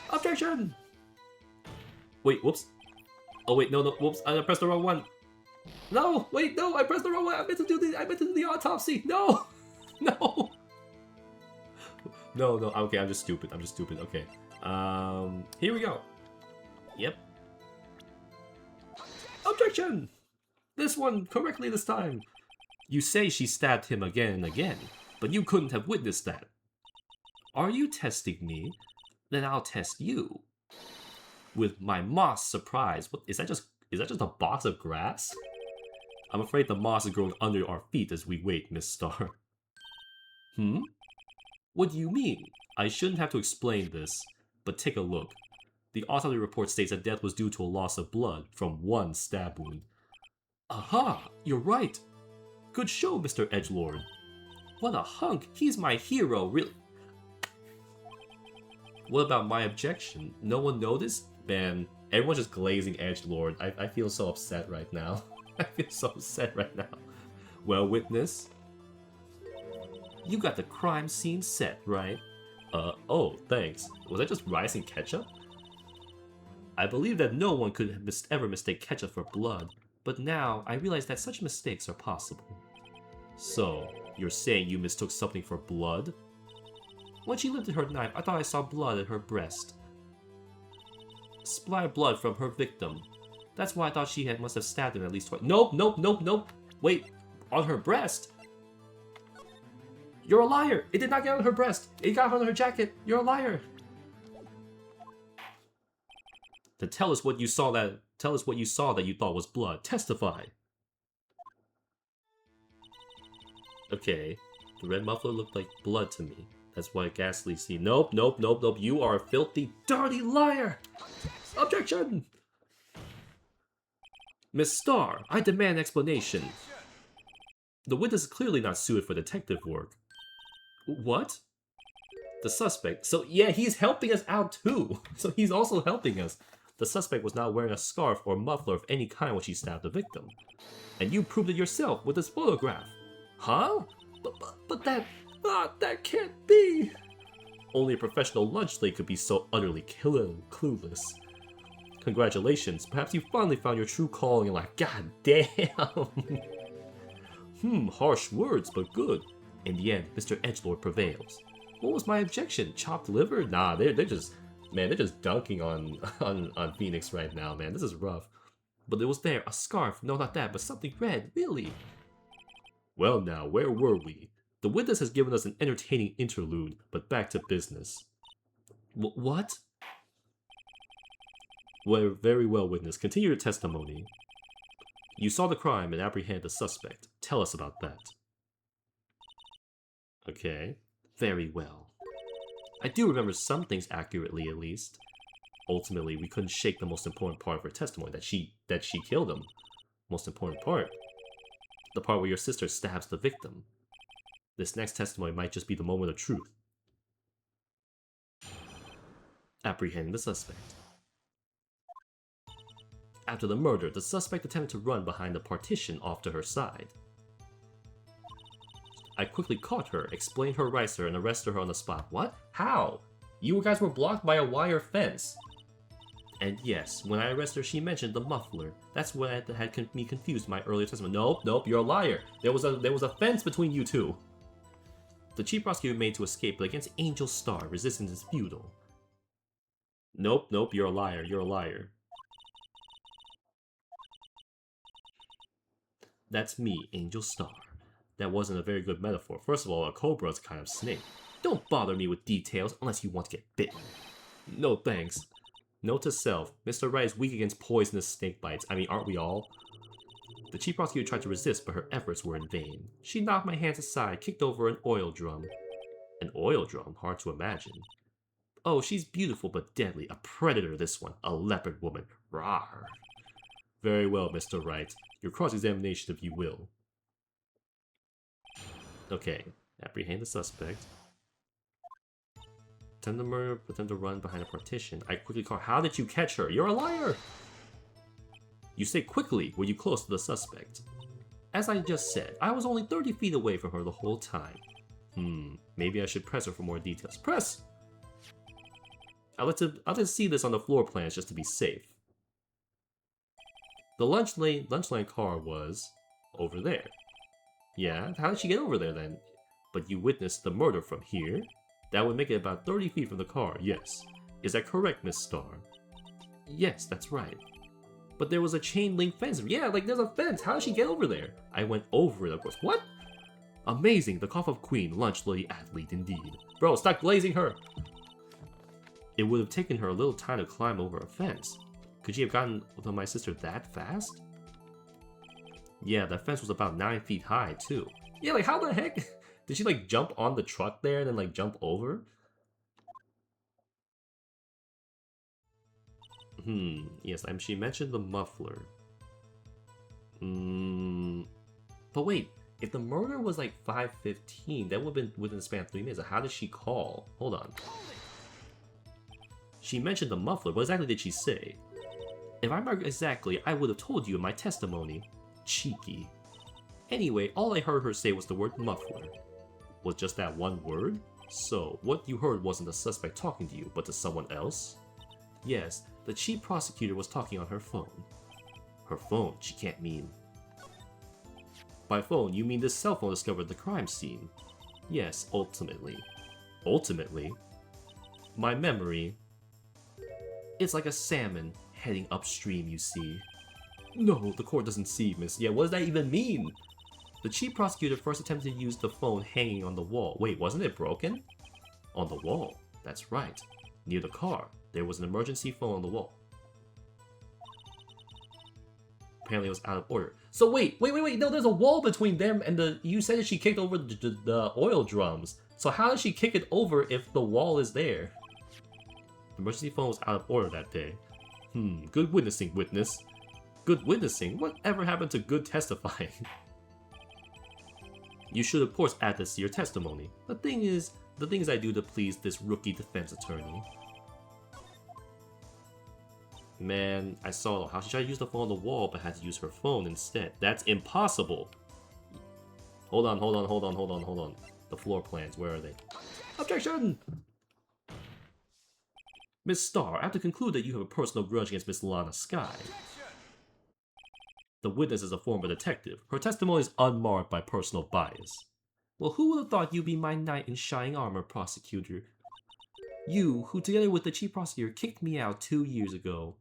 Objection. Wait, whoops. Oh wait, no, whoops. I pressed the wrong one. No, wait, no, I pressed the wrong one. I meant to do the autopsy. No, no. No. Okay, I'm just stupid. Okay. Here we go. Yep. Objection. This one correctly this time. You say she stabbed him again and again, but you couldn't have witnessed that. Are you testing me? Then I'll test you. With my moss surprise. What is that just a box of grass? I'm afraid the moss is growing under our feet as we wait, Miss Star. What do you mean? I shouldn't have to explain this, but take a look. The autopsy report states that death was due to a loss of blood from one stab wound. Aha! You're right! Good show, Mr. Edgelord. What a hunk! He's my hero, really. What about my objection? No one noticed? Man, everyone's just glazing Edgelord. I feel so upset right now. I feel so upset right now. Well, witness, you got the crime scene set, right? Oh, thanks. Was that just rice and ketchup? I believe that no one could ever mistake ketchup for blood, but now I realize that such mistakes are possible. So, you're saying you mistook something for blood? When she lifted her knife, I thought I saw blood at her breast. Splattered blood from her victim. That's why I thought she must have stabbed him at least twice. Nope. Wait, on her breast? You're a liar! It did not get on her breast! It got on her jacket! You're a liar! Then tell us what you saw that you thought was blood. Testify! Okay, the red muffler looked like blood to me. That's why ghastly see. Nope. You are a filthy, dirty liar! Objection! Miss Starr, I demand explanation. The witness is clearly not suited for detective work. What? The suspect. So yeah, he's helping us out too. So he's also helping us. The suspect was not wearing a scarf or muffler of any kind when she stabbed the victim. And you proved it yourself with this photograph. Huh? But that can't be. Only a professional lunch lady could be so utterly clueless. Congratulations, perhaps you finally found your true calling and like, god damn. Harsh words, but good. In the end, Mr. Edgelord prevails. What was my objection? Chopped liver? Nah, they're just dunking on Phoenix right now, man. This is rough. But it was there, a scarf. No, not that, but something red, really. Well now, where were we? The witness has given us an entertaining interlude, but back to business. What? Well, very well, witness. Continue your testimony. You saw the crime and apprehended the suspect. Tell us about that. Okay. Very well. I do remember some things accurately, at least. Ultimately, we couldn't shake the most important part of her testimony, that she killed him. Most important part. The part where your sister stabs the victim. This next testimony might just be the moment of truth. Apprehending the suspect. After the murder, the suspect attempted to run behind the partition off to her side. I quickly caught her, explained her rights to her, and arrested her on the spot. What? How? You guys were blocked by a wire fence. And yes, when I arrested her, she mentioned the muffler. That's what had me confused my earlier testimony. Nope, you're a liar. There was a fence between you two. The chief prosecutor made to escape, but against Angel Star, resistance is futile. Nope, you're a liar. You're a liar. That's me, Angel Star. That wasn't a very good metaphor. First of all, a cobra is a kind of snake. Don't bother me with details unless you want to get bitten. No thanks. Note to self, Mr. Wright is weak against poisonous snake bites. I mean, aren't we all? The chief prosecutor tried to resist, but her efforts were in vain. She knocked my hands aside, kicked over an oil drum. An oil drum? Hard to imagine. Oh, she's beautiful but deadly. A predator, this one. A leopard woman. Rawr. Very well, Mr. Wright. Your cross-examination, if you will. Okay. Apprehend the suspect. Attempt to murder, attempt to run behind a partition. I quickly call. How did you catch her? You're a liar! You say quickly. Were you close to the suspect? As I just said, I was only 30 feet away from her the whole time. Maybe I should press her for more details. Press! I'll just see this on the floor plans just to be safe. The lunch line car was over there. Yeah, how did she get over there then? But you witnessed the murder from here? That would make it about 30 feet from the car, yes. Is that correct, Miss Starr? Yes, that's right. But there was a chain link fence. Yeah, like there's a fence. How did she get over there? I went over it, of course. What? Amazing. The cough of Queen, lunch lady athlete indeed. Bro, stop glazing her. It would have taken her a little time to climb over a fence. Could she have gotten to my sister that fast? Yeah, that fence was about 9 feet high, too. Yeah, like how the heck? Did she like jump on the truck there and then like jump over? Yes, she mentioned the muffler. But wait, if the murder was like 5:15, that would have been within the span of 3 minutes. How did she call? Hold on. She mentioned the muffler. What exactly did she say? If I remember exactly, I would have told you in my testimony. Cheeky. Anyway, all I heard her say was the word muffler. Was just that one word? So, what you heard wasn't the suspect talking to you, but to someone else? Yes, the chief prosecutor was talking on her phone. Her phone? She can't mean... By phone, you mean this cell phone discovered the crime scene? Yes, ultimately. Ultimately? My memory... It's like a salmon heading upstream, you see. No, the court doesn't see, miss. Yeah, what does that even mean? The chief prosecutor first attempted to use the phone hanging on the wall. Wait, wasn't it broken? On the wall? That's right. Near the car, there was an emergency phone on the wall. Apparently it was out of order. So wait, no, there's a wall between them and the... You said that she kicked over the oil drums. So how does she kick it over if the wall is there? The emergency phone was out of order that day. Good witnessing, witness. Good witnessing? Whatever happened to good testifying? You should of course add this to your testimony. The things I do to please this rookie defense attorney. Man, I saw how she tried to use the phone on the wall but had to use her phone instead. That's impossible. Hold on. The floor plans, where are they? Objection! Miss Starr, I have to conclude that you have a personal grudge against Miss Lana Skye. The witness is a former detective. Her testimony is unmarked by personal bias. Well, who would have thought you'd be my knight in shining armor, prosecutor? You, who together with the chief prosecutor kicked me out 2 years ago.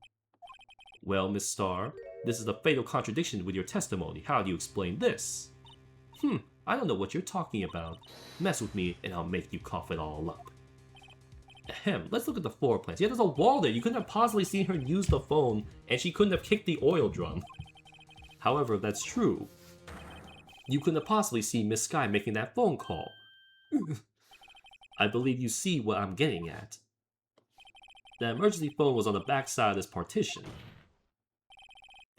Well, Miss Starr, this is a fatal contradiction with your testimony. How do you explain this? I don't know what you're talking about. Mess with me and I'll make you cough it all up. Ahem, let's look at the floor plans. Yeah, there's a wall there. You couldn't have possibly seen her use the phone and she couldn't have kicked the oil drum. However, if that's true, you couldn't have possibly seen Miss Skye making that phone call. I believe you see what I'm getting at. The emergency phone was on the back side of this partition.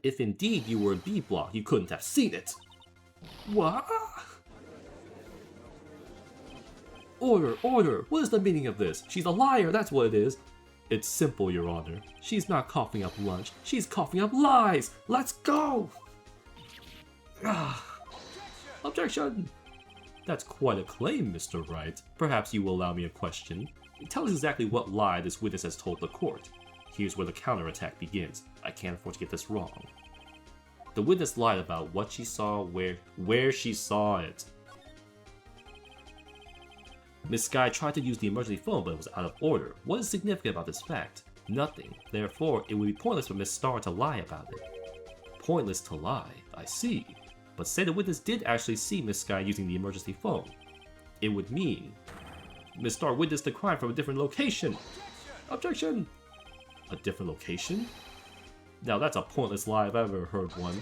If indeed you were in B block, you couldn't have seen it. What? Order, order! What is the meaning of this? She's a liar, that's what it is. It's simple, Your Honor. She's not coughing up lunch. She's coughing up lies! Let's go! Objection! That's quite a claim, Mr. Wright. Perhaps you will allow me a question. Tell us exactly what lie this witness has told the court. Here's where the counterattack begins. I can't afford to get this wrong. The witness lied about what she saw, where she saw it. Miss Skye tried to use the emergency phone, but it was out of order. What is significant about this fact? Nothing. Therefore, it would be pointless for Miss Starr to lie about it. Pointless to lie, I see. But say the witness did actually see Miss Skye using the emergency phone. It would mean Miss Starr witnessed the crime from a different location. Objection! A different location? Now that's a pointless lie if I've ever heard one.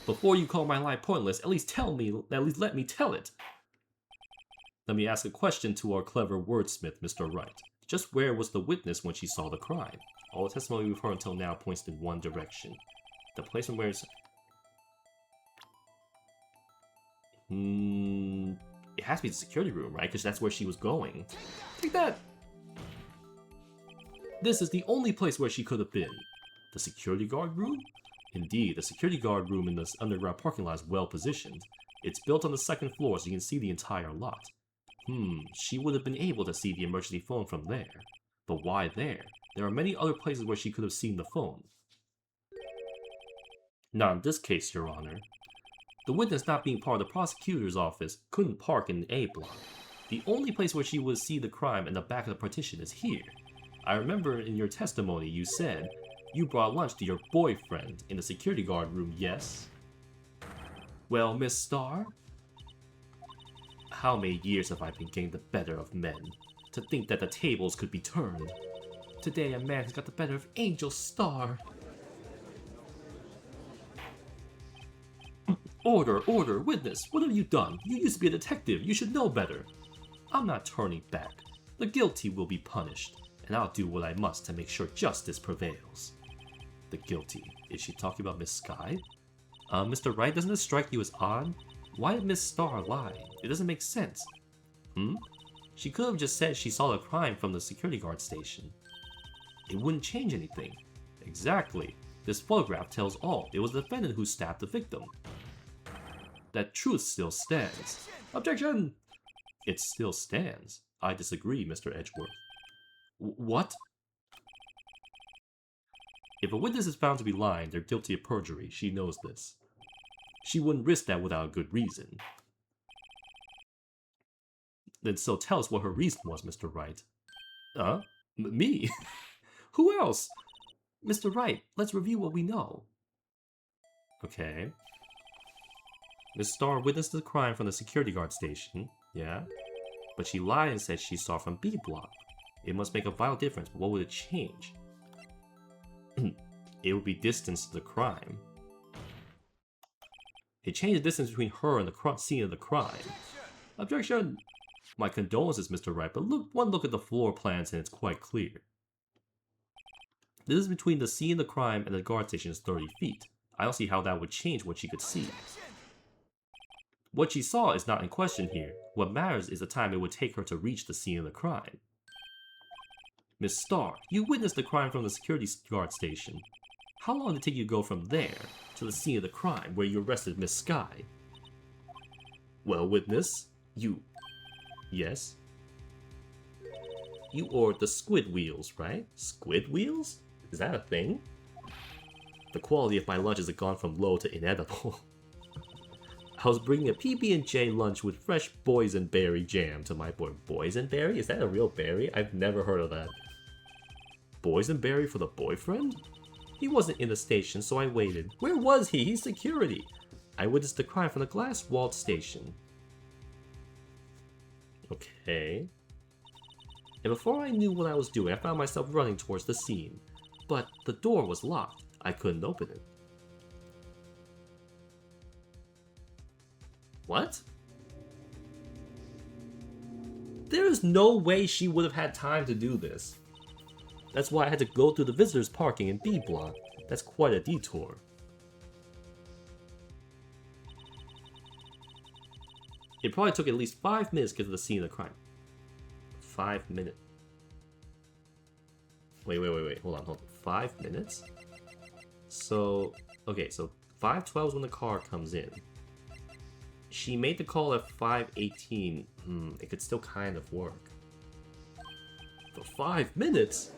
Before you call my lie pointless, at least let me tell it. Let me ask a question to our clever wordsmith, Mr. Wright. Just where was the witness when she saw the crime? All the testimony we've heard until now points in one direction. The place where It has to be the security room, right? Because that's where she was going. Take that! This is the only place where she could have been. The security guard room? Indeed, the security guard room in this underground parking lot is well positioned. It's built on the second floor so you can see the entire lot. She would have been able to see the emergency phone from there. But why there? There are many other places where she could have seen the phone. Not in this case, Your Honor. The witness, not being part of the prosecutor's office, couldn't park in the A block. The only place where she would see the crime in the back of the partition is here. I remember in your testimony you said you brought lunch to your boyfriend in the security guard room, yes? Well, Miss Starr? How many years have I been getting the better of men? To think that the tables could be turned. Today a man has got the better of Angel Starr. Order, order, witness, what have you done? You used to be a detective, you should know better. I'm not turning back. The guilty will be punished, and I'll do what I must to make sure justice prevails. The guilty. Is she talking about Miss Sky? Mr. Wright, doesn't this strike you as odd? Why did Miss Starr lie? It doesn't make sense. She could have just said she saw the crime from the security guard station. It wouldn't change anything. Exactly. This photograph tells all. It was the defendant who stabbed the victim. That truth still stands. Objection! It still stands. I disagree, Mr. Edgeworth. What? If a witness is found to be lying, they're guilty of perjury. She knows this. She wouldn't risk that without a good reason. Then so tell us what her reason was, Mr. Wright. Me? Who else? Mr. Wright, let's review what we know. Okay. Miss Starr witnessed the crime from the security guard station, yeah? But she lied and said she saw from B block. It must make a vital difference, but what would it change? It would be distance to the crime. It changed the distance between her and the scene of the crime. Objection! My condolences, Mr. Wright, but one look at the floor plans and it's quite clear. The distance between the scene of the crime and the guard station is 30 feet. I don't see how that would change what she could see. What she saw is not in question here. What matters is the time it would take her to reach the scene of the crime. Miss Starr, you witnessed the crime from the security guard station. How long did it take you to go from there to the scene of the crime where you arrested Miss Sky? Well, witness, you... Yes? You ordered the squid wheels, right? Squid wheels? Is that a thing? The quality of my lunch has gone from low to inedible. I was bringing a PB&J lunch with fresh boysenberry jam to my boy. Boysenberry? Is that a real berry? I've never heard of that. Boysenberry for the boyfriend? He wasn't in the station, so I waited. Where was he? He's security. I witnessed the crime from the glass-walled station. Okay. And before I knew what I was doing, I found myself running towards the scene. But the door was locked. I couldn't open it. What? There is no way she would have had time to do this. That's why I had to go through the visitors parking in B block. That's quite a detour. It probably took at least 5 minutes to get to the scene of the crime. 5 minutes. Wait. Hold on. 5 minutes? So, okay, so 5:12 is when the car comes in. She made the call at 5:18. It could still kind of work. For 5 minutes?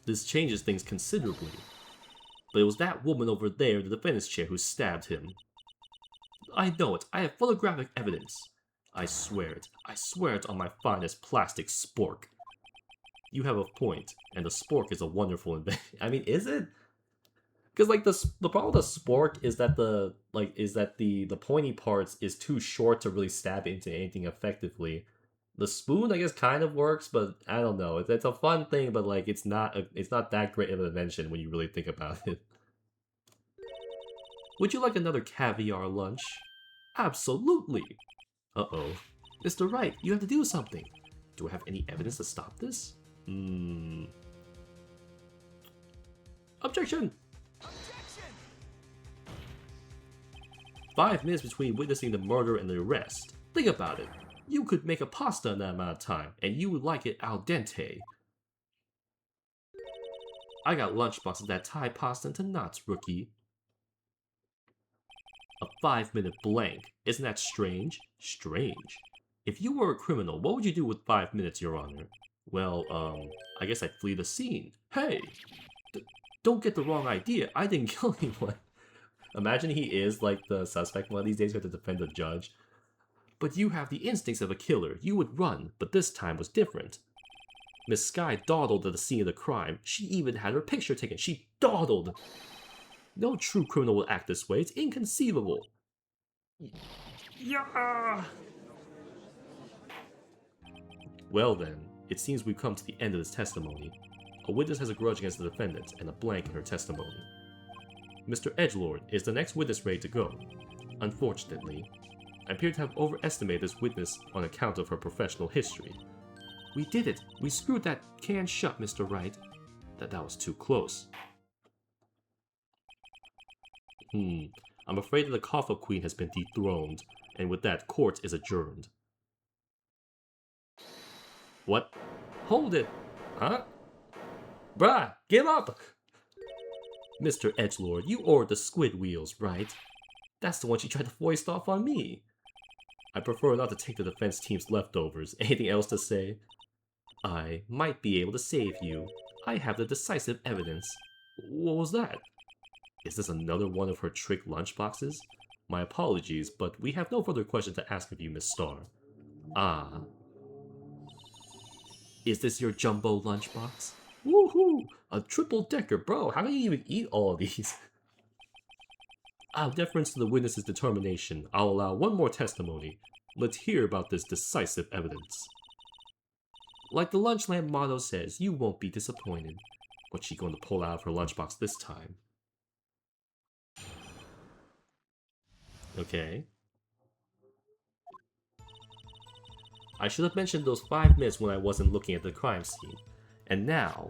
This changes things considerably. But it was that woman over there in the defendant's chair who stabbed him. I know it. I have photographic evidence. I swear it. I swear it on my finest plastic spork. You have a point, and the spork is a wonderful invention. I mean, is it? Because like the problem with the spork is that the pointy parts is too short to really stab into anything effectively. The spoon, I guess, kind of works, but I don't know. It's a fun thing, but like it's not that great of an invention when you really think about it. Would you like another caviar lunch? Absolutely. Uh-oh. Mr. Wright, you have to do something. Do I have any evidence to stop this? Objection! 5 minutes between witnessing the murder and the arrest. Think about it. You could make a pasta in that amount of time, and you would like it al dente. I got lunchboxes that tie pasta into knots, rookie. A 5-minute blank. Isn't that strange? Strange. If you were a criminal, what would you do with 5 minutes, Your Honor? Well, I guess I'd flee the scene. Hey! Don't get the wrong idea. I didn't kill anyone. Imagine he is, like, the suspect one of these days who had to defend a judge. But you have the instincts of a killer. You would run, but this time was different. Miss Sky dawdled at the scene of the crime. She even had her picture taken. She dawdled! No true criminal will act this way. It's inconceivable. Yeah! Well then, it seems we've come to the end of this testimony. A witness has a grudge against the defendant, and a blank in her testimony. Mr. Edgelord, is the next witness ready to go? Unfortunately, I appear to have overestimated this witness on account of her professional history. We did it! We screwed that can shut, Mr. Wright. That was too close. I'm afraid that the Cough Up Queen has been dethroned, and with that, court is adjourned. What? Hold it! Huh? Bruh, give up! Mr. Edgelord, you ordered the squid wheels, right? That's the one she tried to foist off on me. I prefer not to take the defense team's leftovers. Anything else to say? I might be able to save you. I have the decisive evidence. What was that? Is this another one of her trick lunchboxes? My apologies, but we have no further questions to ask of you, Miss Starr. Ah. Is this your jumbo lunchbox? Woohoo! A triple-decker, bro. How do you even eat all of these? Out of deference to the witness's determination, I'll allow one more testimony. Let's hear about this decisive evidence. Like the Lunchland motto says, you won't be disappointed. What's she going to pull out of her lunchbox this time? Okay. I should have mentioned those 5 minutes when I wasn't looking at the crime scene. And now,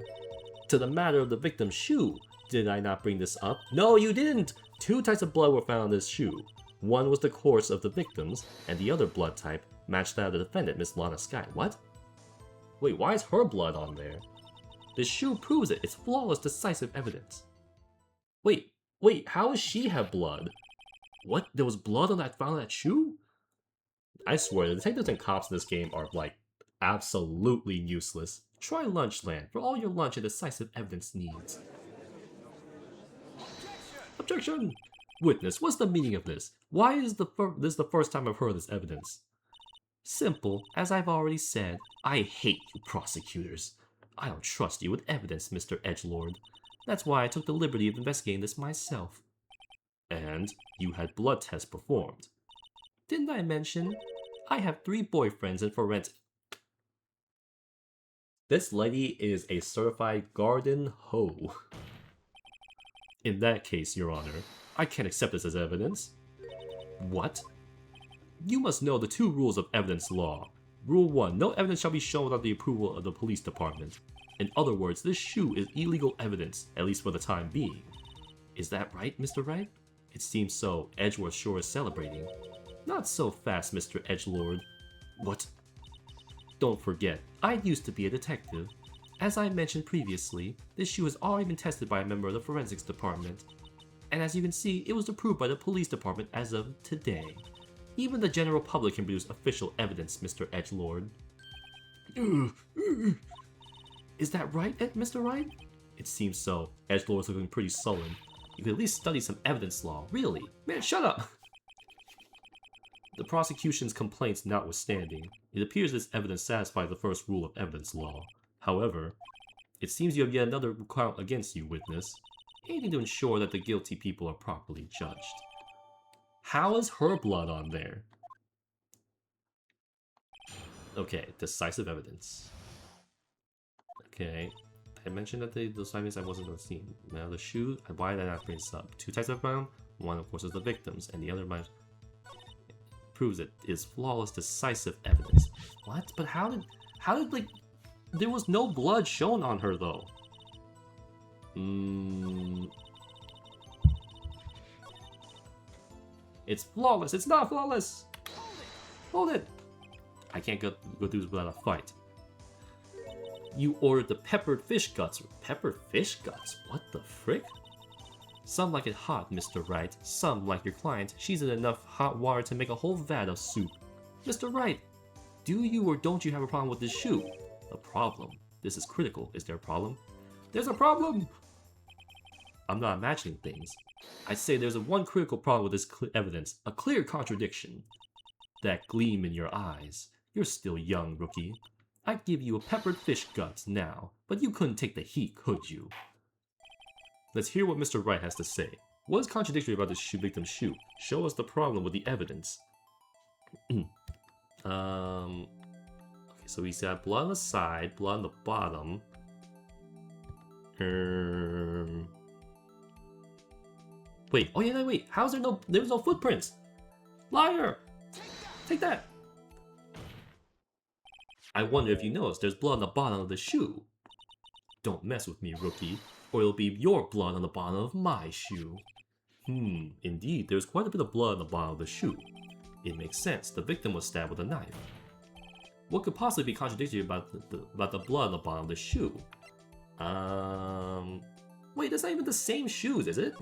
to the matter of the victim's shoe. Did I not bring this up? No, you didn't! 2 types of blood were found on this shoe. One was the course of the victim's, and the other blood type matched that of the defendant, Miss Lana Sky. What? Wait, why is her blood on there? This shoe proves it. It's flawless, decisive evidence. Wait, how does she have blood? What? There was blood on that found on that shoe? I swear, the detectives and cops in this game are, like, absolutely useless. Try Lunchland for all your lunch and decisive evidence needs. Objection! Witness, what's the meaning of this? Why is this the first time I've heard this evidence? Simple. As I've already said, I hate you prosecutors. I don't trust you with evidence, Mr. Edgelord. That's why I took the liberty of investigating this myself. And you had blood tests performed. Didn't I mention? I have 3 boyfriends in forensic. This lady is a certified garden hoe. In that case, Your Honor, I can't accept this as evidence. What? You must know the 2 rules of evidence law. Rule 1, no evidence shall be shown without the approval of the police department. In other words, this shoe is illegal evidence, at least for the time being. Is that right, Mr. Wright? It seems so. Edgeworth sure is celebrating. Not so fast, Mr. Edgelord. What? Don't forget, I used to be a detective. As I mentioned previously, this shoe has already been tested by a member of the forensics department. And as you can see, it was approved by the police department as of today. Even the general public can produce official evidence, Mr. Edgelord. Is that right, Mr. Wright? It seems so. Edgelord's looking pretty sullen. You could at least study some evidence law. Really? Man, shut up! The prosecution's complaints notwithstanding, it appears this evidence satisfies the first rule of evidence law. However, it seems you have yet another count against you, witness. Anything to ensure that the guilty people are properly judged. How is her blood on there? Okay, decisive evidence. Okay, I mentioned that those findings I wasn't on the scene. Now the shoe, why did I not bring this up? 2 types of found. One, of course, is the victims, and the other proves it is flawless, decisive evidence. What? But how did like, there was no blood shown on her though. It's flawless. It's not flawless. Hold it. I can't go through this without a fight. You ordered the peppered fish guts. Peppered fish guts? What the frick? Some like it hot, Mr. Wright. Some, like your client, she's in enough hot water to make a whole vat of soup. Mr. Wright, do you or don't you have a problem with this shoe? A problem? This is critical. Is there a problem? There's a problem! I'm not imagining things. I say there's one critical problem with this evidence. A clear contradiction. That gleam in your eyes. You're still young, rookie. I'd give you a peppered fish guts now, but you couldn't take the heat, could you? Let's hear what Mr. Wright has to say. What is contradictory about this victim's shoe? Show us the problem with the evidence. Okay, so we got blood on the side, blood on the bottom. Wait, oh yeah, wait. How's there was no footprints? Liar! Take that! I wonder if you noticed there's blood on the bottom of the shoe. Don't mess with me, rookie, or it'll be your blood on the bottom of my shoe. Indeed, there's quite a bit of blood on the bottom of the shoe. It makes sense, the victim was stabbed with a knife. What could possibly be contradictory about the blood on the bottom of the shoe? Wait, that's not even the same shoes, is it?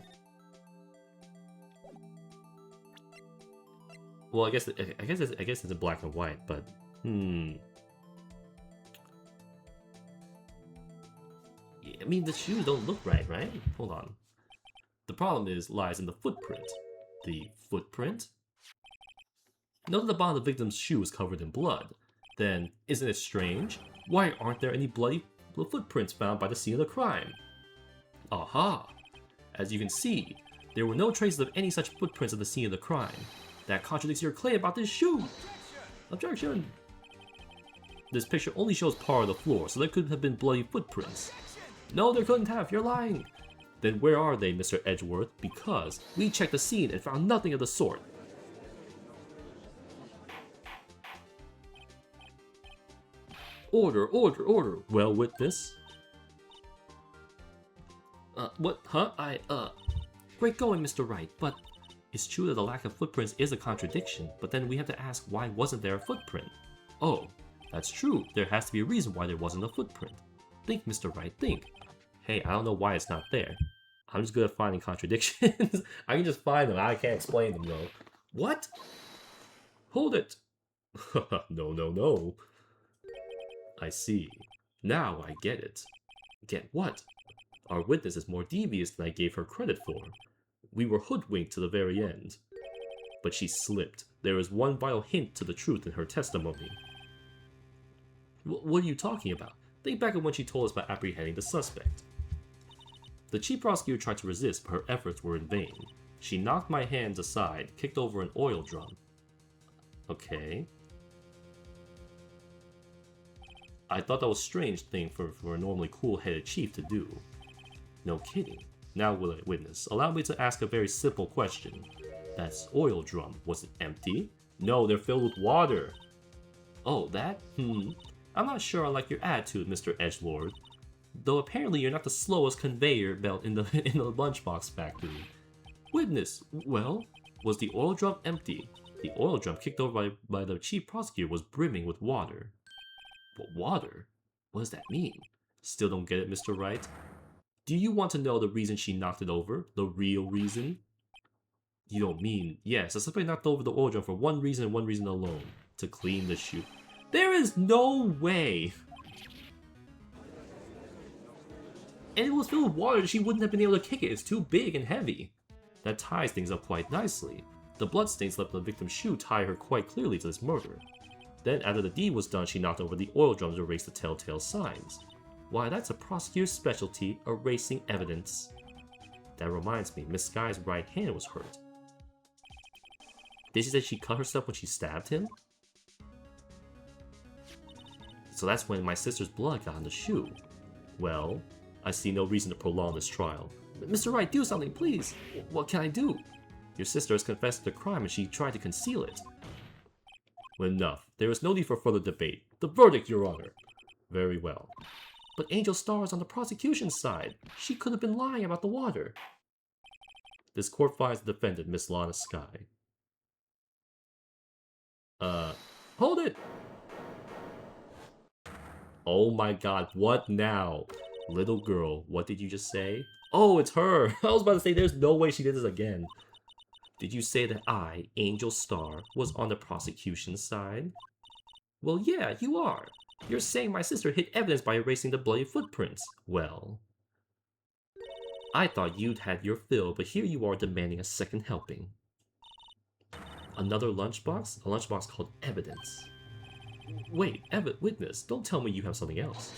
Well, I guess it's in black and white, but I mean, the shoes don't look right? Hold on. The problem lies in the footprint. The footprint? Note that the bottom of the victim's shoe is covered in blood. Then, isn't it strange? Why aren't there any bloody footprints found by the scene of the crime? Aha! As you can see, there were no traces of any such footprints at the scene of the crime. That contradicts your claim about this shoe! Objection! This picture only shows part of the floor, so there could have been bloody footprints. No, there couldn't have, you're lying! Then where are they, Mr. Edgeworth? Because we checked the scene and found nothing of the sort. Order, order, order! Well, witness? What? Huh? Great going, Mr. Wright, but it's true that the lack of footprints is a contradiction, but then we have to ask why wasn't there a footprint? Oh, that's true. There has to be a reason why there wasn't a footprint. Think, Mr. Wright, think. Hey, I don't know why it's not there. I'm just good at finding contradictions. I can just find them. I can't explain them, though. What? Hold it. No, no, no. I see. Now I get it. Get what? Our witness is more devious than I gave her credit for. We were hoodwinked to the very end. But she slipped. There is one vital hint to the truth in her testimony. What are you talking about? Think back on when she told us about apprehending the suspect. The chief prosecutor tried to resist, but her efforts were in vain. She knocked my hands aside, kicked over an oil drum. Okay. I thought that was a strange thing for a normally cool-headed chief to do. No kidding. Now, witness, allow me to ask a very simple question. That oil drum, was it empty? No, they're filled with water. Oh, that? I'm not sure I like your attitude, Mr. Edgelord. Though apparently you're not the slowest conveyor belt in the lunchbox factory. Witness, well, was the oil drum empty? The oil drum kicked over by the chief prosecutor was brimming with water. But water? What does that mean? Still don't get it, Mr. Wright? Do you want to know the reason she knocked it over? The real reason? You don't mean, yes, the suspect knocked over the oil drum for one reason and one reason alone. To clean the shoe. There is no way! And it was filled with water, she wouldn't have been able to kick it. It's too big and heavy. That ties things up quite nicely. The bloodstains left on the victim's shoe tie her quite clearly to this murder. Then, after the deed was done, she knocked over the oil drum to erase the telltale signs. Why, that's a prosecutor's specialty, erasing evidence. That reminds me, Miss Skye's right hand was hurt. Did she say she cut herself when she stabbed him? So that's when my sister's blood got on the shoe. Well, I see no reason to prolong this trial. Mr. Wright, do something, please! What can I do? Your sister has confessed to the crime and she tried to conceal it. Well, enough. There is no need for further debate. The verdict, Your Honor! Very well. But Angel Star is on the prosecution's side. She could have been lying about the water. This court finds the defendant, Miss Lana Skye. Hold it! Oh my god, what now? Little girl, what did you just say? Oh, it's her! I was about to say, there's no way she did this again. Did you say that I, Angel Star, was on the prosecution's side? Well, yeah, you are. You're saying my sister hid evidence by erasing the bloody footprints. Well, I thought you'd had your fill, but here you are demanding a second helping. Another lunchbox? A lunchbox called evidence. Wait, witness, don't tell me you have something else.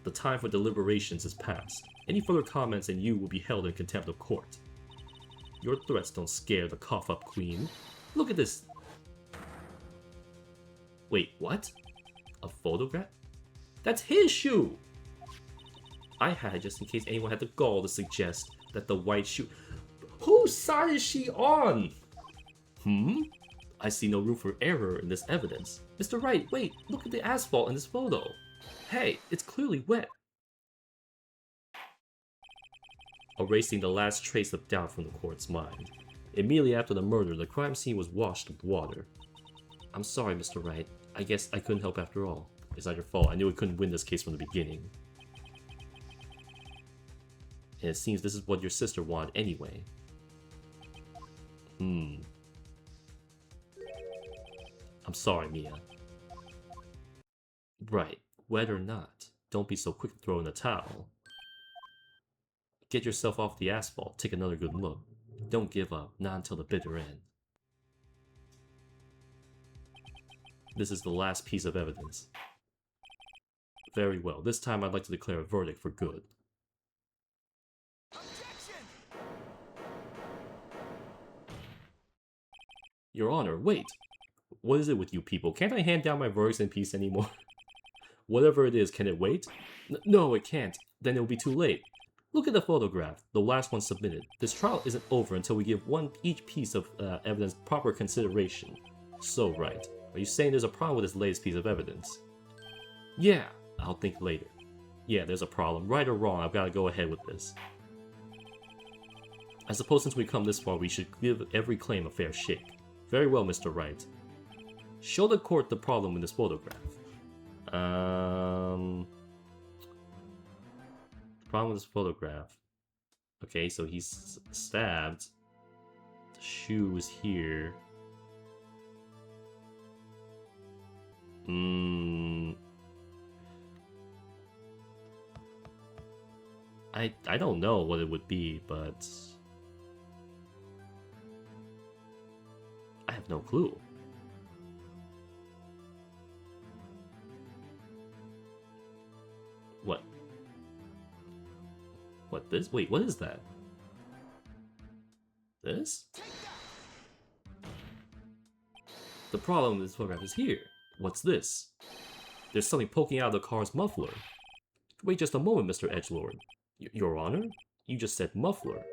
The time for deliberations is past. Any further comments and you will be held in contempt of court. Your threats don't scare the cough-up queen. Look at this. Wait, what? A photograph? That's his shoe! I had it just in case anyone had the gall to suggest that the white shoe... Whose side is she on? I see no room for error in this evidence. Mr. Wright, wait, look at the asphalt in this photo. Hey, it's clearly wet. Erasing the last trace of doubt from the court's mind. Immediately after the murder, the crime scene was washed with water. I'm sorry, Mr. Wright. I guess I couldn't help after all. It's not your fault. I knew I couldn't win this case from the beginning. And it seems this is what your sister wanted anyway. I'm sorry, Mia. Right, wet or not, don't be so quick to throw in the towel. Get yourself off the asphalt, take another good look. Don't give up, not until the bitter end. This is the last piece of evidence. Very well, this time I'd like to declare a verdict for good. Your Honor, wait! What is it with you people? Can't I hand down my verdicts in peace anymore? Whatever it is, can it wait? No, it can't. Then it'll be too late. Look at the photograph, the last one submitted. This trial isn't over until we give each piece of evidence proper consideration. So, Wright, are you saying there's a problem with this latest piece of evidence? Yeah, I'll think later. Yeah, there's a problem. Right or wrong, I've got to go ahead with this. I suppose since we come this far, we should give every claim a fair shake. Very well, Mr. Wright. Show the court the problem in this photograph. Problem with this photograph. Okay, so he's stabbed. The shoe is here. I don't know what it would be, but I have no clue. What? What this? Wait, what is that? This? The problem with this photograph is here. What's this? There's something poking out of the car's muffler. Wait just a moment, Mr. Edgelord. Your Honor? You just said muffler.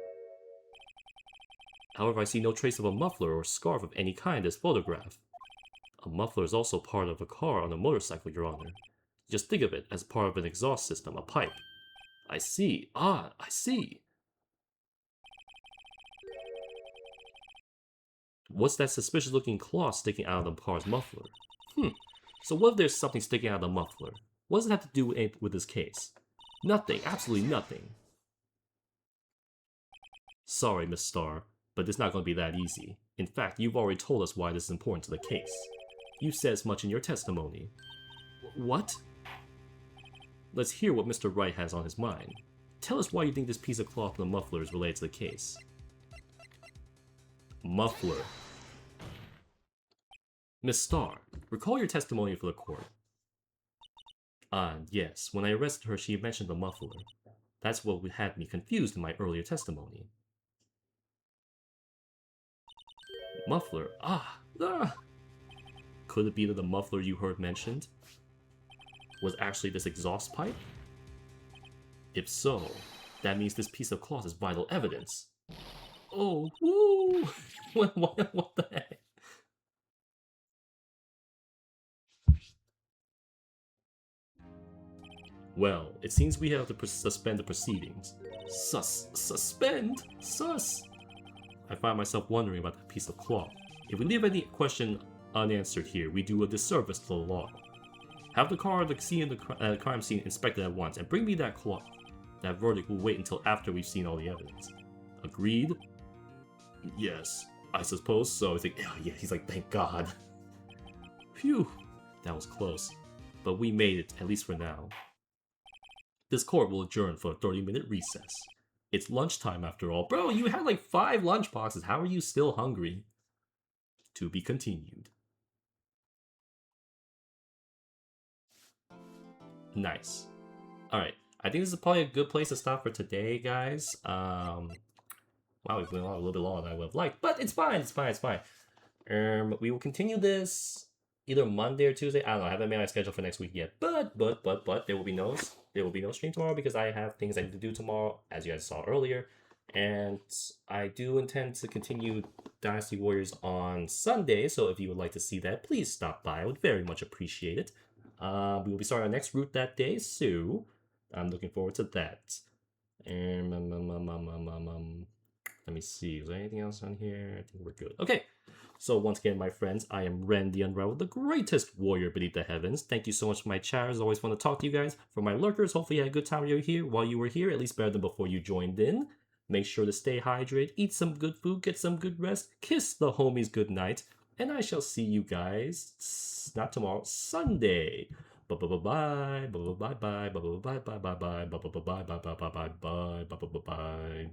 However, I see no trace of a muffler or scarf of any kind in this photograph. A muffler is also part of a car on a motorcycle, Your Honor. Just think of it as part of an exhaust system, a pipe. I see. Ah, I see. What's that suspicious looking claw sticking out of the car's muffler? So what if there's something sticking out of the muffler? What does it have to do with this case? Nothing, absolutely nothing. Sorry, Miss Starr, but it's not going to be that easy. In fact, you've already told us why this is important to the case. You said as much in your testimony. What? Let's hear what Mr. Wright has on his mind. Tell us why you think this piece of cloth in the muffler is related to the case. Muffler. Miss Starr, recall your testimony for the court. Yes, when I arrested her, she mentioned the muffler. That's what had me confused in my earlier testimony. Muffler? Could it be that the muffler you heard mentioned was actually this exhaust pipe? If so, that means this piece of cloth is vital evidence. Oh, woo! What the heck? Well, it seems we have to suspend the proceedings. Suspend? Sus! I find myself wondering about that piece of cloth. If we leave any question unanswered here, we do a disservice to the law. Have the car, the scene, the crime scene inspected at once, and bring me that cloth. That verdict will wait until after we've seen all the evidence. Agreed? Yes, I suppose so. He's like, oh, yeah. He's like, thank God. Phew, that was close. But we made it, at least for now. This court will adjourn for a 30-minute recess. It's lunchtime after all. Bro, you had like 5 lunch boxes. How are you still hungry? To be continued. Nice. Alright, I think this is probably a good place to stop for today, guys. Wow, we've been on a little bit longer than I would have liked, but it's fine, it's fine, it's fine. We will continue this either Monday or Tuesday. I don't know, I haven't made my schedule for next week yet, but there will be no stream tomorrow because I have things I need to do tomorrow, as you guys saw earlier. And I do intend to continue Dynasty Warriors on Sunday, so if you would like to see that, please stop by. I would very much appreciate it. We will be starting our next route that day, so I'm looking forward to that. And let me see, is there anything else on here? I think we're good. Okay, so once again, my friends, I am Ren the Unrivaled, the greatest warrior beneath the heavens. Thank you so much for my chat. It's always fun to talk to you guys. For my lurkers, hopefully you had a good time while you were here, at least better than before you joined in. Make sure to stay hydrated, eat some good food, get some good rest, kiss the homies good night, and I shall see you guys, not tomorrow, Sunday. Bye-bye-bye, bye-bye-bye, bye-bye-bye, bye-bye-bye, bye-bye-bye, bye-bye-bye, bye-bye-bye.